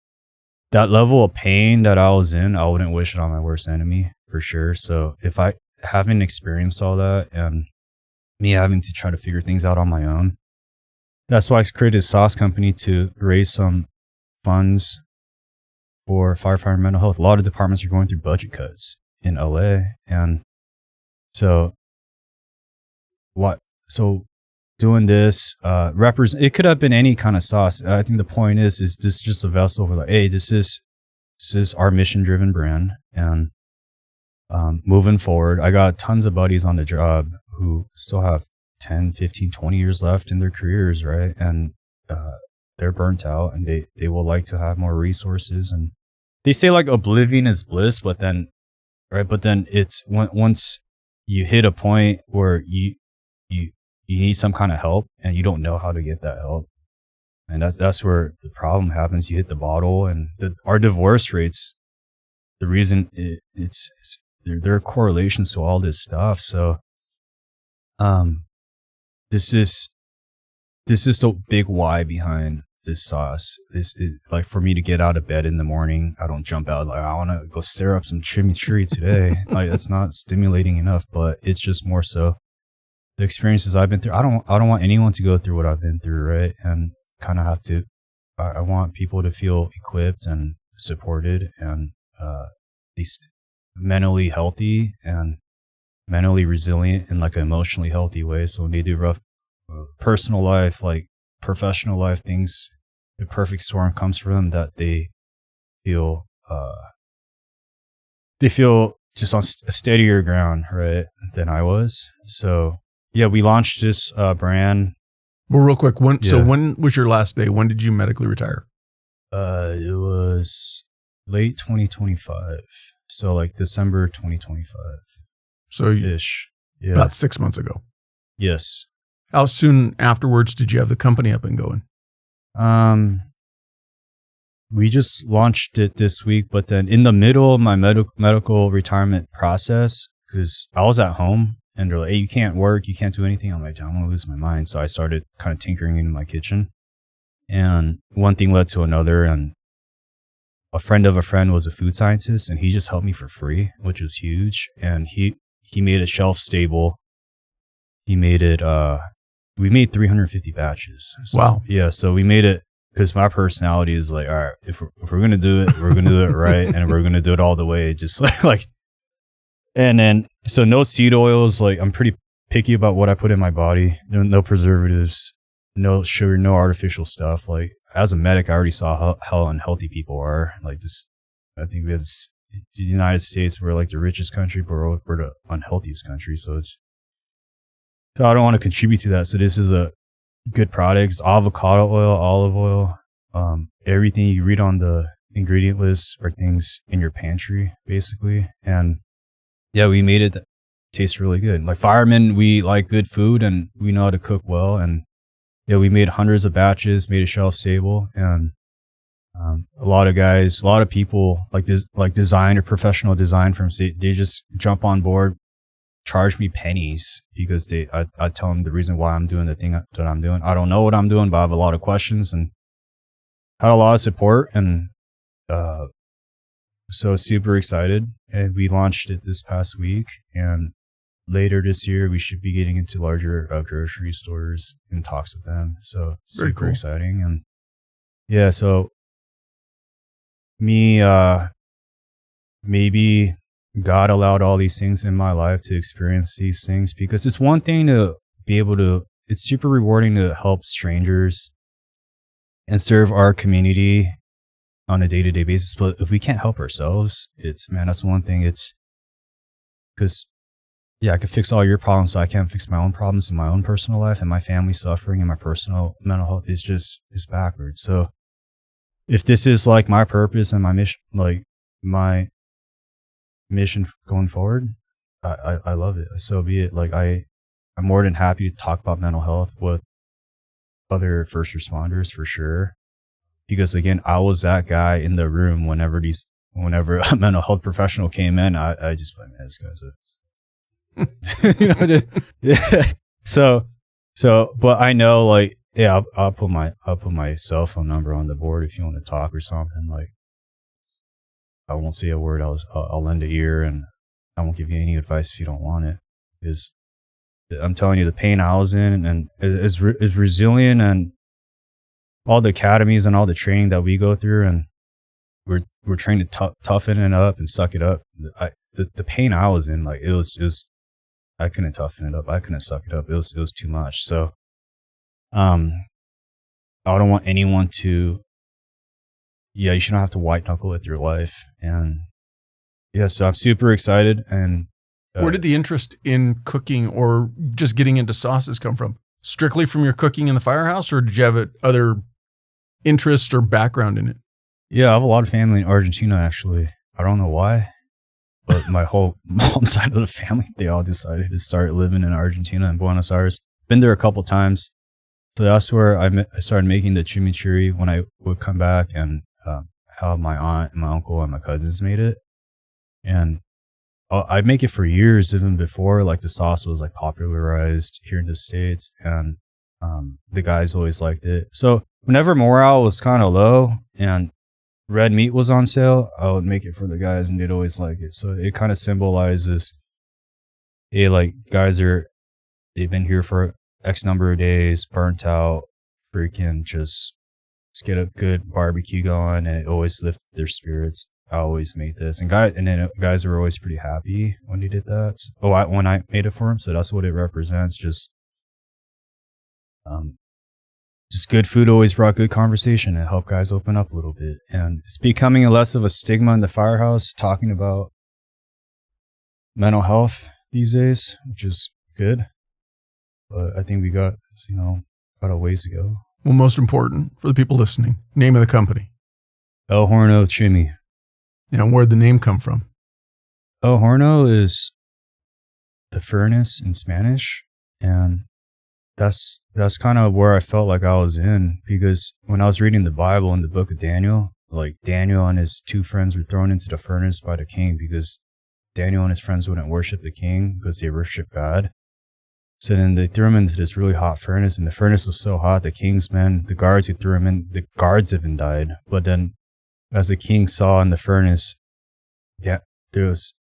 that level of pain that I was in, I wouldn't wish it on my worst enemy for sure. So if I haven't experienced all that and me having to try to figure things out on my own, that's why I created a sauce company to raise some funds for firefighter mental health. A lot of departments are going through budget cuts in LA. And so doing this, it could have been any kind of sauce. I think the point is this is just a vessel for like, hey, this is our mission driven brand. And moving forward, I got tons of buddies on the job who still have 10, 15, 20 years left in their careers, right? And they're burnt out, and they will like to have more resources. And they say like oblivion is bliss, but then it's once you hit a point where you need some kind of help and you don't know how to get that help. And that's where the problem happens. You hit the bottle, and our divorce rates, the reason there are correlations to all this stuff. So, this is the big why behind this sauce. Like for me to get out of bed in the morning, I don't jump out like I want to go stir up some chimichurri today. Like that's not stimulating enough, but it's just more so the experiences I've been through. I don't want anyone to go through what I've been through, right? And kind of have to. I want people to feel equipped and supported, and at least mentally healthy and mentally resilient in like an emotionally healthy way. So when they do rough personal life, like professional life things, the perfect storm comes for them, that they feel just on a steadier ground, right, than I was. So yeah, we launched this brand. Well, real quick, so when was your last day? When did you medically retire? It was late 2025. So like December 2025. So ish. Yeah. About 6 months ago. Yes. How soon afterwards did you have the company up and going? We just launched it this week, but then in the middle of my medical retirement process, because I was at home and they're like, hey, you can't work, you can't do anything. I'm like, I'm going to lose my mind. So I started kind of tinkering in my kitchen, and one thing led to another. And a friend of a friend was a food scientist, and he just helped me for free, which was huge. And he made it shelf stable. He made it, we made 350 batches. So, wow. Yeah. So we made it, because my personality is like, all right, if we're going to do it, we're going to do it right. And we're going to do it all the way. Just like, and then, so no seed oils. Like I'm pretty picky about what I put in my body. No preservatives, no sugar, no artificial stuff. Like as a medic, I already saw how unhealthy people are. Like this, I think we have the United States, we're like the richest country, but we're the unhealthiest country. So I don't want to contribute to that. So this is a good product. It's avocado oil, olive oil, everything you read on the ingredient list are things in your pantry, basically. And yeah, we made it taste really good. Like firemen, we like good food and we know how to cook well. And yeah, we made hundreds of batches, made it shelf stable. And a lot of people like design or professional design firms, they just jump on board, charge me pennies because I tell them the reason why I'm doing the thing that I'm doing. I don't know what I'm doing, but I have a lot of questions and had a lot of support, and so super excited. And we launched it this past week, and later this year we should be getting into larger grocery stores and talks with them. So very super cool. exciting. And yeah, so me maybe God allowed all these things in my life to experience these things, because it's one thing to be able to, it's super rewarding to help strangers and serve our community on a day-to-day basis. But if we can't help ourselves, that's one thing. It's because, yeah, I could fix all your problems, but I can't fix my own problems in my own personal life, and my family suffering and my personal mental health is backwards. So if this is like my purpose and my mission, like my mission going forward, I love it. So be it. Like I'm more than happy to talk about mental health with other first responders for sure. Because again, I was that guy in the room whenever a mental health professional came in. I just like, man, this guy's yeah. So, but I know, like, yeah, I'll put my cell phone number on the board if you want to talk or something. Like, I won't say a word. I'll lend an ear, and I won't give you any advice if you don't want it. Because I'm telling you, the pain I was in, and is resilient, and all the academies and all the training that we go through, and we're trained to toughen it up and suck it up. The pain I was in, like, it was I couldn't toughen it up. I couldn't suck it up. It was too much. So, I don't want anyone to. Yeah, you shouldn't have to white knuckle it through life. And yeah, so I'm super excited. And where did the interest in cooking or just getting into sauces come from? Strictly from your cooking in the Firehouse, or did you have other interest or background in it? Yeah, I have a lot of family in Argentina, actually. I don't know why, but my whole mom's side of the family, they all decided to start living in Argentina and Buenos Aires. Been there a couple times. So that's where I started making the chimichurri when I would come back, and how my aunt and my uncle and my cousins made it. And I'd make it for years, even before like the sauce was like popularized here in the States, and the guys always liked it. So whenever morale was kind of low and red meat was on sale, I would make it for the guys, and they'd always like it. So it kind of symbolizes, hey, like, they've been here for X number of days, burnt out, freaking just get a good barbecue going, and it always lifted their spirits. I always made this, and guys were always pretty happy when they did that. When I made it for them, so that's what it represents. Just good food always brought good conversation and helped guys open up a little bit. And it's becoming less of a stigma in the Firehouse talking about mental health these days, which is good. But I think we got a ways to go. Well, most important for the people listening, name of the company. El Horno Chimi. And where'd the name come from? El Horno is the furnace in Spanish, and that's kind of where I felt like I was in, because when I was reading the Bible in the book of Daniel, like, Daniel and his two friends were thrown into the furnace by the king because Daniel and his friends wouldn't worship the king because they worship God. So then they threw him into this really hot furnace, and the furnace was so hot, the king's men, the guards who threw him in, the guards even died. But then, as the king saw in the furnace, this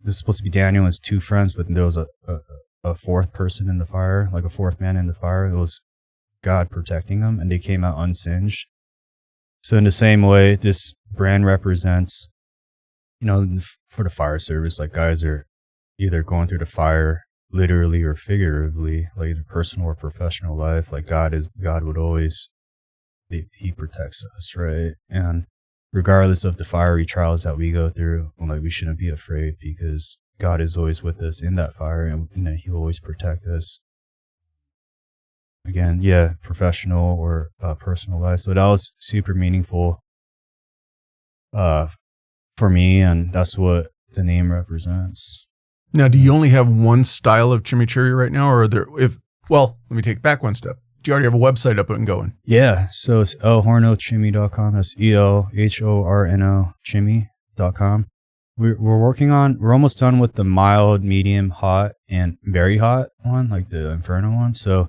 was supposed to be Daniel and his two friends, but there was a fourth person in the fire, like a fourth man in the fire. It was God protecting them, and they came out unsinged. So in the same way, this brand represents, for the fire service, like, guys are either going through the fire literally or figuratively, like in personal or professional life. Like, God would always, he protects us, right? And regardless of the fiery trials that we go through, like, we shouldn't be afraid, because God is always with us in that fire, and that He'll always protect us. Again, yeah, professional or personal life. So that was super meaningful for me, and that's what the name represents. Now, do you only have one style of chimichurri right now, or let me take it back one step. Do you already have a website up and going? Yeah, so it's elhornochimi.com. That's ELHORNO chimi.com. We're almost done with the mild, medium, hot, and very hot one, like the Inferno one. So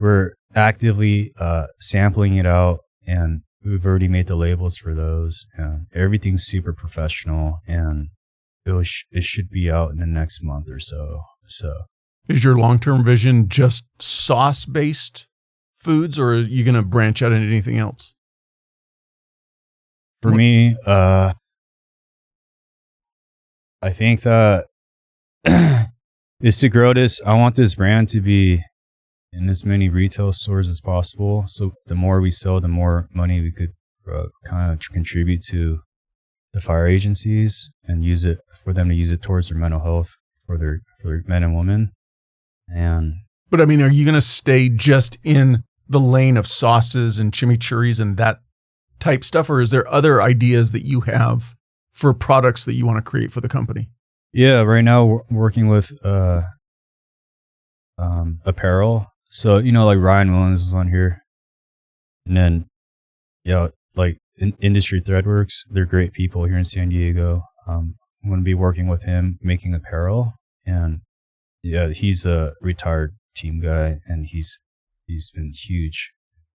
we're actively sampling it out, and we've already made the labels for those. And everything's super professional, and it should be out in the next month or so. So, is your long-term vision just sauce-based foods, or are you going to branch out into anything else? For me, I think that is to grow this. I want this brand to be in as many retail stores as possible. So the more we sell, the more money we could kind of contribute to the fire agencies, and use it for them to use it towards their mental health for their men and women. But I mean, are you going to stay just in the lane of sauces and chimichurris and that type stuff, or is there other ideas that you have for products that you want to create for the company? Yeah, right now we're working with apparel. So, like Ryan Williams was on here. And then, like Industry Threadworks, they're great people here in San Diego. I'm going to be working with him making apparel. And yeah, he's a retired team guy, and he's been huge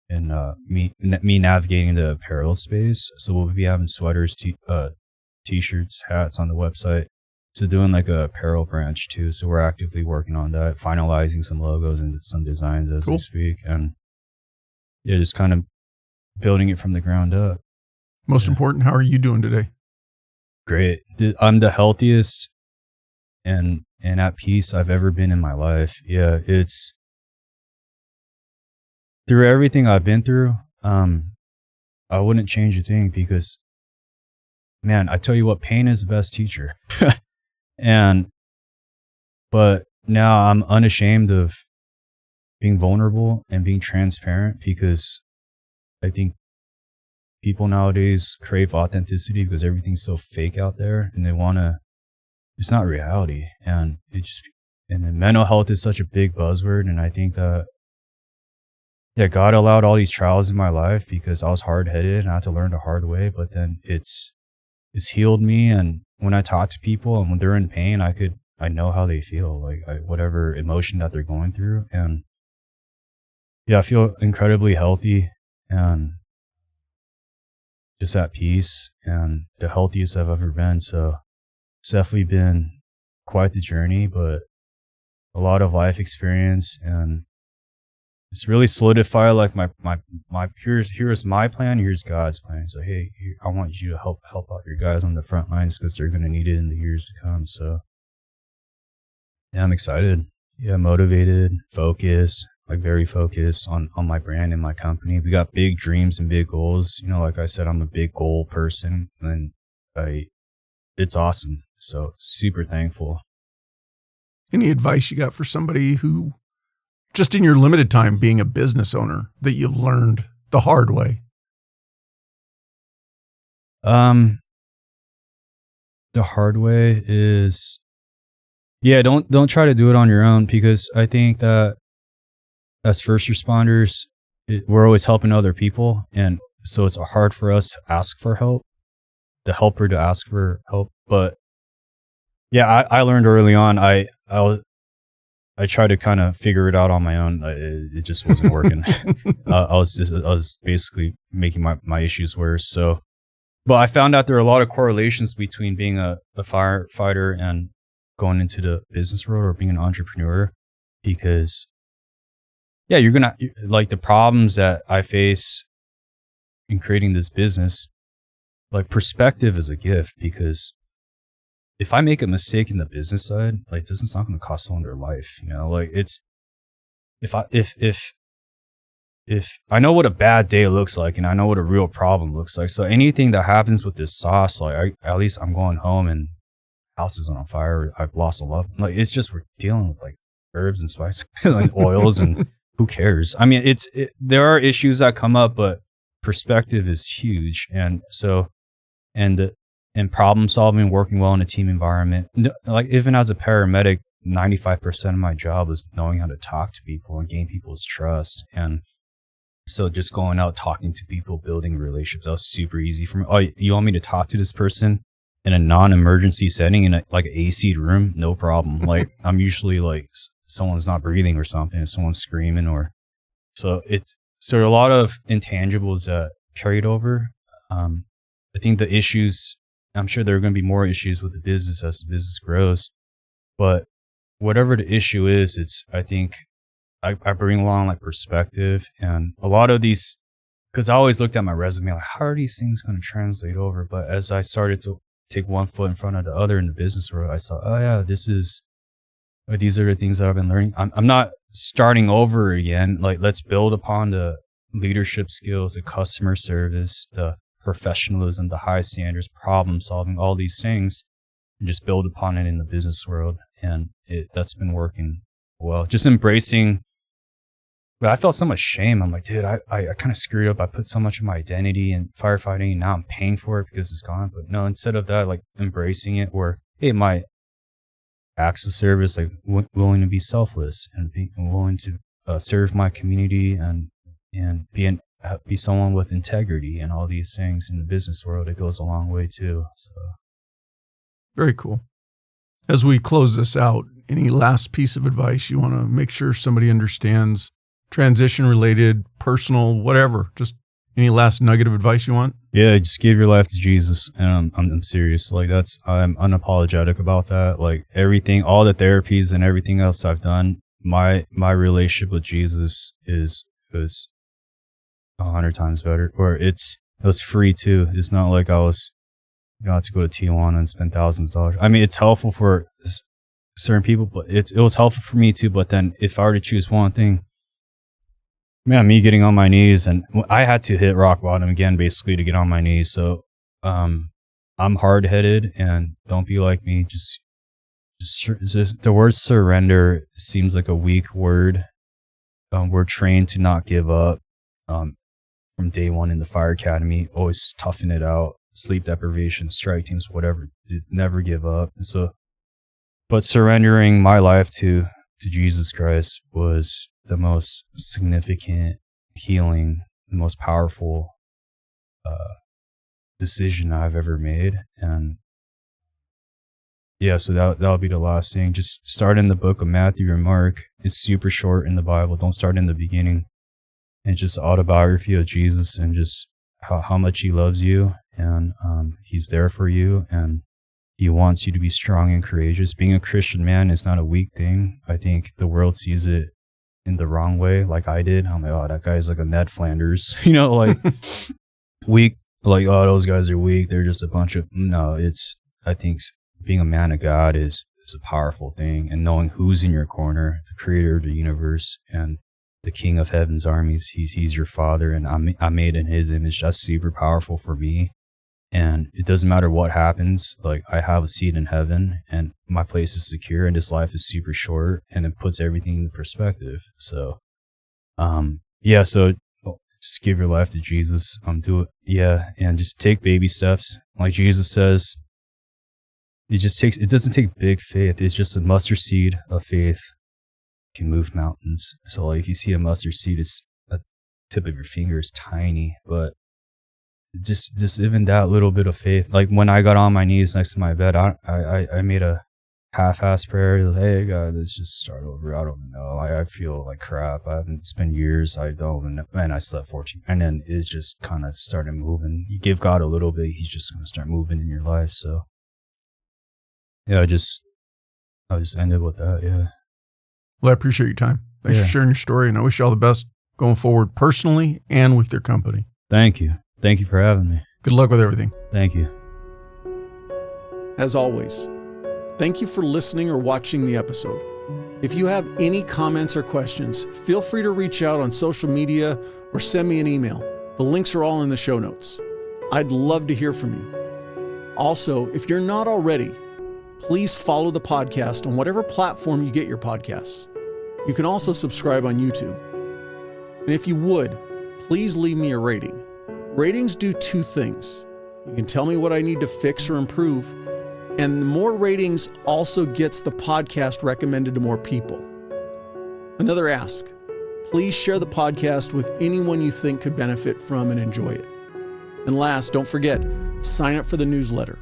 in me navigating the apparel space. So we'll be having sweaters, t-shirts, hats on the website. So doing like a apparel branch too. So we're actively working on that, finalizing some logos and some designs as we speak. And yeah, just kind of building it from the ground up. Most important, how are you doing today? Great. I'm the healthiest and at peace I've ever been in my life. Yeah, it's through everything I've been through. I wouldn't change a thing because, man, I tell you what, pain is the best teacher. But now I'm unashamed of being vulnerable and being transparent, because I think people nowadays crave authenticity because everything's so fake out there, and they want to, it's not reality. And then mental health is such a big buzzword. And I think that, yeah, God allowed all these trials in my life because I was hard-headed and I had to learn the hard way, but then it's healed me. And when I talk to people and when they're in pain, I know how they feel, like whatever emotion that they're going through. And yeah, I feel incredibly healthy and just at peace and the healthiest I've ever been. So it's definitely been quite the journey, but a lot of life experience, and it's really solidified like my here's my plan, here's God's plan. So hey, I want you to help out your guys on the front lines because they're going to need it in the years to come. So yeah, I'm excited. Yeah, motivated, focused, like very focused on my brand and my company. We got big dreams and big goals. Like I said, I'm a big goal person, and it's awesome. So super thankful. Any advice you got for somebody who, just in your limited time being a business owner, that you've learned the hard way? The hard way is, yeah, don't try to do it on your own, because I think that as first responders, we're always helping other people. And so it's hard for us to ask for help, the helper to ask for help. But yeah, I learned early on, I tried to kind of figure it out on my own. It just wasn't working. I was basically making my issues worse. So, but I found out there are a lot of correlations between being a firefighter and going into the business world or being an entrepreneur, because yeah, you're going to, like, the problems that I face in creating this business, like, perspective is a gift, because if I make a mistake in the business side, like, this is not going to cost someone their life, like, it's, if I know what a bad day looks like, and I know what a real problem looks like. So anything that happens with this sauce, like, at least I'm going home and house is on fire. I've lost a lot. Like, it's just, we're dealing with like herbs and spices and oils, and who cares? I mean, there are issues that come up, but perspective is huge. And so, and problem solving, working well in a team environment. Like, even as a paramedic, 95% of my job is knowing how to talk to people and gain people's trust. And so just going out, talking to people, building relationships, that was super easy for me. Oh, you want me to talk to this person in a non-emergency setting in like an AC room? No problem. Like, I'm usually like, someone's not breathing or something, someone's screaming, or so a lot of intangibles that carried over. I think the issues, I'm sure there are going to be more issues with the business as the business grows, but whatever the issue is, I think I bring along like perspective, and a lot of these, because I always looked at my resume like, how are these things going to translate over? But as I started to take one foot in front of the other in the business world, I saw, oh yeah, these are the things that I've been learning. I'm not starting over again. Like, let's build upon the leadership skills, the customer service, the professionalism, the high standards, problem solving, all these things, and just build upon it in the business world. And that's been working well. Just embracing. But I felt so much shame. I'm like, dude, I kind of screwed up. I put so much of my identity in firefighting, and now I'm paying for it because it's gone. But no, instead of that, like, embracing it, where, hey, my acts of service, like willing to be selfless and be willing to serve my community and be someone with integrity and all these things in the business world. It goes a long way too. So very cool. As we close this out, any last piece of advice you want to make sure somebody understands, transition related, personal, whatever, just any last nugget of advice you want? Yeah, just give your life to Jesus. And I'm serious. Like I'm unapologetic about that. Like everything, all the therapies and everything else I've done, my relationship with Jesus is 100 times better. Or it was free too. It's not like I was, had to go to Tijuana and spend thousands of dollars. I mean, it's helpful for certain people, but it was helpful for me too. But then if I were to choose one thing, man, me getting on my knees, and I had to hit rock bottom again, basically, to get on my knees. So, I'm hard-headed, and don't be like me. Just the word surrender seems like a weak word. We're trained to not give up. From day one in the fire academy, always toughen it out, sleep deprivation, strike teams, whatever, never give up. And so, but surrendering my life to Jesus Christ was the most significant healing, the most powerful decision I've ever made. And yeah, so that'll be the last thing. Just start in the book of Matthew or Mark. It's super short in the Bible. Don't start in the beginning. It's just autobiography of Jesus and just how much he loves you, and he's there for you, and he wants you to be strong and courageous. Being a Christian man is not a weak thing. I think the world sees it in the wrong way, like I did. I'm like, oh, that guy's like a Ned Flanders, like weak, like, oh, those guys are weak. They're just a bunch of, no, I think being a man of God is a powerful thing, and knowing who's in your corner, the creator of the universe and the King of Heaven's armies. He's your father, and I'm made in his image. That's super powerful for me. And it doesn't matter what happens. Like, I have a seat in heaven, and my place is secure, and this life is super short, and it puts everything in perspective. So, so just give your life to Jesus. Do it. Yeah. And just take baby steps. Like Jesus says, it doesn't take big faith. It's just a mustard seed of faith can move mountains. So like if you see a mustard seed, it's a tip of your finger is tiny, but just even that little bit of faith. Like when I got on my knees next to my bed, I made a half-assed prayer. Like, hey God, let's just start over. I don't know. I feel like crap. I haven't spent years. I don't even know. And I slept 14. And then it just kind of started moving. You give God a little bit, he's just going to start moving in your life. So yeah, I'll just end it with that. Yeah. Well, I appreciate your time. Thanks for sharing your story, and I wish you all the best going forward personally and with your company. Thank you. Thank you for having me. Good luck with everything. Thank you. As always, thank you for listening or watching the episode. If you have any comments or questions, feel free to reach out on social media or send me an email. The links are all in the show notes. I'd love to hear from you. Also, if you're not already, please follow the podcast on whatever platform you get your podcasts. You can also subscribe on YouTube. And if you would, please leave me a rating. Ratings do two things. You can tell me what I need to fix or improve, and the more ratings also gets the podcast recommended to more people. Another ask, please share the podcast with anyone you think could benefit from and enjoy it. And last, don't forget, sign up for the newsletter.